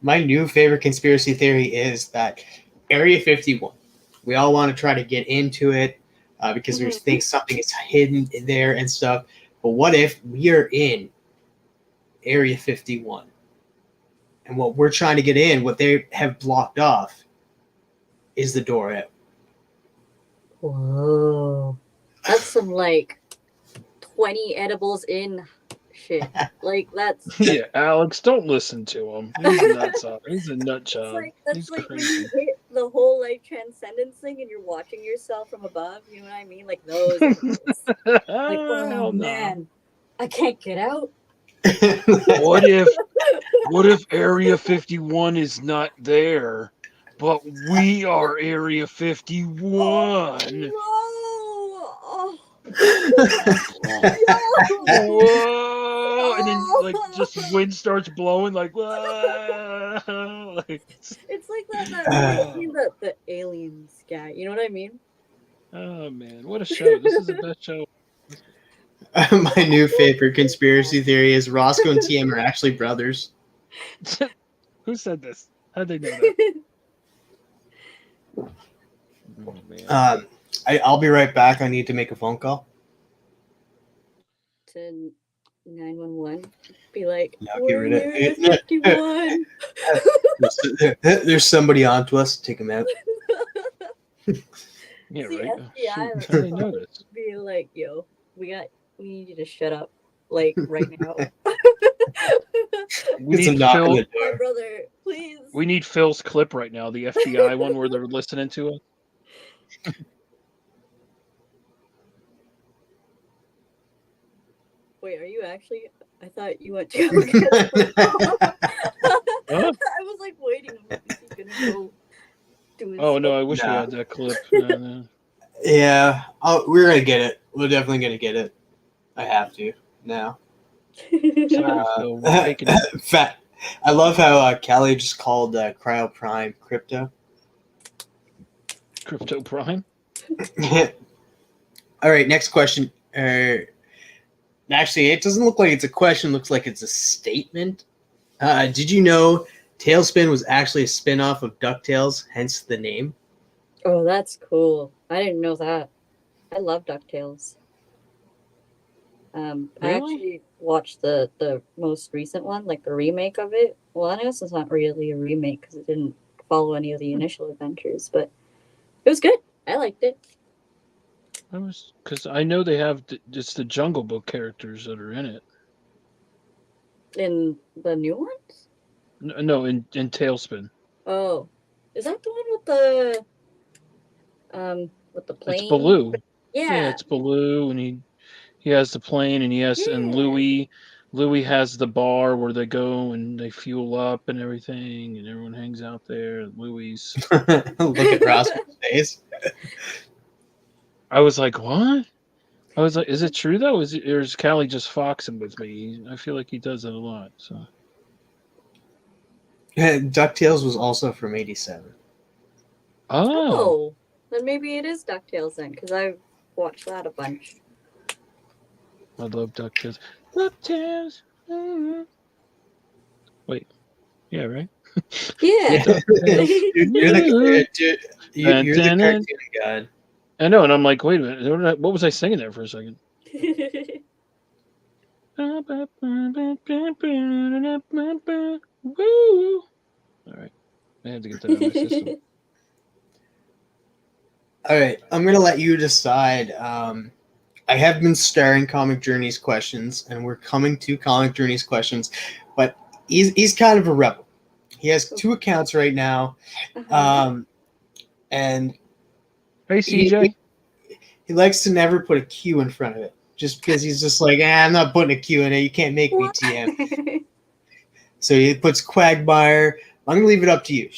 S3: My new favorite conspiracy theory is that Area 51, we all want to try to get into it because we think something is hidden there and stuff. But what if we are in Area 51? And what we're trying to get in, what they have blocked off, is the door out.
S6: Whoa. That's some like 20 edibles in shit. Like that's
S1: Yeah, Alex, don't listen to him. He's a nuts up. He's a nut job.
S6: that's
S1: He's
S6: like when
S1: crazy.
S6: you hit the whole like transcendence thing and you're watching yourself from above, you know what I mean? Like those. Like, oh
S1: Hell no.
S6: man, I can't get out.
S1: What if Area 51 is not there, but we are Area 51?
S6: Oh,
S1: Whoa! And then like just wind starts blowing like whoa! Like,
S6: it's like that the aliens guy. You know what I mean?
S1: oh man, what a show! This is the best show.
S3: My new favorite conspiracy theory is Roscoe and TM are actually brothers.
S1: Who said this? How'd they know that? Oh, man.
S3: I'll be right back. I need to make a phone call.
S6: To 911, be like,
S3: No, get
S6: we're
S3: rid of
S6: Area
S3: it.
S6: 51.
S3: There's somebody on to us. Take him out.
S1: Yeah,
S6: See,
S1: right.
S6: FBI,
S1: Shoot,
S6: like,
S1: how do they know this?
S6: be like, yo, we need you to shut up, like right now.
S1: We
S3: It's a
S1: need
S3: knock on
S1: Phil.
S3: the
S6: My
S3: door.
S6: brother, please.
S1: We need Phil's clip right now, the FBI one where they're listening to it.
S6: Wait, are you actually? I thought you went to.
S1: Huh?
S6: I was like waiting. Is he gonna go do his
S1: Oh no, I wish we
S3: No.
S1: had that clip. No.
S3: Yeah, we're gonna get it. We're definitely gonna get it. I have to now.
S1: Sorry, Phil. We're taking it.
S3: Fat. I love how Callie just called Cryo Prime crypto.
S1: Crypto Prime.
S3: All right, next question. Actually, it doesn't look like it's a question. It looks like it's a statement. Did you know Tailspin was actually a spin-off of DuckTales, hence the name?
S6: Oh, that's cool. I didn't know that. I love DuckTales. I
S1: Really?
S6: actually watched the most recent one, like the remake of it. Well, I guess it's not really a remake because it didn't follow any of the initial adventures, but it was good. I liked it.
S1: I was because I know they have just the Jungle Book characters that are in it.
S6: In the new ones?
S1: No, in Tailspin.
S6: Oh, is that the one with the
S1: It's
S6: plane?
S1: Baloo. Yeah,
S6: Yeah.
S1: it's Baloo, and he has the plane, and and
S6: Yeah.
S1: Louis has the bar where they go and they fuel up and everything, and everyone hangs out there. Louis.
S3: Look at Ross's face.
S1: I was like, what? I was like, is it true though? Or is Callie just foxing with me? I feel like he does that a lot. So
S3: DuckTales was also from '87.
S1: oh,
S6: Then maybe it is DuckTales then, because I've watched that a bunch.
S1: I love DuckTales. DuckTales. Mhm. Wait, yeah, right.
S6: Yeah.
S3: You're the cartoon god.
S1: I know, and I'm like, wait a minute, what was I singing there for a second? Woo! All right, I had to get that out of my system.
S3: All right, I'm gonna let you decide. I have been staring Comic Journeys questions, and we're coming to Comic Journeys questions, but he's kind of a rebel. He has 2 accounts right now, and
S1: Hey, CJ.
S3: he likes to never put a Q in front of it, just because he's just like, I'm not putting a Q in it. You can't make me TM. So he puts Quagmire. I'm gonna leave it up to you.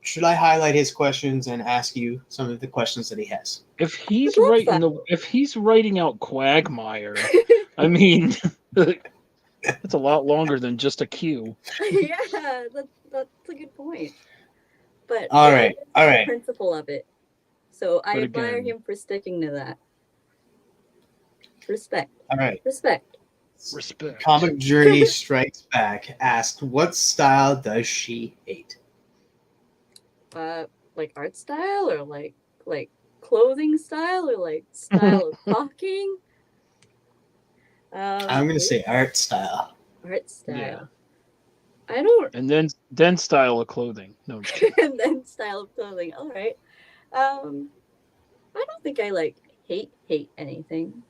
S3: Should I highlight his questions and ask you some of the questions that he has?
S1: If he's
S6: love
S1: writing out Quagmire, I mean, that's a lot longer than just a Q.
S6: Yeah, that's a good point. But
S3: All right.
S6: the principle of it. So I
S1: But
S6: admire
S1: again-
S6: him for sticking to that. Respect.
S3: All right.
S6: Respect.
S1: Respect.
S3: Comic Journey Strikes Back asked, what style does she hate?
S6: Like art style or like clothing style or like style of talking.
S3: I'm gonna say art style.
S6: art style.
S1: Yeah.
S6: I don't.
S1: And then style of clothing. No, I'm just kidding.
S6: And then style of clothing. All right. I don't think I like hate anything,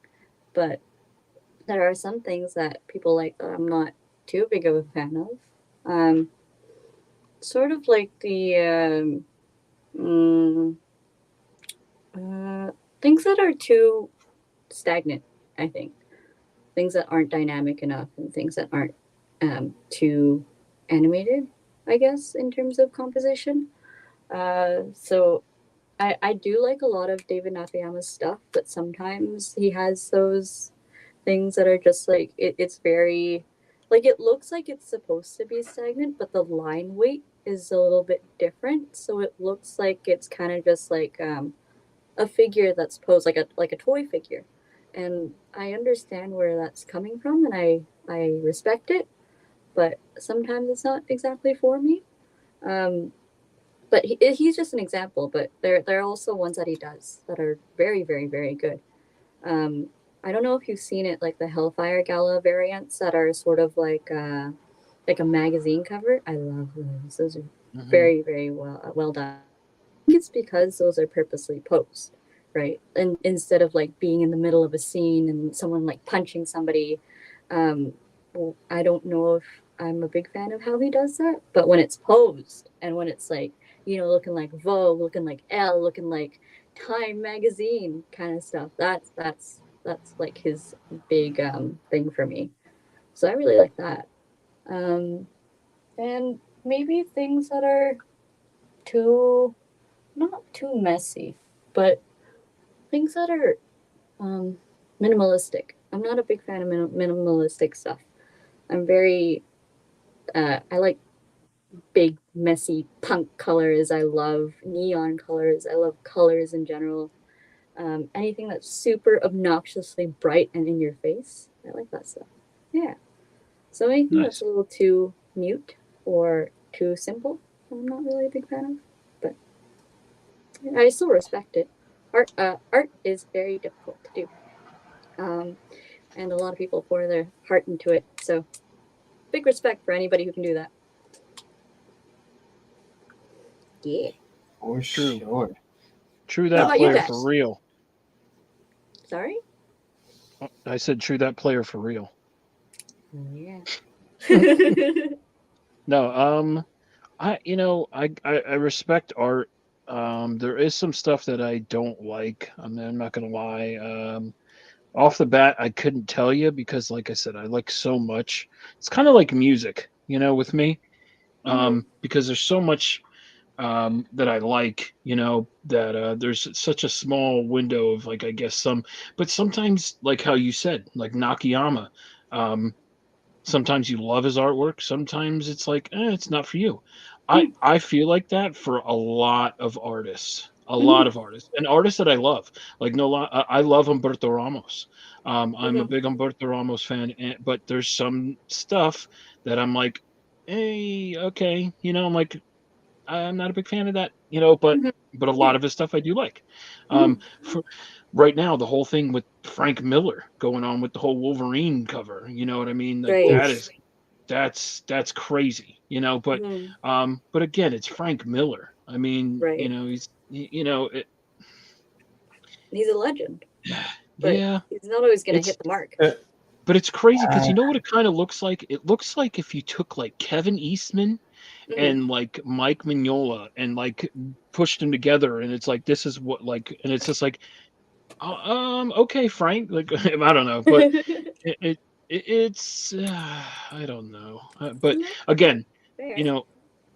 S6: but there are some things that people like that I'm not too big of a fan of. Sort of like the things that are too stagnant. I think things that aren't dynamic enough and things that aren't too animated. I guess in terms of composition. So I do like a lot of David Nakayama's stuff, but sometimes he has those things that are just like it's very like it looks like it's supposed to be stagnant, but the line weight is a little bit different, so it looks like it's kind of just like a figure that's posed like a toy figure, and I understand where that's coming from, and I respect it, but sometimes it's not exactly for me. But he's just an example. But there are also ones that he does that are very, very, very good. I don't know if you've seen it, like the Hellfire Gala variants that are sort of like a magazine cover. I love those. Those are very, very well done. I think it's because those are purposely posed, right? And instead of like being in the middle of a scene and someone like punching somebody, well, I don't know if I'm a big fan of how he does that. But when it's posed and when it's like, looking like Vogue, looking like Elle, looking like Time magazine kind of stuff, that's like his big thing for me. So I really like that. And maybe things that are not too messy, but things that are minimalistic. I'm not a big fan of minimalistic stuff. I'm very I like big messy punk colors. I love neon colors. I love colors in general. Anything that's super obnoxiously bright and in your face, I like that stuff. Yeah. So anything that's a little too mute or too simple, I'm not really a big fan of. But I still respect it. Art is very difficult to do. and a lot of people pour their heart into it. So, big respect for anybody who can do that. Yeah.
S3: For
S1: True.
S3: sure.
S1: True
S6: What
S1: that
S6: about you
S1: player
S6: guys?
S1: for real.
S6: Sorry.
S1: I said true that player for real.
S6: Yeah.
S1: No, I respect art. There is some stuff that I don't like. I'm not gonna lie. Off the bat, I couldn't tell you because, like I said, I like so much. It's kind of like music, with me. Because there's so much that I like, that there's such a small window of, like, I guess but sometimes, like how you said, like Nakayama, sometimes you love his artwork, sometimes it's like, it's not for you. I feel like that for a lot of artists, and artists that I love, like I love Humberto Ramos. I'm a big Humberto Ramos fan, but there's some stuff that I'm like, hey, okay, I'm like, I'm not a big fan of that, but a lot of his stuff I do like. For right now, the whole thing with Frank Miller going on with the whole Wolverine cover, you know what I mean? Like
S6: Right.
S1: that's crazy, but again, it's Frank Miller. I mean,
S6: Right.
S1: he's
S6: He's a legend. But
S1: yeah,
S6: he's not always going to
S1: it's
S6: hit the mark.
S1: but it's crazy because you know what it kind of looks like? It looks like if you took like Kevin Eastman and like Mike Mignola and like pushed them together, and it's like this is what, like, and it's just like, okay, Frank, like, I don't know, but it's I don't know, but again,
S6: Fair.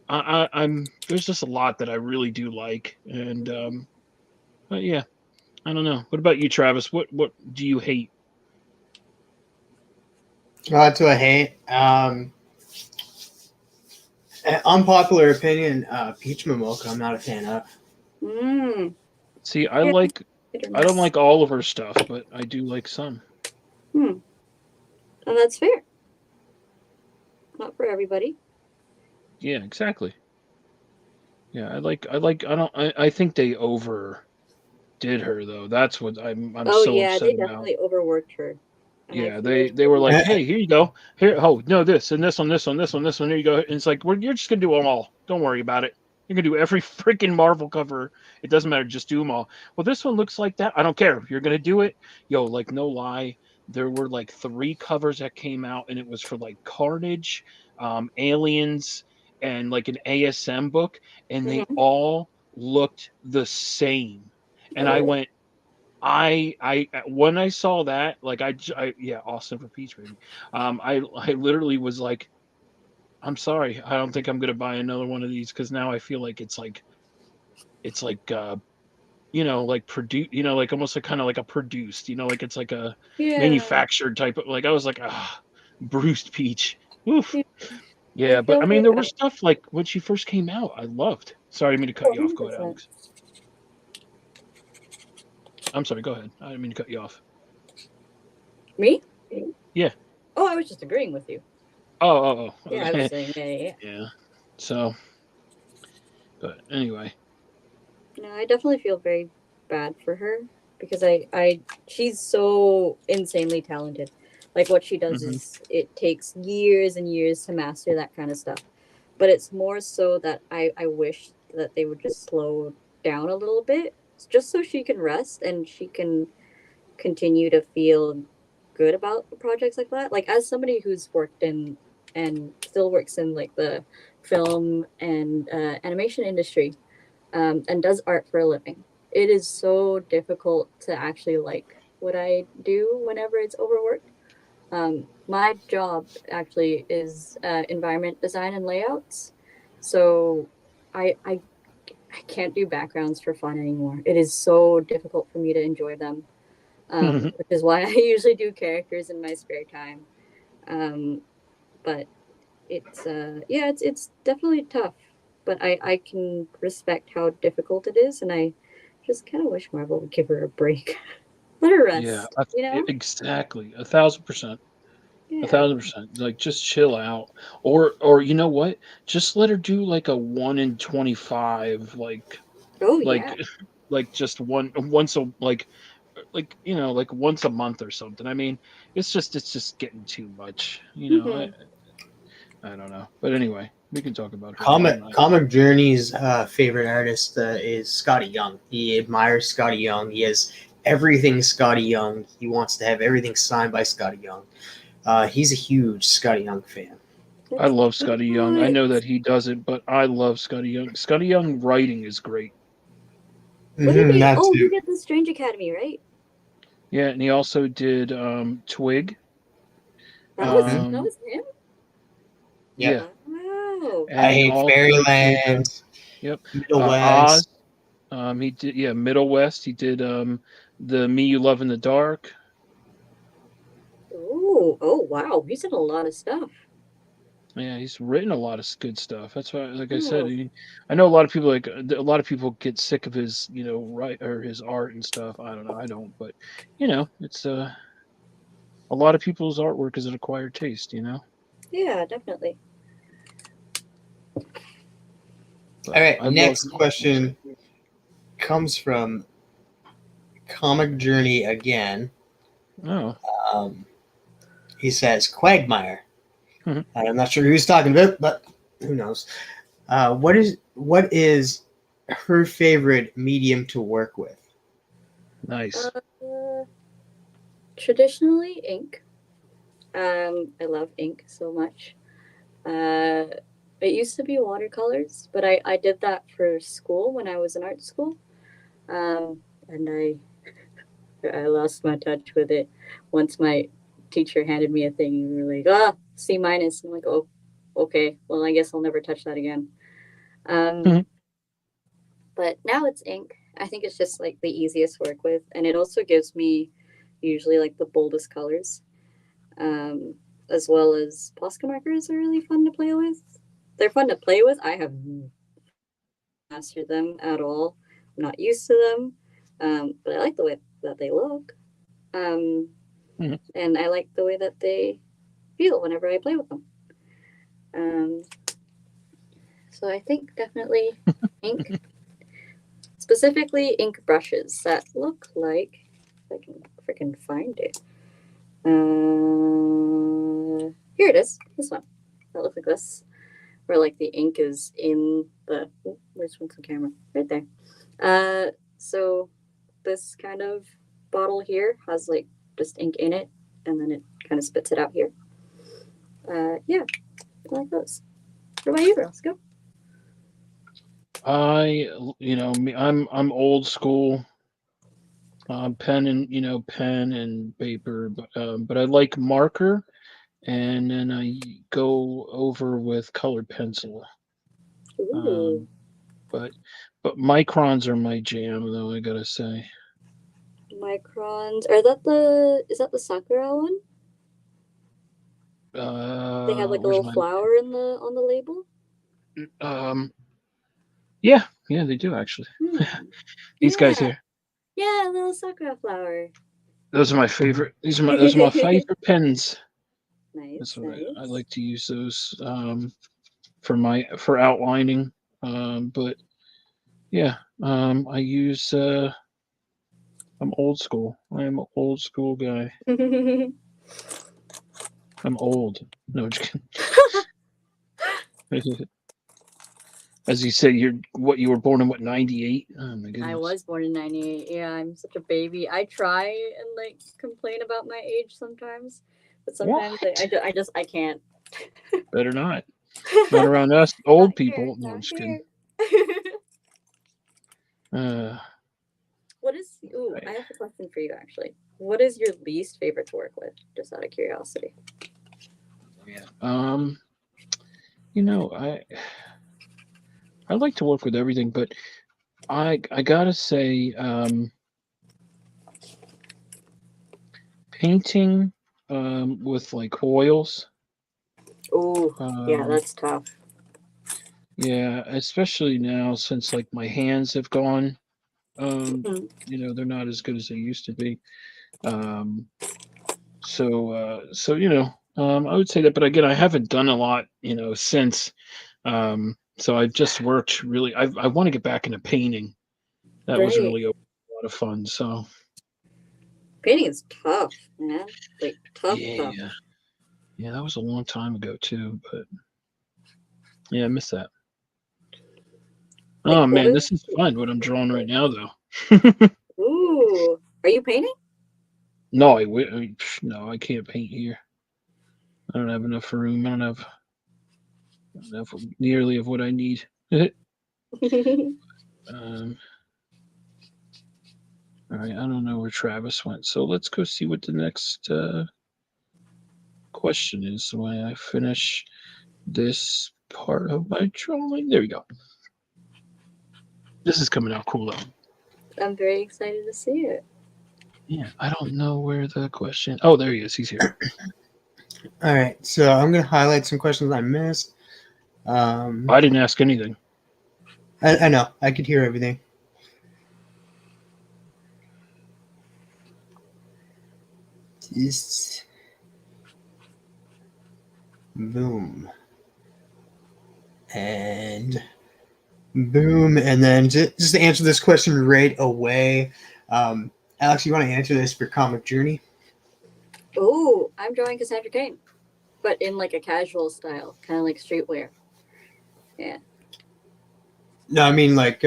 S1: I'm there's just a lot that I really do like, and but yeah, I don't know. What about you, Travis? What do you hate?
S3: To a hate. Unpopular opinion, Peach Momoko, I'm not a fan of.
S1: See, I
S6: Yeah.
S1: don't like all of her stuff, but I do like some.
S6: And that's fair. Not for everybody.
S1: Yeah, exactly. Yeah, I think they overdid her though. That's what I'm
S6: Oh
S1: so
S6: yeah,
S1: upset
S6: they
S1: about.
S6: definitely overworked her. And I
S1: Yeah,
S6: feel
S1: they were like,
S3: Eh,
S1: hey, here you go. Here, oh no, this and this one, this one, this one, this one. Here you go. And it's like, you're just gonna do them all. Don't worry about it. You're gonna do every freaking Marvel cover. It doesn't matter. Just do them all. Well, this one looks like that. I don't care. You're gonna do it. Yo, like, no lie, there were like 3 covers that came out, and it was for like Carnage, Aliens, and like an ASM book, and they all looked the same. And I went, I when I saw that, like, yeah, Austin for Peach, baby. I literally was like, I'm sorry, I don't think I'm gonna buy another one of these because now I feel like it's like like produce, like almost like kind of like a produced, like it's like a
S6: Yeah.
S1: manufactured type of, like, I was like, Bruised Peach. Oof.
S6: Yeah.
S1: Yeah,
S6: I
S1: but I
S6: feel
S1: mean, there were
S6: like
S1: stuff like when she first came out, I loved. Sorry, I didn't mean to cut you off. Go ahead,
S6: 100%.
S1: Alex. I'm sorry. Go ahead. I didn't mean to cut you off.
S6: Me?
S1: Yeah.
S6: Oh, I was just agreeing with you.
S1: Oh.
S6: Yeah, I was saying, yeah.
S1: Yeah. So, but anyway.
S6: No, I definitely feel very bad for her because she's so insanely talented. Like what she does is it takes years and years to master that kind of stuff. But it's more so that I wish that they would just slow down a little bit just so she can rest and she can continue to feel good about projects like that. Like as somebody who's worked in and still works in like the film and animation industry, and does art for a living, it is so difficult to actually like what I do whenever it's overworked. My job actually is environment design and layouts, so I can't do backgrounds for fun anymore. It is so difficult for me to enjoy them, which is why I usually do characters in my spare time. But it's it's definitely tough. But I can respect how difficult it is, and I just kind of wish Marvel would give her a break, let her rest.
S1: Yeah, exactly. 1,000%.
S6: Yeah.
S1: 1,000%. Like, just chill out, or you know what? Just let her do like a 1 in 25, like,
S6: Oh
S1: like,
S6: yeah.
S1: like just once a, like, like like once a month or something. I mean, it's just getting too much. I don't know. But anyway, we can talk about her.
S3: Comic Journey's favorite artist is Scotty Young. He admires Scotty Young. He has everything Scotty Young. He wants to have everything signed by Scotty Young. He's a huge Scotty Young fan.
S1: I love Scotty Young. I know that he doesn't, but I love Scotty Young. Scotty Young writing is great.
S6: What did he?
S3: That
S6: Oh,
S3: too.
S6: he did the Strange Academy, right?
S1: Yeah, and he also did Twig.
S6: That was
S1: Um,
S6: him.
S1: Yeah.
S6: Wow.
S3: I Hate
S1: also
S3: Fairyland.
S1: Yep.
S3: Middle
S1: Oz.
S3: West.
S1: He did Middle West. He did the Me You Love in the Dark.
S6: Oh wow. He's done a lot of stuff.
S1: Yeah, he's written a lot of good stuff. That's why, like I
S6: Oh.
S1: said, I know a lot of people get sick of his, right or his art and stuff. I don't know, I don't, but it's a lot of people's artwork is an acquired taste.
S6: Yeah, definitely.
S1: But
S3: All right,
S1: I
S3: next
S1: love-
S3: question comes from Comic Journey again.
S1: Oh,
S3: He says, Quagmire.
S1: Mhm.
S3: I'm not sure who he's talking about, but who knows? What is her favorite medium to work with?
S1: nice.
S6: Traditionally, ink. I love ink so much. It used to be watercolors, but I did that for school when I was in art school, and I lost my touch with it once my teacher handed me a thing and we were like, C-. I'm like, oh, okay, well, I guess I'll never touch that again.
S1: Mhm.
S6: But now it's ink. I think it's just like the easiest to work with, and it also gives me usually like the boldest colors, as well as Posca markers are really fun to play with. They're fun to play with. I have mastered them at all. I'm not used to them, but I like the way that they look. And I like the way that they feel whenever I play with them. So I think definitely ink. Specifically ink brushes that look like, if I can freaking find it. Here it is. This one. That looks like this. Where like the ink is in the, which one's the camera? Right there. So this kind of bottle here has like just ink in it, and then it kind of spits it out here. Yeah, I like those. What about you, girls? Go.
S1: I'm old school. Pen and paper, but I like marker, and then I go over with colored pencil.
S6: Ooh.
S1: But microns are my jam, though, I gotta say.
S6: Microns. Is that the Sakura one? They have like a
S1: where's
S6: little flower on the label.
S1: Yeah, they do actually. These guys here.
S6: Yeah, a little Sakura flower.
S1: Those are my favorite. Those are my favorite pens.
S6: Nice.
S1: That's what I like to use those for outlining. But yeah, I use. I'm old school. I am an old school guy. I'm old. No, just kidding. As you said, you were born in 98? Oh my goodness.
S6: I was born in 98. Yeah, I'm such a baby. I try and like complain about my age sometimes, but sometimes I can't.
S1: Better not. Not around us old
S6: Not
S1: people.
S6: here,
S1: No, I'm
S6: not
S1: just kidding.
S6: What is? Ooh, I have a question for you actually. What is your least favorite to work with? Just out of curiosity.
S1: Yeah. I like to work with everything, but I gotta say, painting with like oils.
S6: Oh, yeah, that's tough.
S1: Yeah, especially now since like my hands have gone. They're not as good as they used to be. So I would say that, but again, I haven't done a lot, since. So I've just worked really. I want to get back into painting. That was
S6: Right.
S1: really a lot of fun. So
S6: Painting is tough, man. Like tough.
S1: Yeah. Yeah, that was a long time ago too, but yeah, I miss that.
S6: Like
S1: Oh man,
S6: oil?
S1: this is fun what I'm drawing right now though.
S6: Ooh, are you painting?
S1: No, no, I can't paint here. I don't have enough room. I don't have enough nearly of what I need. Um, all right, I don't know where Travis went, so let's go see what the next question is when I finish this part of my drawing. There we go. This is coming out cool though.
S6: I'm very excited to see it.
S1: Yeah, I don't know where the question. Oh, there he is. He's here.
S3: All right, so I'm gonna highlight some questions I missed.
S1: I didn't ask anything.
S3: I know I could hear everything. Just boom and boom, and then just to answer this question right away, Alex, you want to answer this for Comic Journey?
S6: Oh, I'm drawing Cassandra Cain, but in like a casual style, kind of like streetwear. Yeah.
S3: No, I mean like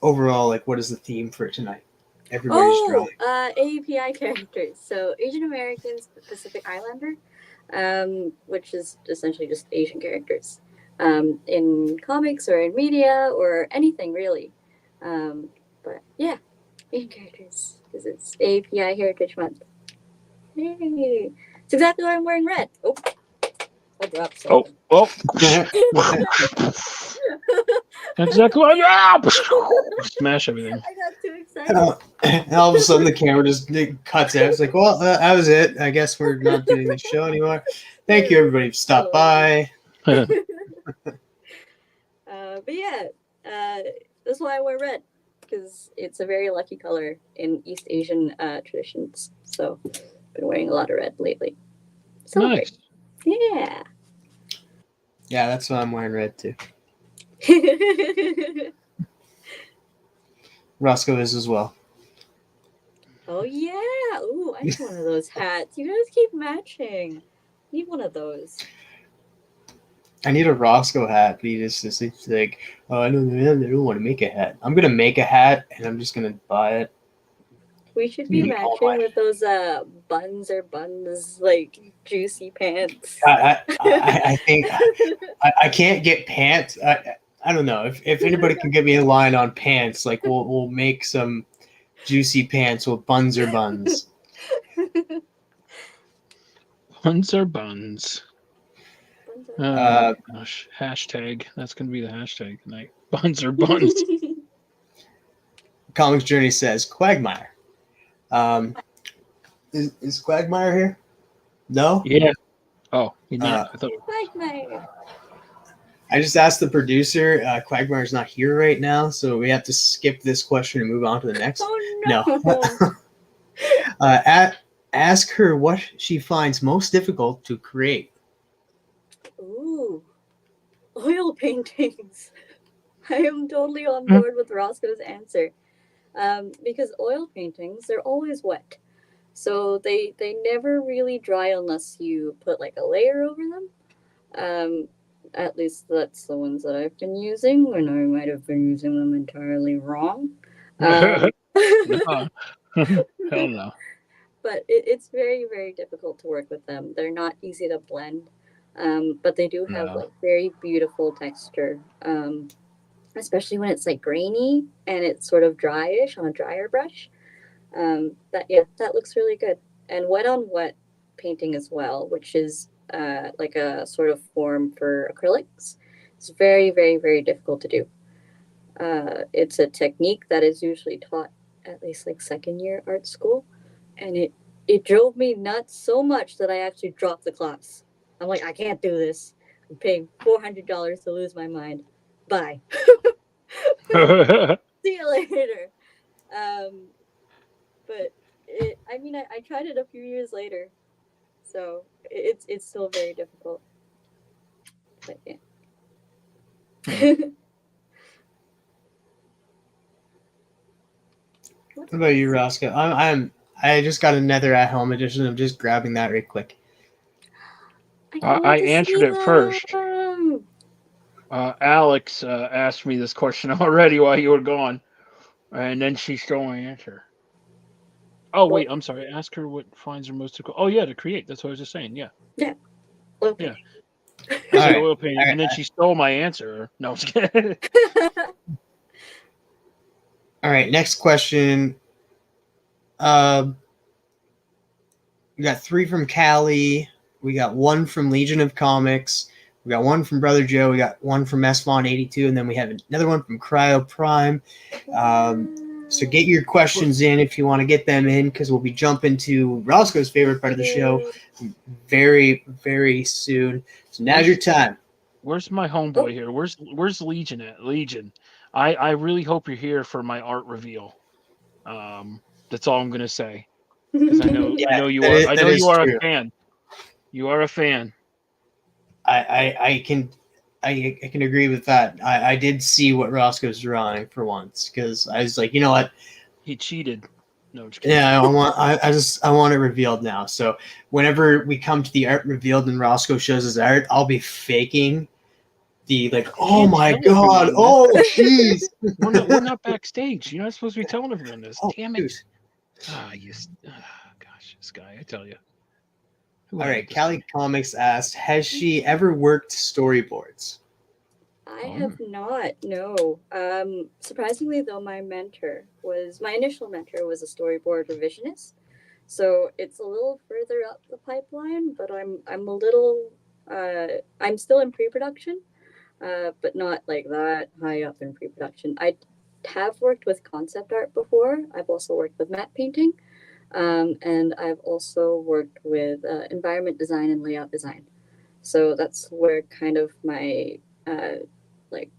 S3: overall, like what is the theme for tonight? Everybody's drawing.
S6: AAPI characters. So Asian Americans, Pacific Islander, which is essentially just Asian characters, in comics or in media or anything really. But yeah, Asian characters because it's AAPI Heritage Month. Yay! It's exactly why I'm wearing red. Oh, I dropped something.
S1: Oh, exactly. Smash everything.
S6: I got too excited.
S3: And all of a sudden, the camera just cuts out. It's like, well, that was it. I guess we're not doing the show anymore. Thank you, everybody, for stopping by.
S6: But yeah, that's why I wear red because it's a very lucky color in East Asian traditions. So, been wearing a lot of red lately. Celebrate.
S1: Nice.
S6: Yeah.
S3: Yeah, that's why I'm wearing red too. Roscoe is as well.
S6: Oh yeah. Ooh, I need one of those hats. You guys keep matching. Need one of those.
S3: I need a Roscoe hat. But it's like, oh, I don't want to make a hat. I'm gonna make a hat, and I'm just gonna buy it.
S6: We should be
S3: Oh
S6: matching
S3: my.
S6: with those buns like juicy pants.
S3: I think I can't get pants. I don't know if anybody can get me a line on pants. Like we'll make some juicy pants with buns or buns.
S1: Buns are buns. Gosh, hashtag. That's gonna be the hashtag tonight. Buns are buns.
S3: Comics Journey says Quagmire. Is Quagmire here? No.
S1: Yeah. Oh, he's not. I thought.
S6: Quagmire.
S3: I just asked the producer. Quagmire's not here right now, so we have to skip this question and move on to the next.
S6: Oh no.
S3: Ask her what she finds most difficult to create.
S6: Ooh, oil paintings. I am totally on board with Roscoe's answer. Because oil paintings, they're always wet. So they never really dry unless you put like a layer over them. At least that's the ones that I've been using, and I might have been using them entirely wrong.
S1: No. Hell no.
S6: But it's very, very difficult to work with them. They're not easy to blend, but they do have like very beautiful texture, especially when it's like grainy and it's sort of dryish on a dryer brush. That looks really good. And wet on wet painting as well, which is like a sort of form for acrylics. It's very, very, very difficult to do. It's a technique that is usually taught at least like second year art school. And it drove me nuts so much that I actually dropped the class. I'm like, I can't do this. I'm paying $400 to lose my mind. Bye. See you later. But I tried it a few years later, so it's still very difficult. But yeah.
S3: What about you, Roscoe? I just got another at-home edition. I'm just grabbing that right quick.
S6: can't
S1: I
S6: wait to
S1: answered
S6: see
S1: it first.
S6: them.
S1: Alex asked me this question already while you were gone, and then she stole my answer. Oh wait, I'm sorry. Ask her what finds her most difficult. Oh yeah, to create. That's what I was just saying. Yeah,
S6: Okay.
S1: Yeah.
S3: All
S1: I said
S3: right.
S1: oil painting,
S3: all right.
S1: and then she stole my answer. No, I'm just kidding.
S3: All right, next question. We got 3 from Callie. We got 1 from Legion of Comics. We got 1 from Brother Joe. We got 1 from SVon82, and then we have another one from Cryo Prime. So get your questions in if you want to get them in, because we'll be jumping to Roscoe's favorite part of the show very, very soon. So now's your time.
S1: Where's my homeboy here? Where's Legion at? Legion, I really hope you're here for my art reveal. That's all I'm gonna say. Because I know you are. I know you are a fan. You are a fan.
S3: I can agree with that. I did see what Roscoe's drawing for once, because I was like, you know what?
S1: He cheated. No, just kidding.
S3: Yeah, I want it revealed now. So whenever we come to the art revealed and Roscoe shows his art, I'll be faking the like, oh my god, oh jeez.
S1: We're not backstage. You're not supposed to be telling everyone this.
S3: Oh,
S1: Damn
S3: dude.
S1: it. Gosh, this guy, I tell you.
S3: All right, Callie Comics asked, has she ever worked storyboards?
S6: I have not, no. Surprisingly, though, my initial mentor was a storyboard revisionist. So it's a little further up the pipeline, but I'm still in pre-production, but not like that high up in pre-production. I have worked with concept art before. I've also worked with matte painting. And I've also worked with environment design and layout design. So that's where kind of my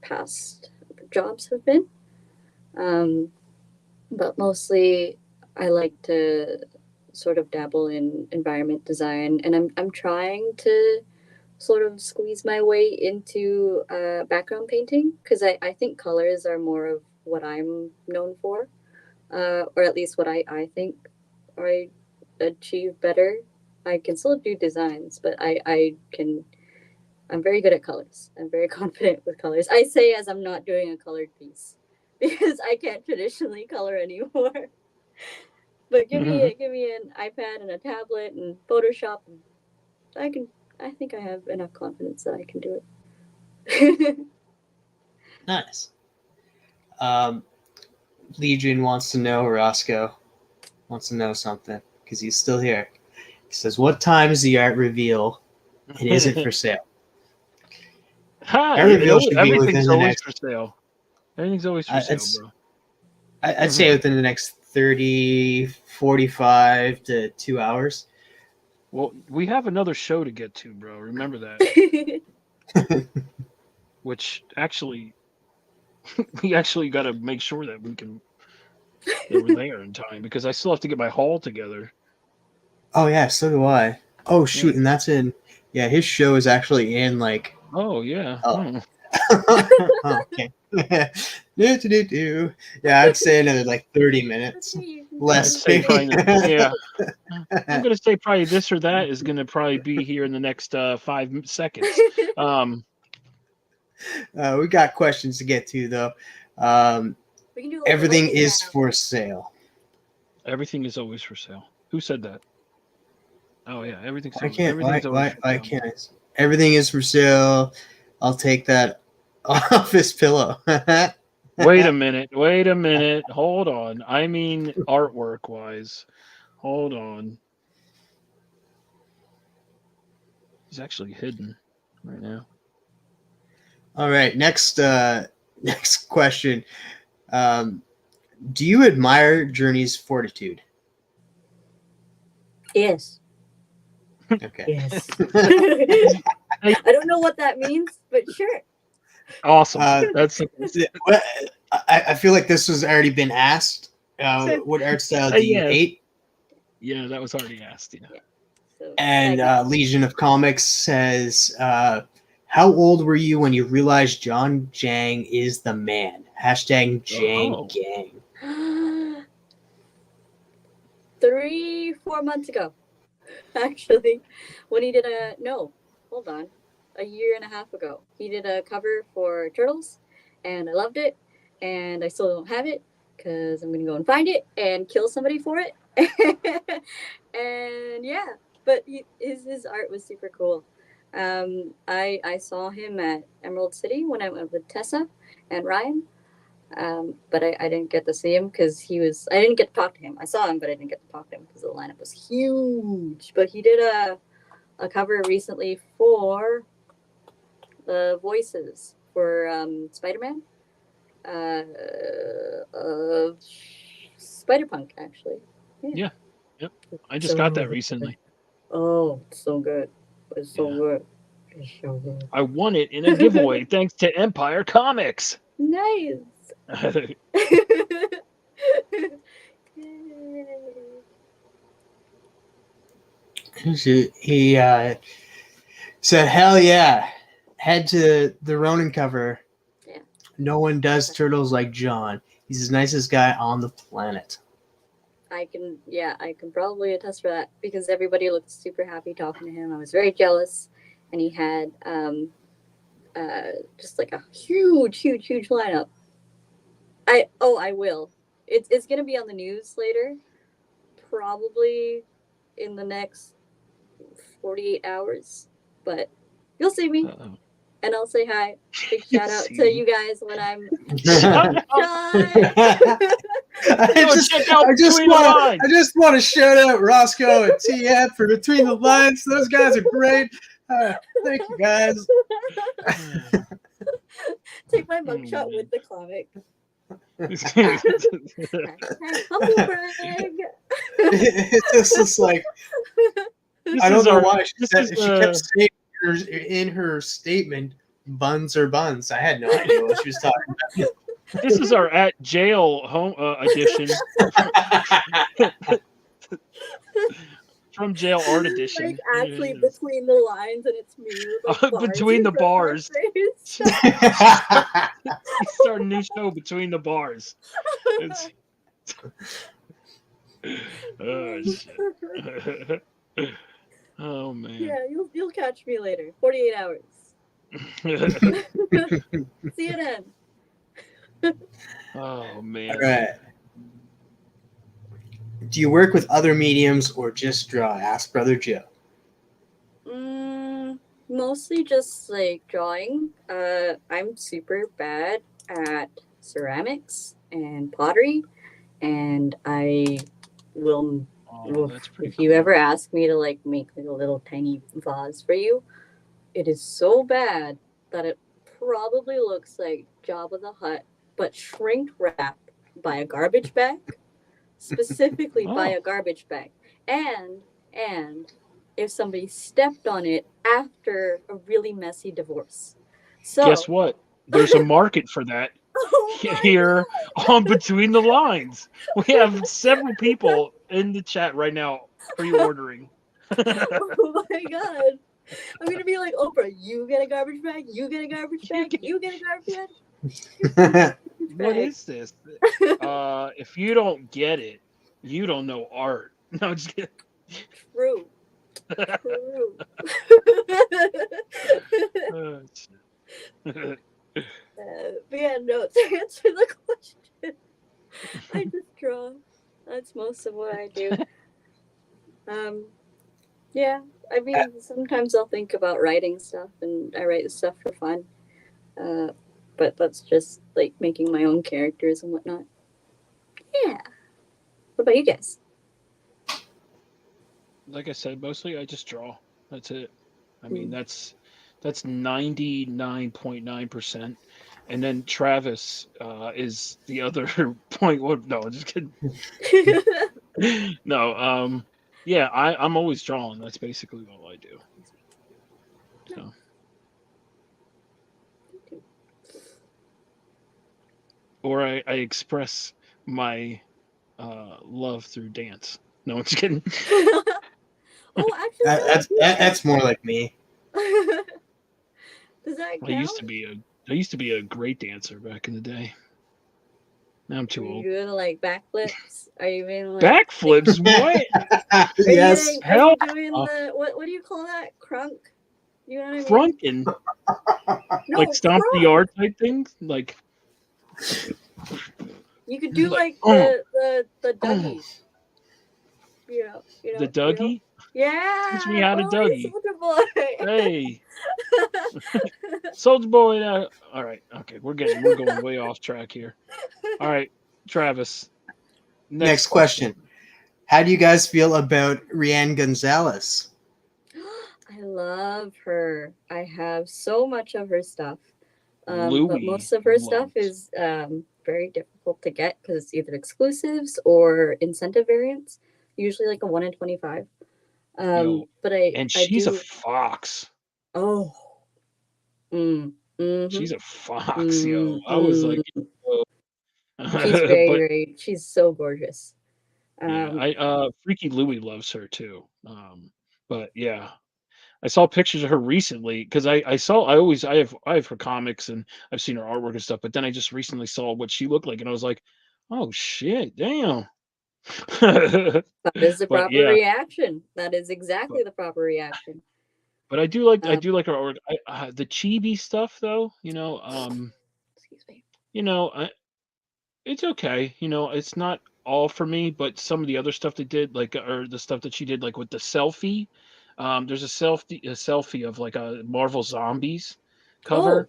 S6: past jobs have been. But mostly I like to sort of dabble in environment design, and I'm trying to sort of squeeze my way into background painting, because I think colors are more of what I'm known for, or at least what I think I achieve better. I can still do designs, but I'm very good at colors. I'm very confident with colors. I say as I'm not doing a colored piece because I can't traditionally color anymore. But give me an iPad and a tablet and Photoshop, and I think I have enough confidence that I can do it.
S3: Nice. Legion wants to know, Roscoe wants to know something, because he's still here. He says, what time is the art reveal, and is it for sale?
S1: Everything's always for sale. Everything's always for sale, bro.
S3: I'd say within the next 30, 45 to 2 hours.
S1: Well, we have another show to get to, bro. Remember that. Which actually, we actually got to make sure that we're there in time, because I still have to get my haul together.
S3: Oh yeah, so do I. Oh shoot, and that's in. Yeah, his show is actually in like.
S1: Oh yeah.
S3: Oh. Okay. Yeah, I'd say another like 30 minutes. Less.
S1: Yeah. I'm gonna say probably this or that is gonna probably be here in the next 5 seconds.
S3: We got questions to get to though.
S6: We can do
S3: everything is for sale.
S1: Everything is always for sale. Who said that? Oh yeah, everything's.
S3: I can't. Why can't? Everything is for sale. I'll take that office pillow.
S1: Wait a minute. Hold on. I mean, artwork wise. Hold on. He's actually hidden right now.
S3: All right. Next question. Do you admire Journey's fortitude?
S6: Yes.
S3: Okay.
S6: Yes. I don't know what that means, but sure.
S1: Awesome. That's.
S3: I feel like this has already been asked. What art style do you hate?
S1: Yeah, that was already asked. Yeah.
S6: So,
S3: and Legion of Comics says, how old were you when you realized John Jang is the man? #Jang Gang.
S6: 3-4 months ago, actually, when he did a 1.5 years ago, he did a cover for Turtles, and I loved it, and I still don't have it because I'm gonna go and find it and kill somebody for it. And yeah, but his art was super cool. I saw him at Emerald City when I went with Tessa and Ryan. But I didn't get to see him because I didn't get to talk to him. I saw him, but I didn't get to talk to him because the lineup was huge. But he did a cover recently for the voices for Spider-Man, of Spider-Punk, actually.
S1: Yeah. Yep. I just got that recently.
S6: Oh, it's so good. It's so
S1: Yeah.
S6: good. It's so good.
S1: I won it in a giveaway thanks to Empire Comics.
S6: Nice.
S3: He said, "Hell yeah, head to the Ronin cover.
S6: Yeah.
S3: No one does turtles like John. He's the nicest guy on the planet."
S6: I can probably attest for that because everybody looked super happy talking to him. I was very jealous, and he had just like a huge lineup. I will. It's gonna be on the news later, probably in the next 48 hours, but you'll see me.
S1: Uh-oh.
S6: And I'll say hi. Big shout out
S1: See
S6: to
S1: me.
S6: you guys when I'm
S1: Shut up.
S3: I just want to shout out Roscoe and TF for Between the Lines. Those guys are great. Thank you guys.
S6: Take my mugshot with the comic. Humble brag.
S3: It's just like I don't know why she kept saying in her statement buns or buns. I had no idea what she was talking about.
S1: This is our at jail home edition from jail art edition.
S6: Like actually between the lines, and it's me with like bars
S1: Between the
S6: in front of my
S1: bars.
S6: face.
S1: We start a new show Between the Bars. It's... Oh shit. Oh man.
S6: Yeah, you'll catch me later. 48 hours. See you then.
S1: Oh man.
S3: All right. Do you work with other mediums or just draw? Ask Brother Joe.
S6: Mostly just like drawing. I'm super bad at ceramics and pottery, and I will.
S1: Oh, that's pretty
S6: If you ever ask me to like make like a little tiny vase for you, it is so bad that it probably looks like Jabba the Hutt, but shrink wrapped by a garbage bag, specifically by a garbage bag, and if somebody stepped on it after a really messy divorce. So
S1: guess what? There's a market for that here on Between the Lines. We have several people in the chat right now pre-ordering.
S6: Oh my god. I'm gonna be like, Oprah, you get a garbage bag, you get a garbage bag, you get a garbage bag.
S1: What is this? If you don't get it, you don't know art. No, I'm just kidding.
S6: True. True.
S1: Oh, shit.
S6: But yeah, no, to answer the question, I just draw. That's most of what I do. Yeah, I mean, sometimes I'll think about writing stuff, and I write stuff for fun. But that's just like making my own characters and whatnot. Yeah. What about you guys?
S1: Like I said, mostly I just draw. That's it. I mean, that's 99.9%. And then Travis is the other point. No, I'm just kidding. No, yeah, I'm always drawing. That's basically all I do. So. Or I express my love through dance. No, I'm just kidding.
S6: Oh, actually,
S3: that's more like me.
S6: Does that count?
S1: I used to be a great dancer back in the day. I'm too
S6: Are you
S1: old.
S6: doing like backflips? Are you being like
S1: Backflips? What?
S3: Yes.
S6: Are
S1: Hell
S6: you doing
S1: no.
S6: the what do you call that? Crunk? You know what I mean?
S1: Crunking,
S6: No,
S1: like stomp the
S6: crunk.
S1: yard type things, like
S6: You could do like
S1: oh,
S6: the Dougie. You
S1: the
S6: know.
S1: Dougie.
S6: Yeah.
S1: Teach me how to
S6: Oh,
S1: Dougie.
S6: Soldier Boy.
S1: Hey, Soldier Boy. All right, okay, we're going way off track here. All right, Travis.
S3: Next question. How do you guys feel about Rianne Gonzalez?
S6: I love her. I have so much of her stuff. But
S1: Louis
S6: most of her stuff
S1: loves.
S6: is very difficult to get because it's either exclusives or incentive variants. Usually like a 1 in 25.
S1: Yo,
S6: But
S1: and
S6: I
S1: she's a
S6: do.
S1: fox.
S6: Oh. Mm-hmm.
S1: She's a fox, yo. I was
S6: Mm-hmm.
S1: like, yo.
S6: She's very,
S1: But
S6: very. She's so gorgeous.
S1: yeah, Freaky Louie loves her too. But yeah, I saw pictures of her recently because I have her comics and I've seen her artwork and stuff. But then I just recently saw what she looked like, and I was like, oh shit, damn.
S6: That is the
S1: But
S6: proper
S1: yeah,
S6: reaction. That is exactly
S1: but
S6: the proper reaction.
S1: but I do like her artwork. The chibi stuff though,
S6: Excuse me.
S1: It's okay. It's not all for me, but some of the other stuff they did, like, or the stuff that she did, like with the selfie. There's a selfie of like a Marvel Zombies
S6: Oh,
S1: cover,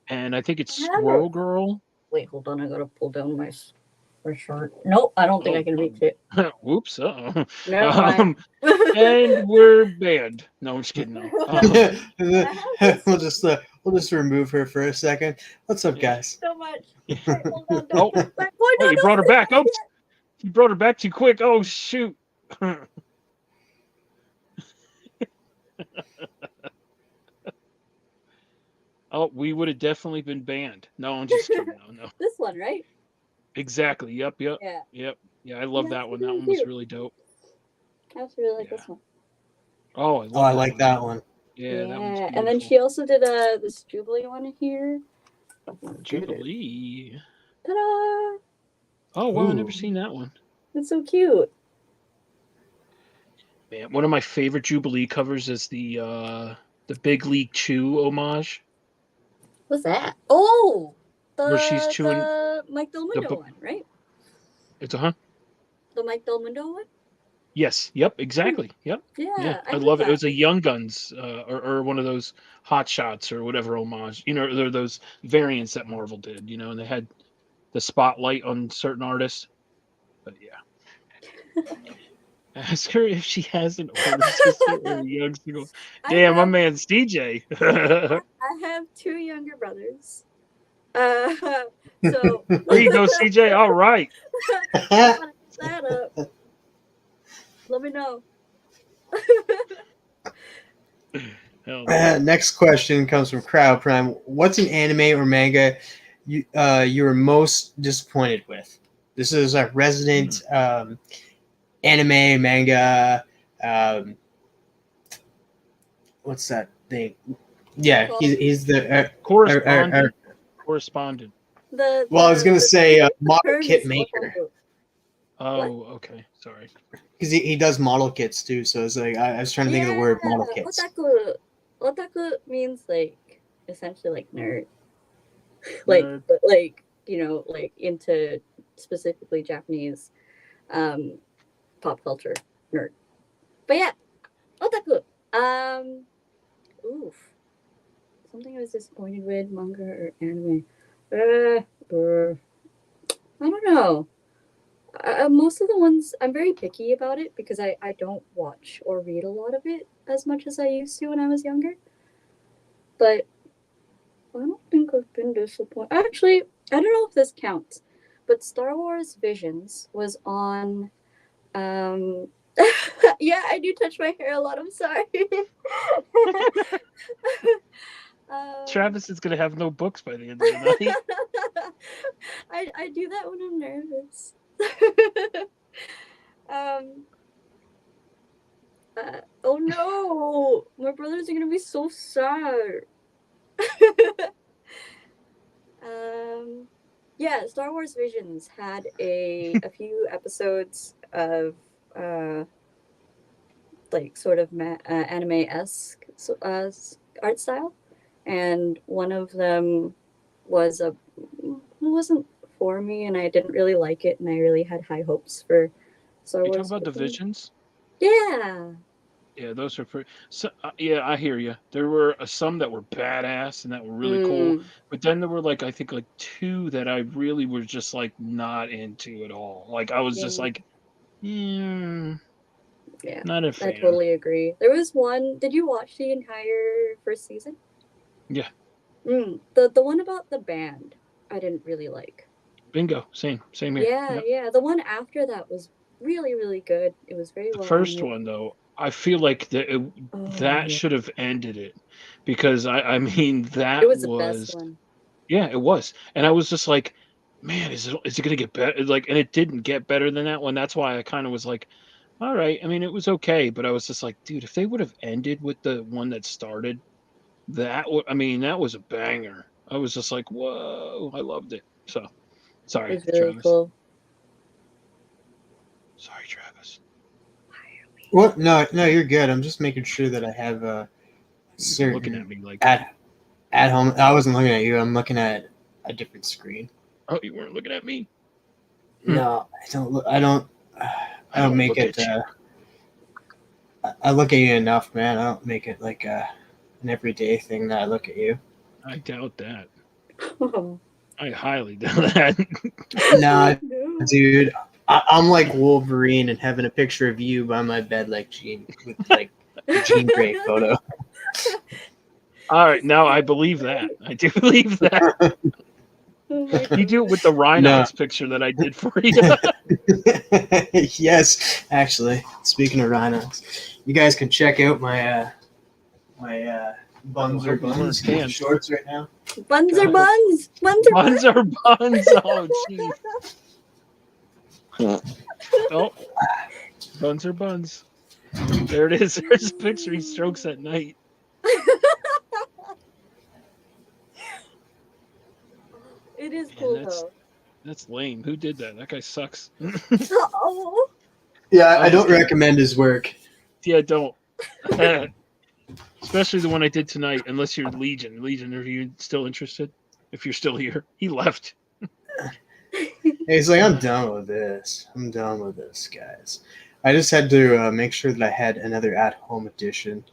S1: and I think it's
S6: I have her.
S1: Squirrel Girl.
S6: Wait, hold on. I gotta pull down my shirt. Nope, I don't think I can reach it.
S1: Whoops. Uh-oh.
S6: Never mind.
S1: And we're banned. No, I'm just kidding. No.
S3: we'll just remove her for a second. What's up, guys?
S6: So much. Wait, hold on,
S1: Oh,
S6: wait, no,
S1: oh, you
S6: no,
S1: brought her
S6: no,
S1: back.
S6: not
S1: Oops. You brought her back too quick. Oh, shoot. Oh, we would have definitely been banned. No, I'm just kidding. No.
S6: This one, right?
S1: Exactly. Yep.
S6: Yeah.
S1: Yeah, I love
S6: Yeah,
S1: that one.
S6: it's
S1: That
S6: really
S1: one was
S6: cute.
S1: really dope.
S6: I also really like
S1: Yeah.
S6: this one.
S1: Oh, I love
S3: Oh, I
S1: that
S3: like
S1: one.
S3: that one.
S1: Yeah, that one's
S6: and then
S1: beautiful.
S6: she also did this Jubilee one here.
S1: Jubilee.
S6: Ta-da!
S1: Oh, wow, I've never
S3: Ooh.
S1: seen that one.
S6: It's so cute.
S1: Man, one of my favorite Jubilee covers is the Big League Chew homage,
S6: What's that? Oh,
S1: where she's chewing
S6: the Mike Del
S1: the
S6: Mundo
S1: book.
S6: one, right?
S1: It's
S6: The Mike Del Mundo one.
S1: Yes. Yep. Exactly. Yep.
S6: Yeah,
S1: Yeah,
S6: I
S1: I
S6: have
S1: love it. It
S6: that.
S1: was a Young Guns, or one of those Hot Shots or whatever homage. There are those variants that Marvel did. And they had the spotlight on certain artists. But yeah, ask her if she has an older sister or a young single. Damn, my man's DJ.
S6: I have 2 younger brothers. So
S1: There you go, CJ. All right.
S6: that up. Let me know.
S1: Hell no.
S3: Next question comes from Crowd Prime. What's an anime or manga you were most disappointed with? This is a resident anime manga. What's that thing? Yeah, he's the
S1: Correspondent.
S3: well, I was gonna say model kit maker
S1: Oh, okay. Sorry.
S3: because he does model kits too. So it's like I was trying to think of the word model kits.
S6: Otaku means like essentially like nerd.
S1: Nerd.
S6: But like like into specifically Japanese pop culture nerd. But yeah, otaku. Oof. Something I was disappointed with, manga or anime. I don't know. Most of the ones, I'm very picky about it because I don't watch or read a lot of it as much as I used to when I was younger. But I don't think I've been disappointed. Actually, I don't know if this counts, but Star Wars Visions was on. Yeah, I do touch my hair a lot. I'm sorry.
S1: Travis is gonna have no books by the end of the night.
S6: I do that when I'm nervous. Oh no, my brothers are gonna be so sad. Yeah, Yeah, Star Wars Visions had a few episodes of like sort of anime-esque art style, and one of them was it wasn't for me, and I didn't really like it, and I really had high hopes for Star
S1: You talking
S6: Wars
S1: about
S6: Visions.
S1: Divisions?
S6: Yeah.
S1: Yeah, those are pretty. So, yeah, I hear you. There were some that were badass and that were really cool, but then there were like I think like two that I really was just like not into at all. Like I was just
S6: Yeah.
S1: like,
S6: Yeah,
S1: not a
S6: I
S1: fan.
S6: totally agree. There was one. Did you watch the entire first season?
S1: Yeah,
S6: The one about the band, I didn't really like.
S1: bingo, same here.
S6: Yeah,
S1: Yep.
S6: yeah. The one after that was really, really good. It was very
S1: The
S6: well
S1: first
S6: animated.
S1: one though, I feel like
S6: Oh,
S1: that
S6: yeah.
S1: should have ended it because I mean
S6: It
S1: that
S6: was the best
S1: was
S6: one.
S1: yeah, it was, and I was just like, man, is it gonna get better? Like, and it didn't get better than that one. That's why I kind of was like, all right. I mean, it was okay, but I was just like, dude, if they would have ended with the one that started, I mean, that was a banger. I was just like, whoa, I loved it. So,
S6: It
S1: sorry,
S6: was really
S1: Travis.
S6: cool.
S1: Sorry, Travis.
S3: What? No, you're good. I'm just making sure that I have a
S1: You're looking
S3: certain
S1: at me like,
S3: at home. I wasn't looking at you. I'm looking at a different screen.
S1: oh, you weren't looking at me.
S3: No, I don't. I don't make
S1: look
S3: it.
S1: at you.
S3: I look at you enough, man. I don't make it like an everyday thing that I look at you.
S1: I doubt that.
S6: Oh,
S1: I highly doubt that.
S3: Nah,
S6: no.
S3: dude. I'm like Wolverine and having a picture of you by my bed, like Jean, with like Jean Grey photo.
S1: All right, now I believe that. I do believe that.
S6: Oh my
S1: You do it with the Rhinox picture that I did for you.
S3: Yes, actually. Speaking of rhinos, you guys can check out my buns or buns
S1: Can.
S3: shorts right now.
S6: Buns are buns. Buns are buns.
S1: Buns are buns. Oh, jeez. Oh, buns are buns. There it is. There's a picture. He strokes at night.
S6: It is
S1: Man,
S6: cool though.
S1: That's lame. Who did that? That guy sucks.
S6: Oh.
S3: Yeah, I
S1: I'm
S3: don't
S1: just
S3: recommend his work.
S1: Yeah, don't. Especially the one I did tonight, unless you're Legion. Legion, are you still interested? If you're still here. He left.
S3: He's like, I'm done with this. I'm done with this, guys. I just had to make sure that I had another at-home edition.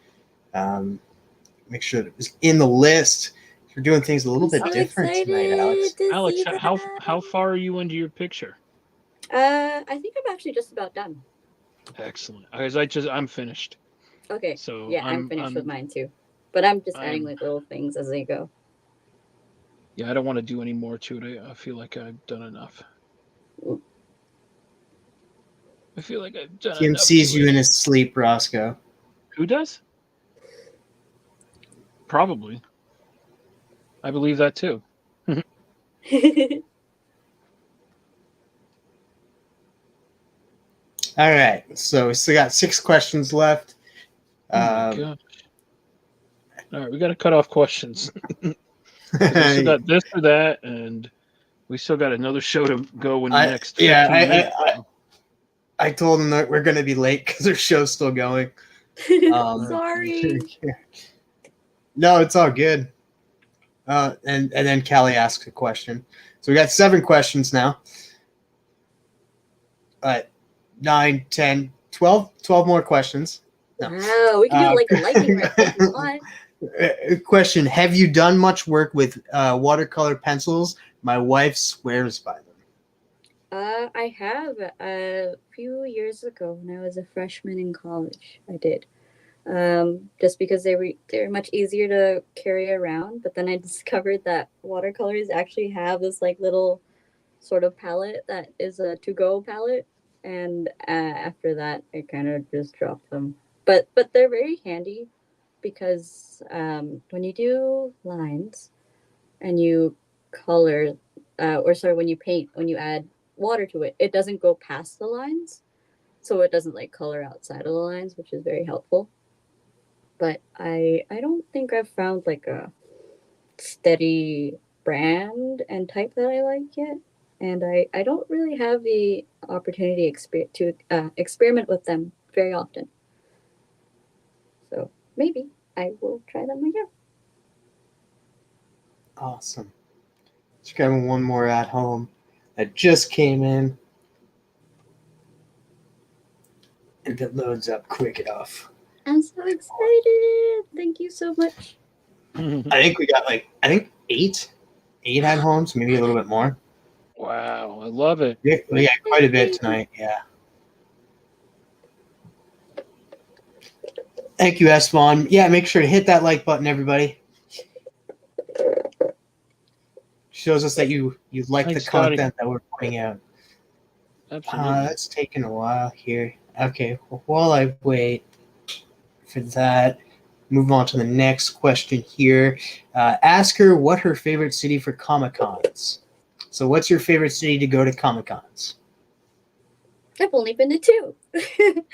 S3: Make sure that it was in the list. We're doing things a little bit
S6: So
S3: different tonight,
S6: excited
S3: Alex.
S6: to
S1: Alex,
S6: see
S1: how
S6: that.
S1: far are you into your picture?
S6: I think I'm actually just about done.
S1: Excellent. Because I'm finished.
S6: Okay.
S1: So
S6: Yeah, I'm finished with mine too. But I'm just adding like little things as they go.
S1: Yeah, I don't want to do any more to it. I feel like I've done enough. I feel like I've done
S3: Kim
S1: enough.
S3: sees
S1: to
S3: you
S1: it.
S3: in his sleep, Roscoe.
S1: Who does? Probably. I believe that too.
S3: All right, so we still got 6 questions left.
S1: Oh my gosh. All right, we got to cut off questions. We still got this or that, and we still got another show to go in the next 15 minutes.
S3: I told him that we're going to be late because our show's still going.
S6: Sorry.
S3: No, it's all good. And then Callie asks a question. So we got 7 questions now. 9, 10, 12 more questions. No.
S6: Wow, we can do like a lightning round if you want.
S3: Question: have you done much work with watercolor pencils? My wife swears by them.
S6: I have a few years ago when I was a freshman in college. I did. Just because they're much easier to carry around. But then I discovered that watercolors actually have this like little sort of palette that is a to-go palette, and after that I kind of just dropped them. But they're very handy because when you do lines and you color, when you paint, when you add water to it, it doesn't go past the lines, so it doesn't like color outside of the lines, which is very helpful. But I don't think I've found like a steady brand and type that I like yet, and I don't really have the opportunity to experiment with them very often. So maybe I will try them again.
S3: Awesome. Just grabbing one more at home that just came in. And it loads up quick enough.
S6: I'm so excited! Thank you so much.
S3: I think we got eight at homes, maybe a little bit more.
S1: Wow, I love it.
S3: Yeah, we got quite a bit tonight. Yeah. Thank you, Esteban. Yeah, make sure to hit that like button, everybody. Shows us that you like
S1: Thanks,
S3: the
S1: Scotty.
S3: content that we're putting out.
S1: Absolutely.
S3: That's taking a while here. Okay, well, while I wait for that, move on to the next question here. Ask her what her favorite city for Comic-Cons. So what's your favorite city to go to Comic-Cons?
S6: I've only been to 2.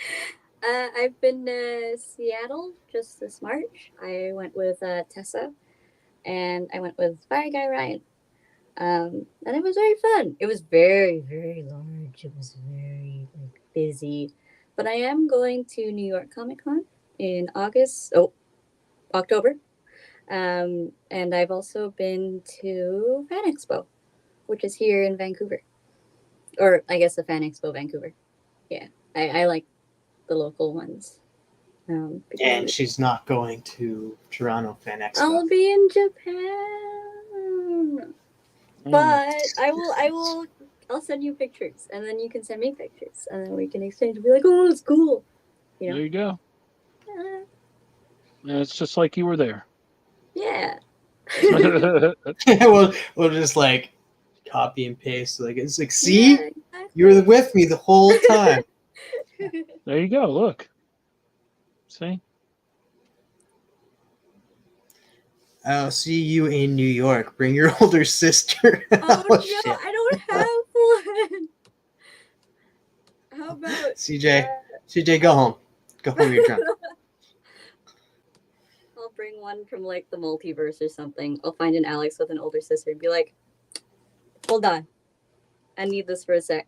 S6: I've been to Seattle just this March. I went with Tessa, and I went with Fire Guy Ryan. And it was very fun. It was very, very large. It was very busy. But I am going to New York Comic Con in October. And I've also been to Fan Expo, which is here in Vancouver. Or I guess the Fan Expo Vancouver. Yeah, I like the local ones.
S3: And she's not going to Toronto Fan Expo.
S6: I'll be in Japan. But I'll send you pictures, and then you can send me pictures, and then we can exchange and be like, oh, it's cool. You know?
S1: There you go. It's just like you were there.
S6: Yeah.
S3: we'll just like copy and paste. Like it's like, see,
S6: Yeah, exactly.
S3: you were with me the whole time.
S1: There you go. Look. See?
S3: I'll see you in New York. Bring your older sister.
S6: Oh, no,
S3: shit.
S6: I don't have one. How about
S3: CJ, go home. Go home. You're drunk.
S6: I'll bring one from like the multiverse or something. I'll find an Alex with an older sister and be like, hold on. I need this for a sec.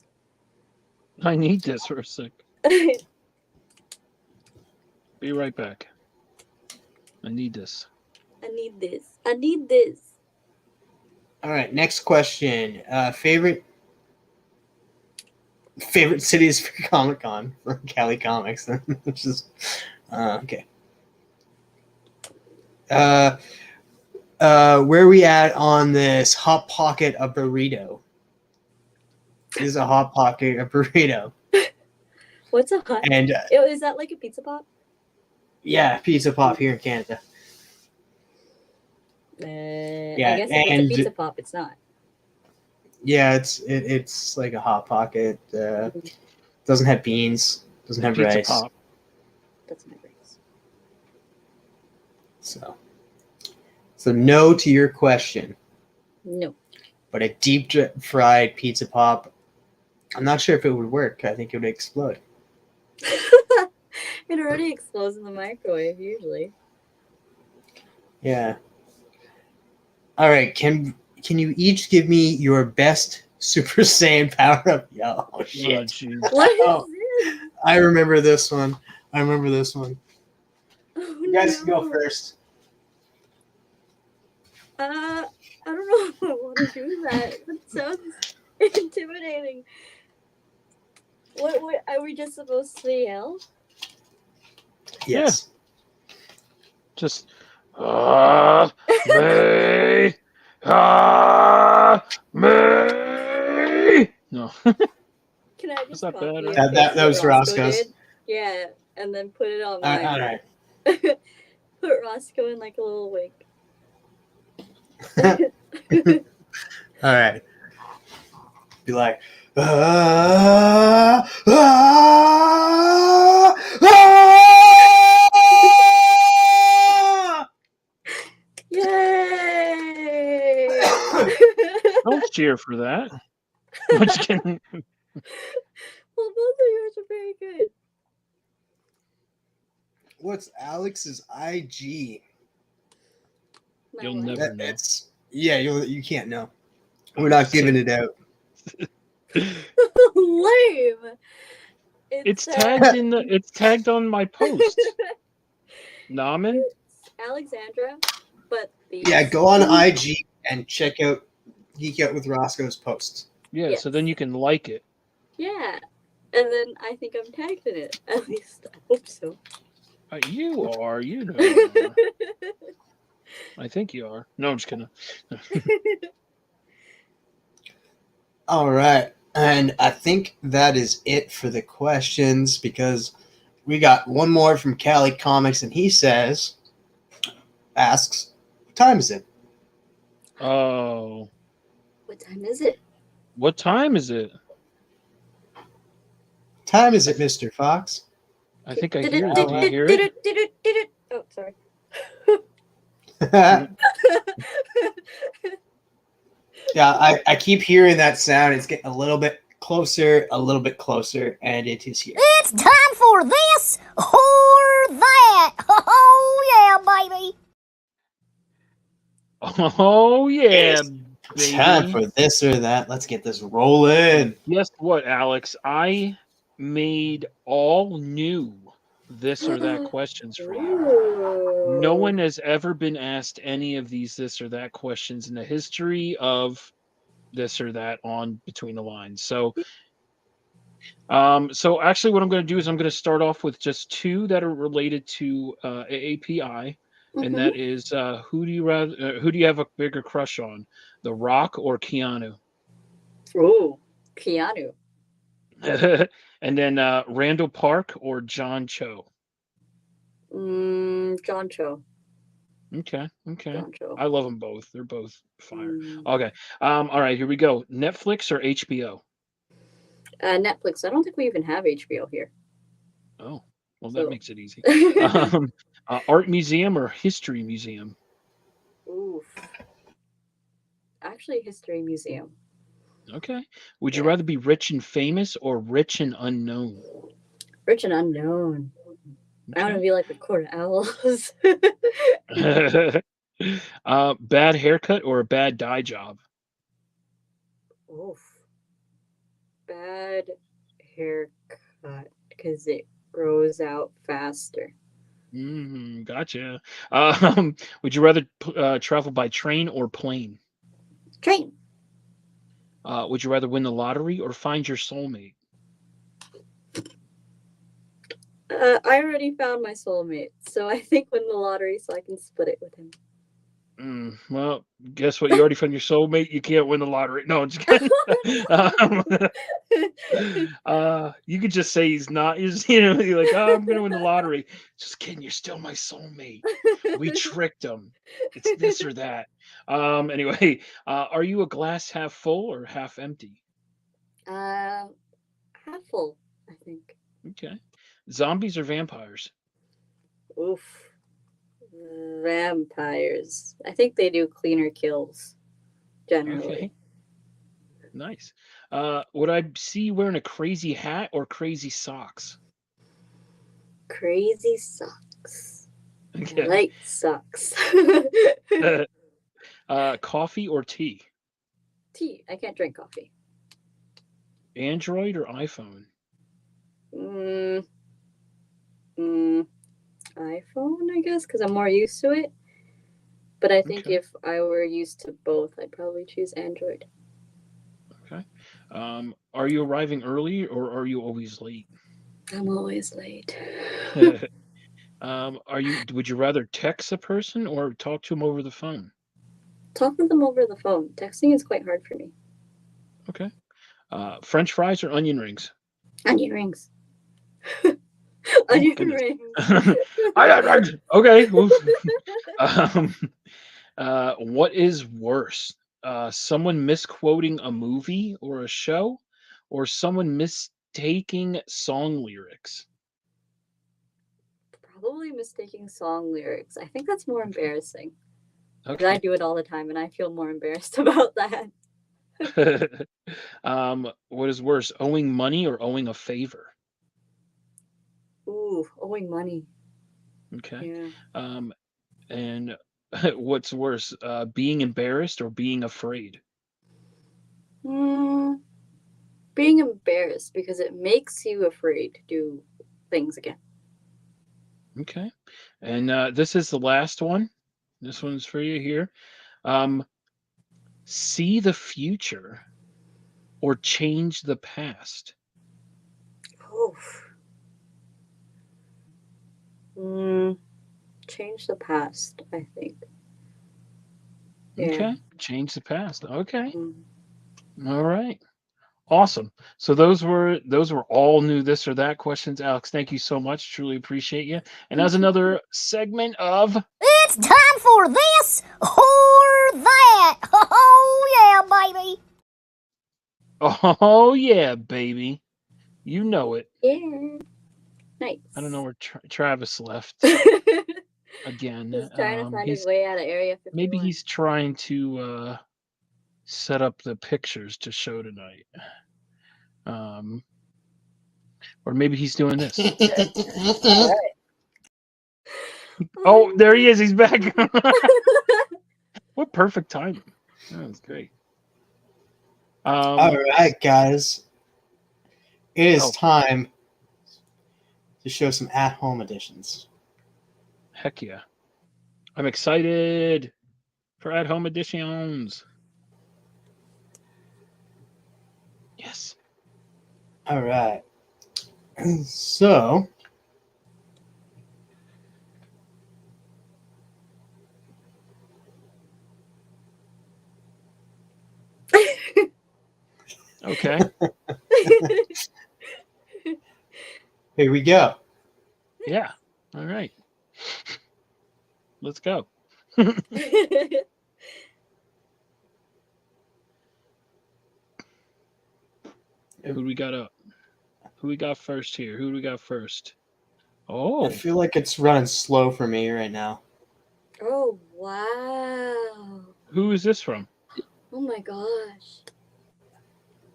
S1: I need this for a sec. Be right back. I need this.
S6: I need this. I need this.
S3: All right. Next question. Favorite cities for Comic-Con from Cali Comics. Which is okay. Where are we at on this Hot Pocket a burrito? Is a Hot Pocket a burrito?
S6: What's a hot?
S3: And
S6: Is that like a pizza pop?
S3: yeah, Pizza Pop here in Canada.
S6: I
S3: Yeah,
S6: guess if
S3: and-
S6: it's a pizza pop, it's not.
S3: Yeah, it's like a Hot Pocket. Doesn't have beans. Doesn't have
S1: Pizza
S3: rice.
S1: Pop.
S6: That's my race.
S3: So no to your question.
S6: No.
S3: But a deep fried Pizza Pop, I'm not sure if it would work. I think it would explode.
S6: It already explodes in the microwave usually.
S3: Yeah. All right. Can you each give me your best Super Saiyan power up? Oh
S1: Oh,
S3: shit!
S1: jeez.
S6: What is
S3: Oh.
S6: this?
S3: I remember this one.
S6: Oh,
S3: You guys can go
S6: no.
S3: first.
S6: I don't know if I want to do that. That sounds intimidating. What are we just supposed to yell?
S3: Yes.
S1: Just me, me. No.
S6: Can I
S1: Is
S6: just
S1: that
S6: copy
S1: bad?
S6: and
S3: That
S6: paste
S3: was
S6: what Roscoe
S3: Roscoe's.
S6: did? Yeah, and then put it on
S3: All
S6: mine.
S3: right.
S6: Put Roscoe in like a little wink.
S3: All right. Be like, ah, ah, ah!
S6: Yay!
S1: Don't cheer for that. I'm just kidding.
S6: Well, both of yours are very good.
S3: What's Alex's IG?
S6: My
S1: You'll
S6: what?
S1: never know.
S3: It's Yeah, you can't know. We're not giving it out.
S6: Lame.
S1: It's tagged in the. It's tagged on my post. Namen.
S6: It's Alexandra, but the
S3: Yeah, go on IG and check out Geek Out with Roscoe's posts.
S1: Yeah, so then you can like it.
S6: Yeah, and then I think I'm tagged in it. At least I hope so.
S1: You are. You know. You are. I think you are. No, I'm just kidding.
S3: All right. And I think that is it for the questions because we got one more from Cali Comics, and he asks, what time is it?
S1: Oh.
S6: What time is it?
S1: What time is it?
S3: Time is it, Mr. Fox?
S1: I think I hear it. Do you hear it?
S6: Oh, sorry.
S3: Yeah, I keep hearing that sound. It's getting a little bit closer, and it is here.
S8: It's time for this or that. Oh, yeah, baby.
S1: Oh yeah,
S3: It's
S1: baby.
S3: time for this or that. Let's get this rolling.
S1: Guess what, Alex? I made all new this or that questions for you. No one has ever been asked any of these this or that questions in the history of this or that on Between the Lines. So actually what I'm going to do is I'm going to start off with just two that are related to AAPI, and that is who do you have a bigger crush on, The Rock or Keanu?
S6: Oh, Keanu.
S1: And then Randall Park or John Cho?
S6: John Cho.
S1: Okay.
S6: John Cho.
S1: I love them both. They're both fire. Okay. All right, here we go. Netflix or HBO?
S6: Netflix. I don't think we even have HBO here.
S1: Oh, well, that makes it easy. Art museum or history museum?
S6: Oof. Actually, history museum.
S1: Okay. Would you rather be rich and famous or rich and unknown?
S6: Rich and unknown. I want to be like the Court of Owls.
S1: Bad haircut or a bad dye job?
S6: Oof. Bad haircut because it grows out faster.
S1: Gotcha. Would you rather travel by train or plane?
S6: Train.
S1: Would you rather win the lottery or find your soulmate?
S6: I already found my soulmate, so I think win the lottery so I can split it with him.
S1: Well, guess what? You already found your soulmate. You can't win the lottery. No, I'm just kidding. You could just say he's not. You're like, oh, I'm gonna win the lottery. Just kidding. You're still my soulmate. We tricked him. It's this or that. Anyway, are you a glass half full or half empty?
S6: Half full, I think.
S1: Okay. Zombies or vampires?
S6: Oof. Vampires. I think they do cleaner kills, generally.
S1: Okay. Nice. Would I see you wearing a crazy hat or crazy socks?
S6: Crazy socks.
S1: Okay.
S6: Light socks.
S1: Coffee or tea?
S6: Tea. I can't drink coffee.
S1: Android or iPhone?
S6: iPhone, I guess, because I'm more used to it. But I think if I were used to both, I'd probably choose Android.
S1: Okay. Are you arriving early or are you always late?
S6: I'm always late.
S1: Would you rather text a person or talk to them over the phone?
S6: Talk to them over the phone. Texting is quite hard for me.
S1: Okay. French fries or onion rings?
S6: Onion rings. Onion rings.
S1: Okay. What is worse? Someone misquoting a movie or a show, or someone mistaking song lyrics?
S6: Probably mistaking song lyrics. I think that's more embarrassing.
S1: Okay.
S6: I do it all the time, and I feel more embarrassed about that.
S1: What is worse, owing money or owing a favor?
S6: Ooh, owing money.
S1: Okay.
S6: Yeah.
S1: And What's worse, being embarrassed or being afraid?
S6: Mm, being embarrassed because it makes you afraid to do things again.
S1: Okay. And this is the last one. This one's for you here. See the future or change the past?
S6: Oof. Change the past, I think. Yeah.
S1: Okay. Change the past. Okay.
S6: Mm.
S1: All right. Awesome. So those were all new this or that questions. Alex, thank you so much. Truly appreciate you. And as another segment of
S8: It's time for this or that. Oh, yeah, baby.
S1: Oh yeah, baby. You know it.
S6: Yeah. Nice.
S1: I don't know where Travis left again.
S6: He's trying to find his
S1: He's
S6: way out of Area 51.
S1: maybe he's trying to set up the pictures to show tonight. Or maybe he's doing this.
S6: Alright.
S1: Oh, there he is. He's back. What perfect timing. That was great.
S3: All right, guys. It is time to show some at-home editions.
S1: Heck yeah. I'm excited for at-home editions. Yes.
S3: All right. So,
S1: Okay.
S3: here we go.
S1: Yeah. All right. Let's go. Who do we got up? Who we got first here? Who do we got first? Oh,
S3: I feel like it's running slow for me right now.
S6: Oh, wow.
S1: who is this from?
S6: Oh my gosh.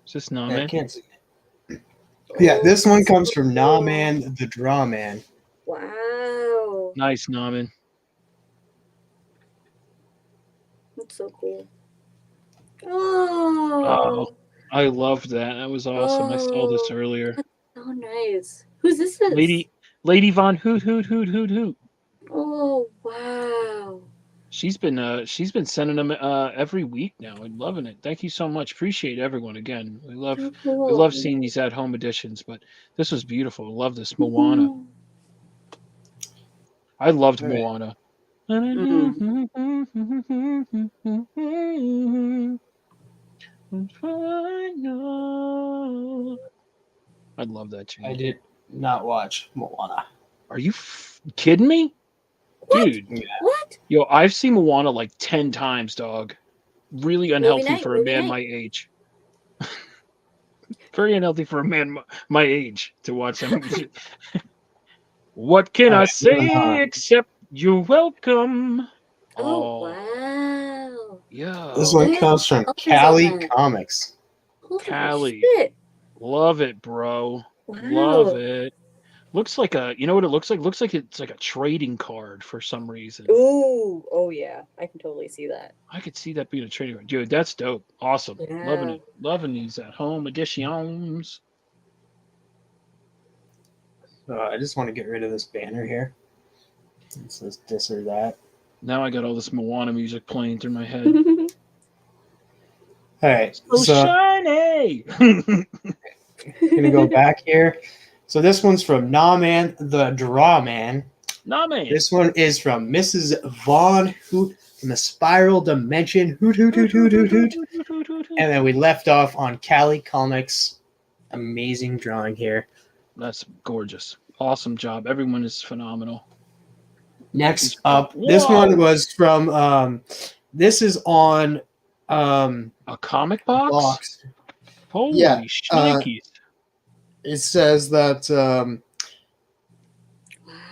S1: Is this
S3: I
S1: Naman?
S3: can't see it. Yeah, this one comes from Nah Man, the Draw Man.
S6: Wow.
S1: Nice, Naman.
S6: That's so cool. Oh.
S1: I loved that. That was awesome. I saw this
S6: Oh.
S1: earlier.
S6: So nice. Who's this?
S1: Lady Von Hoot Hoot Hoot Hoot Hoot.
S6: Oh, wow.
S1: She's been sending them every week now. I'm loving it. Thank you so much. Appreciate everyone again. We love seeing these at home editions, but this was beautiful. Love this Moana. I loved
S3: All right.
S1: Moana. I love that tune.
S3: I did not watch Moana.
S1: Are you kidding me?
S6: What?
S1: Dude.
S3: Yeah.
S6: What?
S1: Yo, I've seen Moana like 10 times, dog. Really unhealthy
S6: night,
S1: for a
S6: movie
S1: man
S6: night.
S1: my age. Very unhealthy for a man my age to watch that movie. What can I say except you're welcome?
S6: Oh, wow.
S1: Yeah.
S3: This one
S6: Yeah,
S3: comes from
S6: I'll
S3: Cali
S6: present that.
S3: Comics.
S6: Holy
S1: Cali.
S6: shit.
S1: Love it, bro.
S6: Wow.
S1: Love it. Looks like you know what it looks like? Looks like it's like a trading card for some reason.
S6: Ooh. Oh, yeah. I can totally see that.
S1: I could see that being a trading card. Dude, that's dope. Awesome. Loving
S6: Yeah.
S1: it. Loving these at home editions.
S3: I just want to get rid of this banner here. It says this or that.
S1: Now I got all this Moana music playing through my head.
S3: All right,
S1: So
S3: so
S1: shiny.
S3: gonna go back here. So this one's from Nah Man, the Draw Man.
S1: Nah, man.
S3: This one is from Mrs. Vaughn Hoot from the Spiral Dimension. Hoot, hoot, hoot, hoot, hoot, hoot. And then we left off on Cali Comics. Amazing drawing here.
S1: That's gorgeous. Awesome job. Everyone is phenomenal.
S3: Next up, this one was from, this is on
S1: A comic box?
S3: box.
S1: Holy
S3: Yeah,
S1: shnikes.
S3: It says that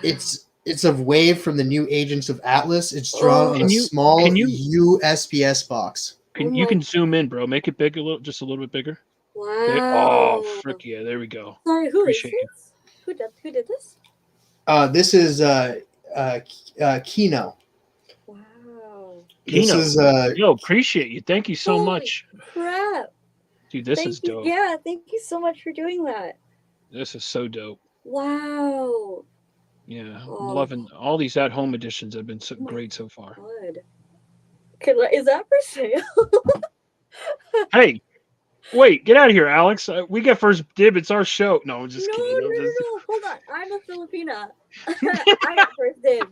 S3: it's a wave from the new Agents of Atlas. It's drawn on a small USPS box.
S1: You can zoom in, bro. Make it big just a little bit bigger.
S6: Wow.
S1: Oh, frick yeah. There we go.
S6: Sorry, who is
S1: Appreciate
S6: this? Who did this?
S3: This is Kino.
S6: Wow.
S3: This
S1: Kino,
S3: is
S1: yo, appreciate you. Thank you so
S6: Holy
S1: much,
S6: crap!
S1: dude. This
S6: Thank
S1: is
S6: you.
S1: dope.
S6: Yeah, thank you so much for doing that.
S1: This is so dope.
S6: Wow.
S1: Yeah, I'm
S6: Oh.
S1: loving all these at-home editions. Have been so
S6: Oh my
S1: great so far.
S6: God. Is that for sale?
S1: Hey, wait, get out of here, Alex. We get first dib. It's our show. No, I'm just
S6: No,
S1: kidding.
S6: no,
S1: I'm
S6: no,
S1: just-
S6: no. Hold on. I'm a Filipina. I got first dibs.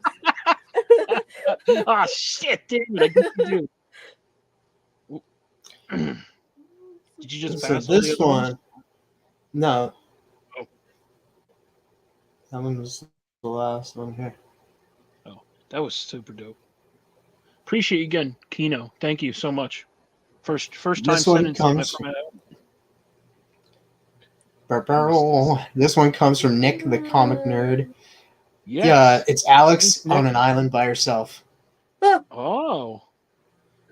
S1: Ah, shit, damn it. I guess you do. Did you just
S3: so
S1: pass all the
S3: this
S1: other ones?
S3: one. No.
S1: Oh.
S3: That one was the last one here.
S1: That was super dope. Appreciate you again, Kino. Thank you so much. First time
S3: This one
S1: sending something
S3: comes-
S1: from it.
S3: This one comes from Nick, the comic nerd.
S1: Yes.
S3: Yeah, it's Alex
S1: Nick.
S3: on an island by herself.
S1: Oh.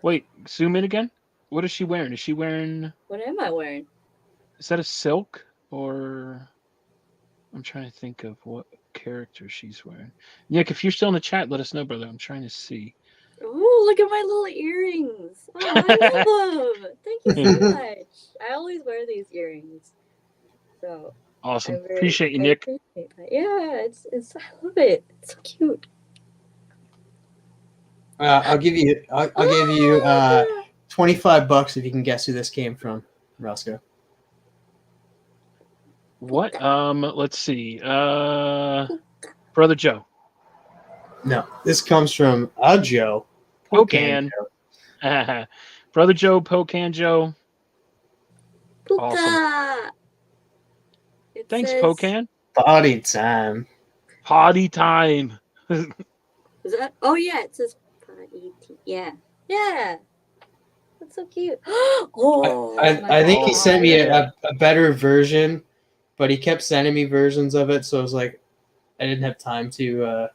S1: Wait, zoom in again. What is she wearing? Is she wearing?
S6: What am I wearing?
S1: Is that a silk or? I'm trying to think of what character she's wearing. Nick, if you're still in the chat, let us know, brother. I'm trying to see.
S6: Oh, look at my little earrings. Oh, I love them. Thank you so much. I always wear these earrings. So
S1: Awesome.
S6: I very-
S1: Appreciate you,
S6: I
S1: Nick.
S6: appreciate that. Yeah, it's I love it. It's so cute.
S3: I'll give you 25 bucks if you can guess who this came from, Roscoe.
S1: What? Let's see. Brother Joe.
S3: No, this comes from a Joe.
S1: Pocan.
S3: Joe.
S1: Brother Joe, Pocan Joe.
S6: Puka.
S1: Awesome.
S6: It
S1: Thanks,
S6: says-
S1: Pocan.
S3: Party time.
S1: Potty time.
S6: Is that? Oh yeah, it says party. Yeah, yeah. That's so cute. Oh,
S3: I think he
S1: God.
S3: sent me a better version, but he kept sending me versions of it, so I was like, I didn't have time to.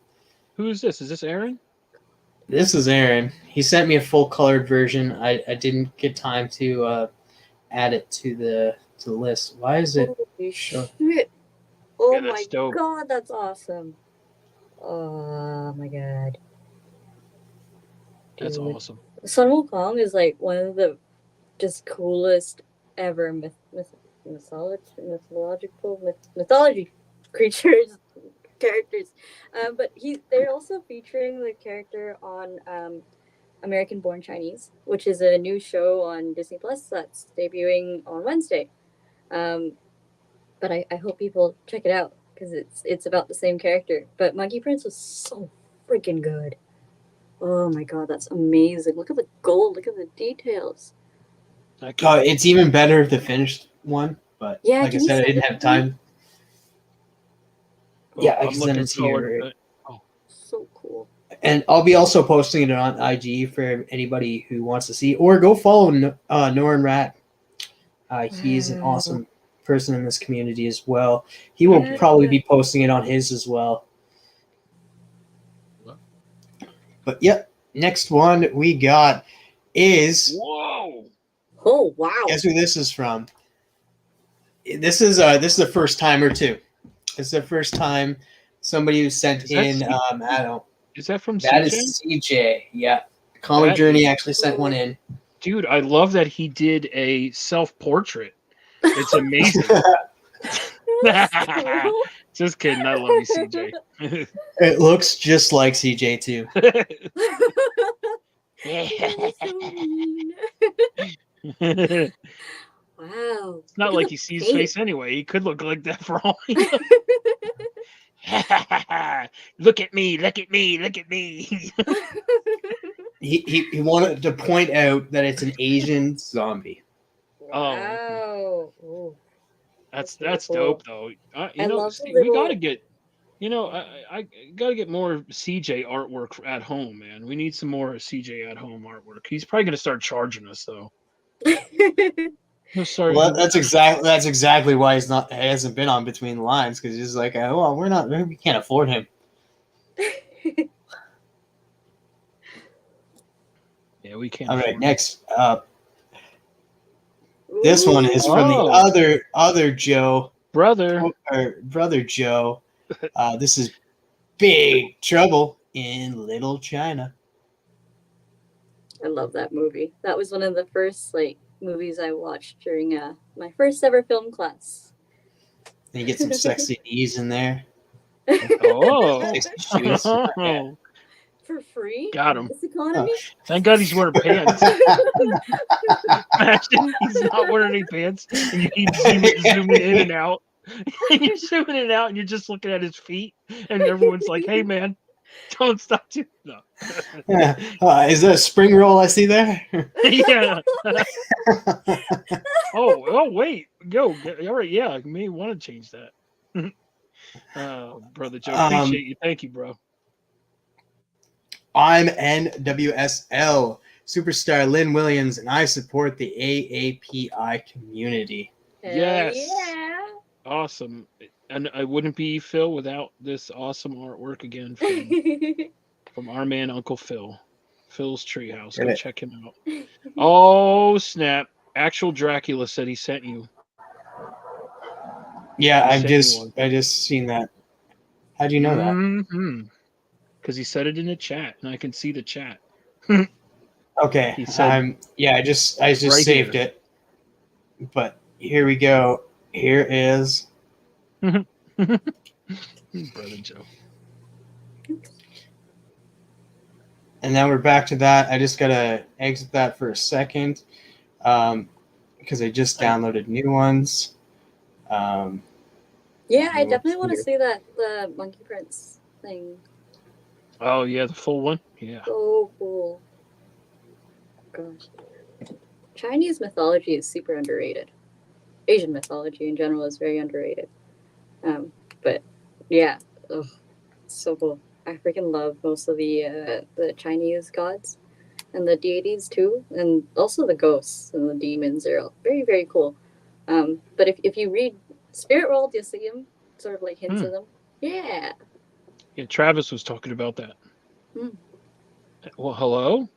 S1: Who is this? Is this Aaron?
S3: This is Aaron. He sent me a full colored version. I didn't get time to add it to the list. Why is it?
S6: Holy
S3: Sure.
S6: shit. Oh
S1: Yeah,
S6: my
S1: that's dope.
S6: god, that's awesome. Oh my god.
S1: That's
S6: Dude.
S1: awesome.
S6: Sun Wukong is like one of the just coolest ever mythology creatures characters. But they're also featuring the character on American Born Chinese, which is a new show on Disney Plus that's debuting on Wednesday. But I hope people check it out because it's about the same character. But Monkey Prince was so freaking good. Oh my god, that's amazing! Look at the gold. Look at the details.
S3: It's even better the finished one, but
S6: Yeah,
S3: like I
S6: can you
S3: said, I
S6: send
S3: didn't
S6: it
S3: have
S6: to me?
S3: time. Yeah, I
S1: I'm
S3: can send
S1: looking
S3: it to you.
S1: forward to it.
S6: So cool.
S3: And I'll be also posting it on IG for anybody who wants to see, or go follow Norin Rat. He's an awesome person in this community as well. He will probably be posting it on his as well. But yep, next one we got is.
S1: Whoa!
S6: Oh wow!
S3: Guess who this is from? This is the first timer too. It's the first time somebody who sent in. I don't.
S1: Is that from
S3: That
S1: CJ?
S3: is CJ. Yeah, Comic Journey actually sent one in.
S1: Dude, I love that he did a self-portrait. It's amazing. Just kidding. I love you, CJ.
S3: It looks just like CJ too.
S6: Wow.
S1: It's not
S6: Look at
S1: like
S6: the
S1: he sees
S6: paint.
S1: face anyway. He could look like that for all we know. Look at me, look at me, look at me.
S3: He wanted to point out that it's an Asian zombie.
S6: Wow. Ooh.
S1: That's
S6: really cool.
S1: dope though.
S6: I
S1: know,
S6: love the
S1: Steve, we
S6: little-
S1: gotta get. I gotta get more CJ artwork at home, man. We need some more CJ at home artwork. He's probably gonna start charging us though. No, sorry.
S3: Well, that's exactly why he hasn't been on Between the Lines, because he's like, well, we can't afford him.
S1: Yeah, we can't.
S3: All right,
S1: afford it.
S3: next up. This one is from the other Joe,
S1: brother
S3: Joe. This is Big Trouble in Little China.
S6: I love that movie. That was one of the first like movies I watched during my first ever film class.
S3: And you get some sexy knees in there.
S1: Oh,
S3: Sexy shoes. Yeah.
S6: For free?
S1: got him.
S6: This economy?
S1: Thank God he's wearing pants. Imagine he's not wearing any pants, and you keep zooming in and out. And you're zooming in and out, and you're just looking at his feet, and everyone's like, "Hey, man, don't stop doing no."
S3: Yeah. Is that a spring roll I see there?
S1: Yeah. Oh, wait. Go. All right. Yeah, you may want to change that. Oh, Brother Joe, appreciate you. Thank you, bro.
S3: I'm NWSL superstar Lynn Williams, and I support the AAPI community.
S6: Hell
S1: Yes.
S6: Yeah.
S1: Awesome. And I wouldn't be Phil without this awesome artwork again from our man Uncle Phil. Phil's Treehouse. Go check him out. Oh, snap. Actual Dracula said he sent you.
S3: Yeah,
S1: He
S3: I
S1: sent you
S3: just seen that. How do you know that?
S1: Mm-hmm. Because he said it in the chat, and I can see the chat.
S3: Okay.
S1: He said,
S3: I just
S1: right
S3: saved
S1: here.
S3: it. But here we go. Here is
S1: Brother Joe.
S3: and then we're back to that. I just gotta exit that for a second. Because I just downloaded new ones.
S6: Yeah, I definitely want to see the Monkey Prince thing.
S1: Oh, yeah, the full one? Yeah.
S6: So cool. Gosh. Chinese mythology is super underrated. Asian mythology in general is very underrated. But yeah, so cool. I freaking love most of the Chinese gods and the deities too, and also the ghosts and the demons are all very, very cool. But if you read Spirit World, you'll see them, sort of like hints of them. Yeah.
S1: Yeah, Travis was talking about that. Well, hello?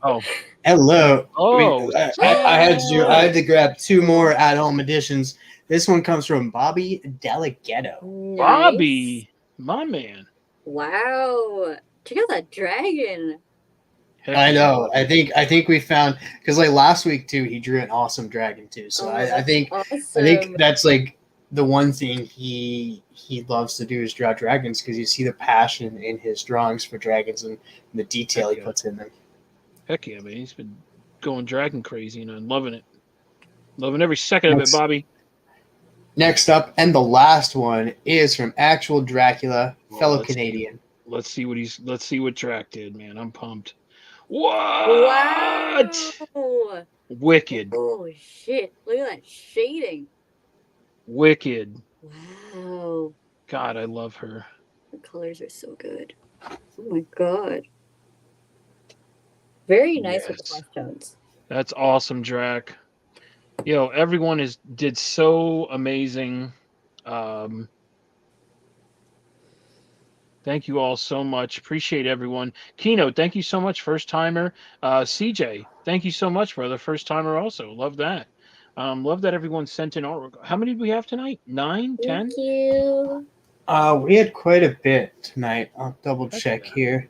S1: Oh.
S3: Hello.
S1: Oh.
S3: I had to grab two more at-home editions. This one comes from Bobby Delgado.
S6: Nice.
S1: Bobby, my man.
S6: Wow. Check out that dragon.
S1: Heck
S3: I
S1: yeah.
S3: know. I think we found because like last week too, he drew an awesome dragon too. So I think that's like the one thing he loves to do is draw dragons because you see the passion in his drawings for dragons and the detail he puts in them.
S1: Heck yeah, man. He's been going dragon crazy and I'm loving it. Loving every second of it, Bobby.
S3: Next up, and the last one is from Actual Dracula, fellow Canadian.
S1: Let's see what Drac did, man. I'm pumped. What?
S6: Wow.
S1: Wicked.
S6: Oh shit. Look at that shading.
S1: Wicked.
S6: Wow.
S1: God, I love her.
S6: The colors are so good. Oh my god. Very nice with the flesh tones.
S1: That's awesome, Drac. Yo, everyone did so amazing. Thank you all so much. Appreciate everyone. Kino, thank you so much, first timer. CJ, thank you so much, brother. First timer also. Love that. Love that everyone sent in artwork. How many do we have tonight? 9, 10?
S6: Thank you.
S3: We had quite a bit tonight. I'll double check here.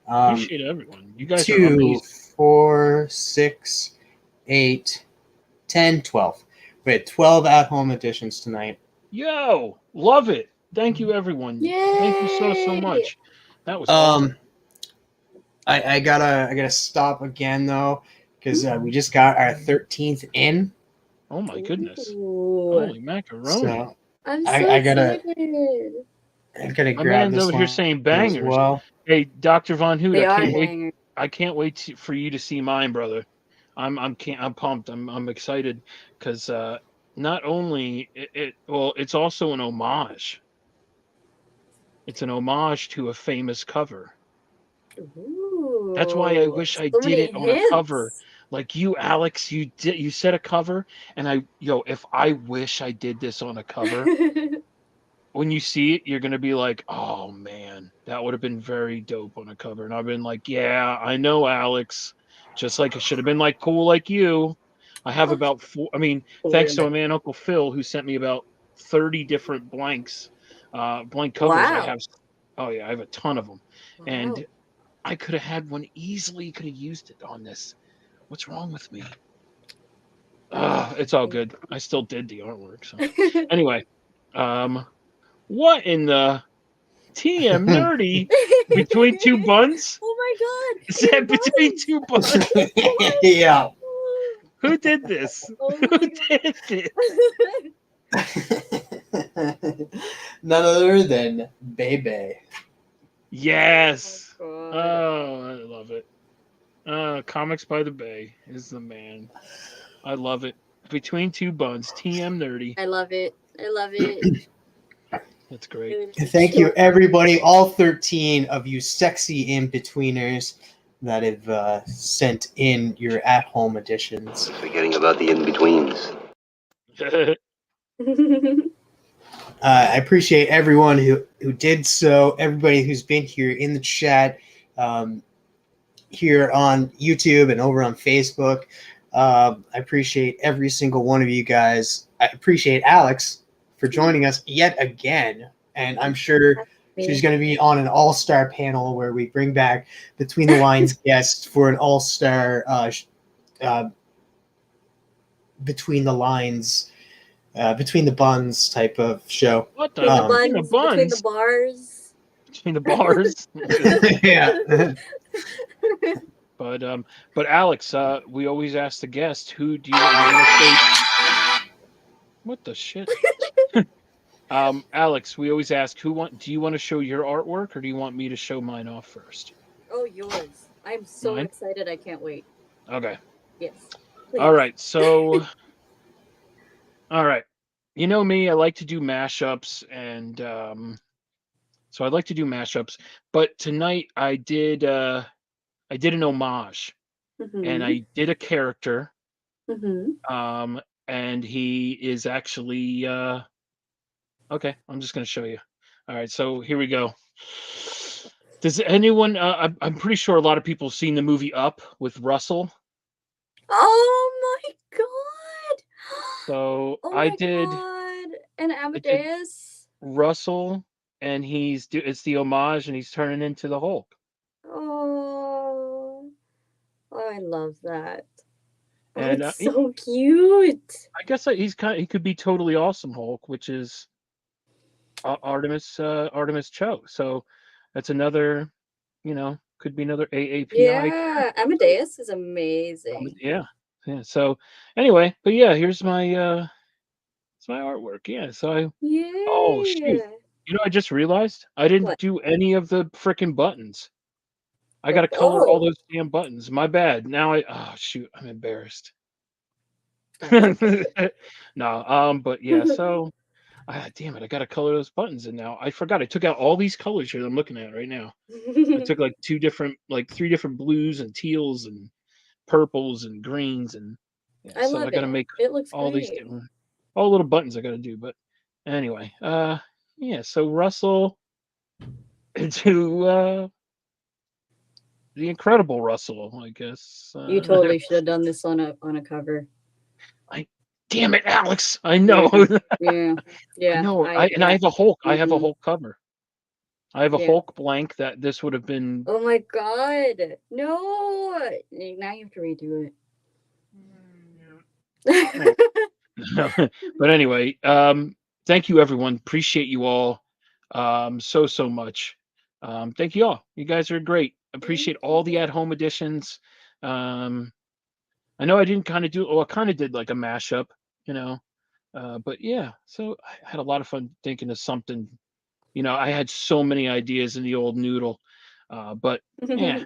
S1: Appreciate everyone. You guys are
S3: 2,
S1: amazing.
S3: 4, 6, 8, 10, 12. We had 12 at-home editions tonight.
S1: Yo, love it. Thank you, everyone.
S6: Yay!
S1: Thank you so much. That was awesome.
S3: I gotta stop again though because we just got our 13th in.
S1: Oh my goodness!
S6: Ooh.
S1: Holy macaroni!
S3: So
S6: I'm so
S3: I gotta
S6: excited.
S3: grab
S1: man's
S3: this
S1: over
S3: one
S1: here saying
S3: as
S1: bangers.
S3: well.
S1: Hey, Dr. Von Hood,
S6: They
S1: I
S6: are
S1: can't wait.
S6: bangers.
S1: I can't wait for you to see mine, brother. I'm pumped. I'm excited because not only it's also an homage. It's an homage to a famous cover.
S6: Ooh.
S1: That's why I wish I
S6: So
S1: did
S6: many
S1: it on a cover. Like you, Alex, you said a cover, and if I wish I did this on a cover, when you see it, you're gonna be like, oh man, that would have been very dope on a cover. And I've been like, yeah, I know, Alex. Just like it should have been like cool like you. I have about 4. I mean, thanks to my man Uncle Phil who sent me about 30 different blank covers.
S6: Wow.
S1: I have a ton of them, and I could have had one easily. Could have used it on this. What's wrong with me? It's all good. I still did the artwork. So anyway, what in the TM nerdy between two buns?
S6: Oh my god!
S1: Is that between two buns?
S3: Yeah.
S1: Who did this?
S6: Oh
S1: Who
S6: my
S1: did this?
S3: None other than Bebe.
S1: Yes.
S6: God.
S1: Oh, I love it. Comics by the Bay is the man. I love it. Between two buns, TM nerdy.
S6: I love it. I love it.
S1: That's great.
S3: Thank you, everybody, all 13 of you sexy in-betweeners that have sent in your at-home editions.
S9: Forgetting about the in-betweens.
S3: I appreciate everyone who did so, everybody who's been here in the chat, here on YouTube and over on Facebook. I appreciate every single one of you guys. I appreciate Alex for joining us yet again. And I'm sure she's going to be on an all-star panel where we bring back Between the Lines guests for an all-star Between the Lines, Between the Buns type of show.
S1: What the?
S6: Between the
S1: buns?
S6: between the bars.
S1: Between the bars.
S3: Yeah.
S1: But Alex, we always ask the guest, who do you want to say? What the shit? Alex, we always ask, do you want to show your artwork or do you want me to show mine off first?
S6: Oh, yours. I'm so
S1: Mine?
S6: excited. I can't wait.
S1: Okay.
S6: Yes.
S1: All right. So, all right. You know me, I like to do mashups, and so I'd like to do mashups. But tonight I did an homage, and I did a character, and he is actually okay. I'm just gonna show you. All right, so here we go. Does anyone? I'm pretty sure a lot of people have seen the movie Up with Russell.
S6: Oh my god!
S1: So
S6: Oh
S1: I
S6: my
S1: did
S6: God. And Amadeus.
S1: Russell, and it's the homage, and he's turning into the Hulk.
S6: Oh, I love that. Oh,
S1: And
S6: it's so cute.
S1: I guess he could be totally awesome Hulk, which is Artemis Cho. So that's another, could be another AAPI.
S6: Yeah, Amadeus is amazing.
S1: Yeah. So anyway, but yeah, here's my it's my artwork. Yeah. So
S6: Yeah.
S1: Oh shoot! I just realized I didn't
S6: What?
S1: do any of the freaking buttons. I got to color all those damn buttons. My bad. Now shoot, I'm embarrassed. No, but yeah, so damn it, I got to color those buttons, and now I forgot. I took out all these colors here that I'm looking at right now. I took like three different blues and teals and purples and greens, and
S6: I
S1: so
S6: love
S1: I got to
S6: it.
S1: make
S6: It looks
S1: all these
S6: great.
S1: different, all the little buttons I got to do. But anyway, yeah. So Russell to the Incredible Russell, I guess.
S6: You totally should have done this on a cover.
S1: Damn it, Alex! I know.
S6: Yeah.
S1: I know. I have a Hulk. I have a Hulk cover. I have a
S6: Yeah.
S1: Hulk blank that this would have been.
S6: Oh my God! No! Now you have to redo it.
S1: But anyway, thank you, everyone. Appreciate you all so much. Thank you all. You guys are great. Appreciate all the at-home editions. I know I didn't kind of I kind of did like a mashup, but yeah. So I had a lot of fun thinking of something. I had so many ideas in the old noodle, but yeah.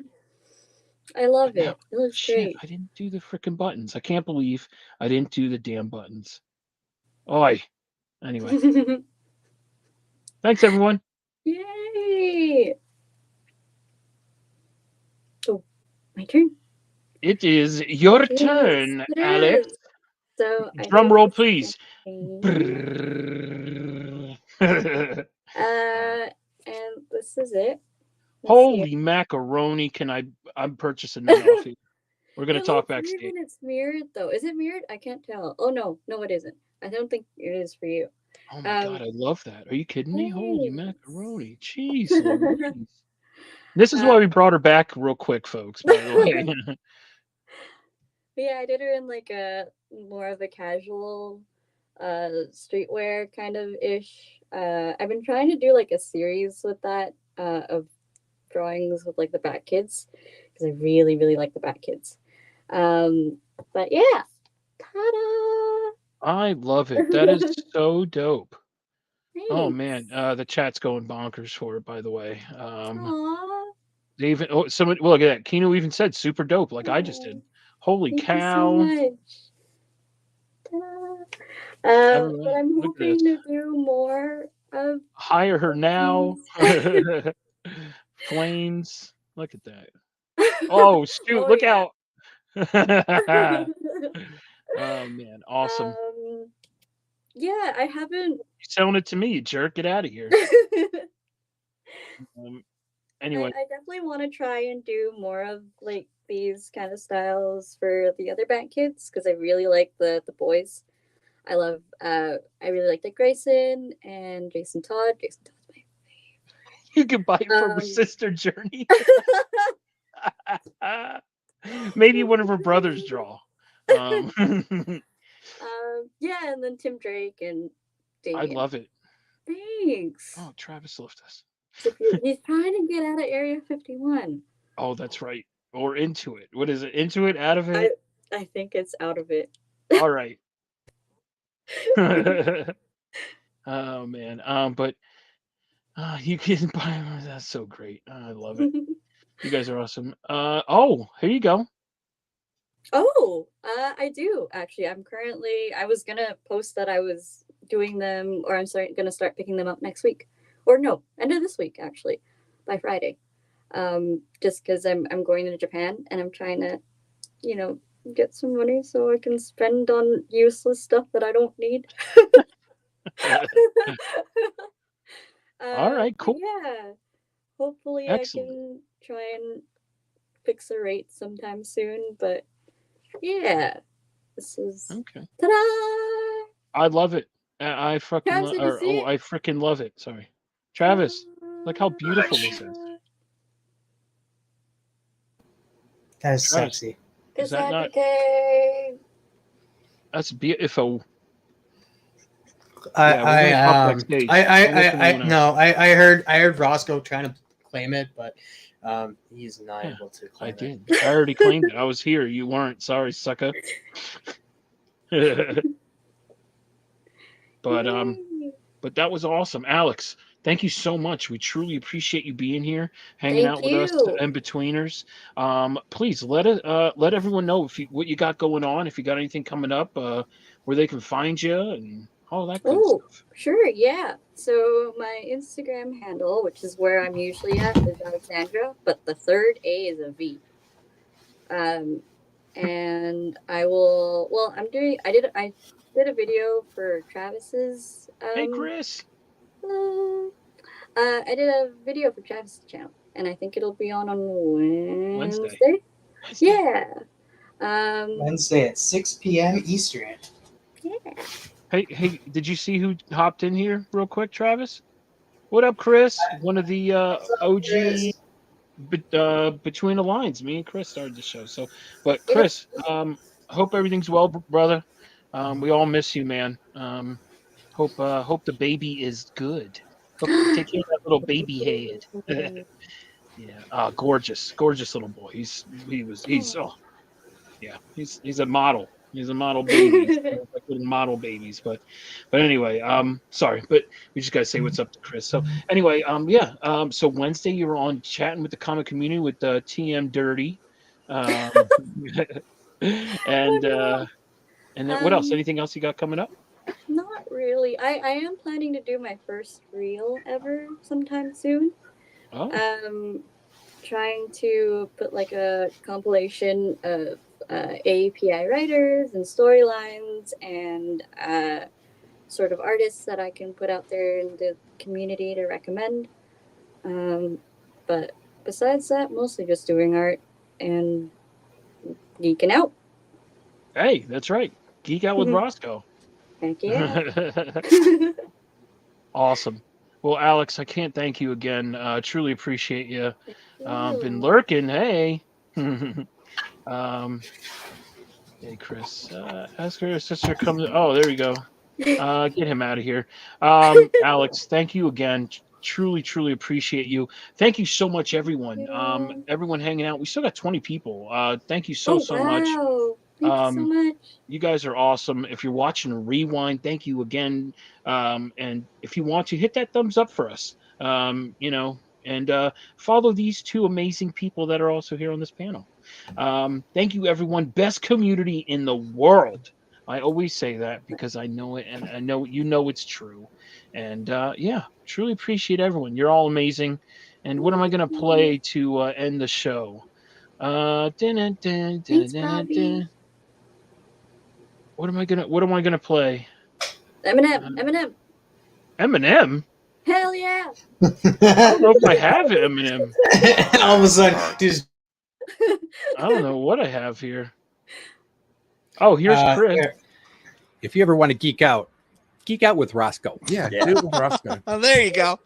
S6: I love
S1: Now,
S6: it. It looks
S1: shit,
S6: great.
S1: I didn't do the freaking buttons. I can't believe I didn't do the damn buttons. Oi. Anyway, thanks everyone.
S6: Yay! Oh, my turn.
S1: It is your
S6: Yes,
S1: turn,
S6: it
S1: Alex.
S6: is. So
S1: Drum roll, please.
S6: And this is it. Let's see.
S1: Holy macaroni! I'm purchasing that off here. We're gonna
S6: It
S1: talk
S6: looks weird
S1: backstage.
S6: when it's mirrored, though. Is it mirrored? I can't tell. Oh no, it isn't. I don't think it is for you.
S1: Oh my god, I love that. Are you kidding me? Holy
S6: Thanks.
S1: macaroni! Jeez Louise. This is why we brought her back real quick, folks, by the way.
S6: But yeah, I did her in like a more of a casual streetwear kind of ish. I've been trying to do like a series with that of drawings with like the Bat Kids because I really, really like the Bat Kids. But yeah, ta-da!
S1: I love it. That is so dope. Oh
S6: Thanks.
S1: man, the chat's going bonkers for it, by the way.
S6: Aw,
S1: They even someone well, look at that. Kino even said super dope, like I just did. Holy
S6: thank you so
S1: cow.
S6: much. Ta-da. But
S1: Everyone,
S6: I'm
S1: look at
S6: hoping
S1: this.
S6: to do more of
S1: Hire her now.
S6: these.
S1: Flames. Look at that. Oh shoot,
S6: Oh,
S1: look
S6: yeah.
S1: out. Oh man, awesome.
S6: Yeah, I haven't.
S1: You're selling it to me, you jerk. Get out of here. Anyway,
S6: I definitely want to try and do more of like these kind of styles for the other Bat Kids because I really like the boys. I love I really like Dick Grayson and Jason Todd. Jason Todd's my
S1: you can buy it from her
S6: Um,
S1: sister Journey. Maybe one of her brothers draw.
S6: yeah, and then Tim Drake and
S1: I
S6: Damien.
S1: love it.
S6: Thanks.
S1: Oh, Travis left us.
S6: He's trying to get out of Area 51.
S1: Oh, that's right. Or into it. What is it? Into it? Out of it?
S6: I think it's out of it.
S1: All right. Oh man. But you can buy. That's so great. I love it. You guys are awesome. Oh, here you go.
S6: Oh, I do actually. I was gonna post that I was doing them, or I'm gonna start picking them up next week, or no, end of this week actually, by Friday. Just because I'm going to Japan and I'm trying to, get some money so I can spend on useless stuff that I don't need.
S1: All right, cool.
S6: Yeah, hopefully
S1: Excellent.
S6: I can try and fix a rate sometime soon. But yeah, this is
S1: Okay.
S6: ta-da!
S1: I love it. I fucking
S6: Travis, did you see it?
S1: I freaking love it. Sorry. Travis, look how beautiful this is.
S3: That is
S1: Travis,
S3: sexy.
S1: Is that not?
S6: Okay.
S1: That's beautiful.
S3: I heard Roscoe trying to claim it, but he's not able to claim
S1: I did. I already claimed it. I was here. You weren't. Sorry, sucker. But that was awesome, Alex. Thank you so much. We truly appreciate you being here, hanging out with us, in betweeners. Please let everyone know what you got going on. If you got anything coming up, where they can find you and all that good stuff.
S6: Sure, yeah. So my Instagram handle, which is where I'm usually at, is Alexandra, but the third A is a V. And I will. Well, I did a video for Travis's.
S1: Hey, Chris.
S6: I did a video for Travis's channel, and I think it'll be on Wednesday. Yeah.
S3: Wednesday at 6 p.m. Eastern.
S6: Yeah.
S1: Hey, did you see who hopped in here real quick, Travis? What up, Chris? One of the OG Between the Lines. Me and Chris started the show. So, but Chris, hope everything's well, brother. We all miss you, man. Hope the baby is good. Hope you take care of that little baby head. Yeah. Gorgeous little boy. He's a model. He's a model baby. Like little model babies. But anyway, sorry, but we just gotta say what's up to Chris. So anyway, so Wednesday you were on chatting with the comic community with TM Dirty. And then what else? Anything else you got coming up?
S6: Not really. I am planning to do my first reel ever sometime soon.
S1: Oh.
S6: Trying to put like a compilation of API writers and storylines and sort of artists that I can put out there in the community to recommend. But besides that, mostly just doing art and geeking out.
S1: Hey, that's right. Geek out with Roscoe.
S6: Heck yeah.
S1: Awesome. Well, Alex, I can't thank you again. Truly appreciate you. Been lurking. Hey. Hey, Chris. Ask her sister come. Oh, there we go. Get him out of here. Alex, thank you again. Truly, truly appreciate you. Thank you so much, everyone. Everyone hanging out. We still got 20 people. Thank you so much.
S6: Thank you so much.
S1: You guys are awesome. If you're watching a rewind, thank you again. And if you want to, hit that thumbs up for us. And follow these two amazing people that are also here on this panel. Thank you, everyone. Best community in the world. I always say that because I know it, and I know it's true. And truly appreciate everyone. You're all amazing. And what am I going to play to end the show?
S6: Thanks, Bobby.
S1: What am I gonna play?
S6: Eminem.
S1: Eminem?
S6: Hell yeah.
S1: I don't know if I have Eminem.
S3: All of a sudden, just
S1: I don't know what I have here. Oh, here's Chris.
S3: here.
S10: If you ever want to geek out with Roscoe.
S2: Yeah, do it with Roscoe.
S11: Oh, there you go.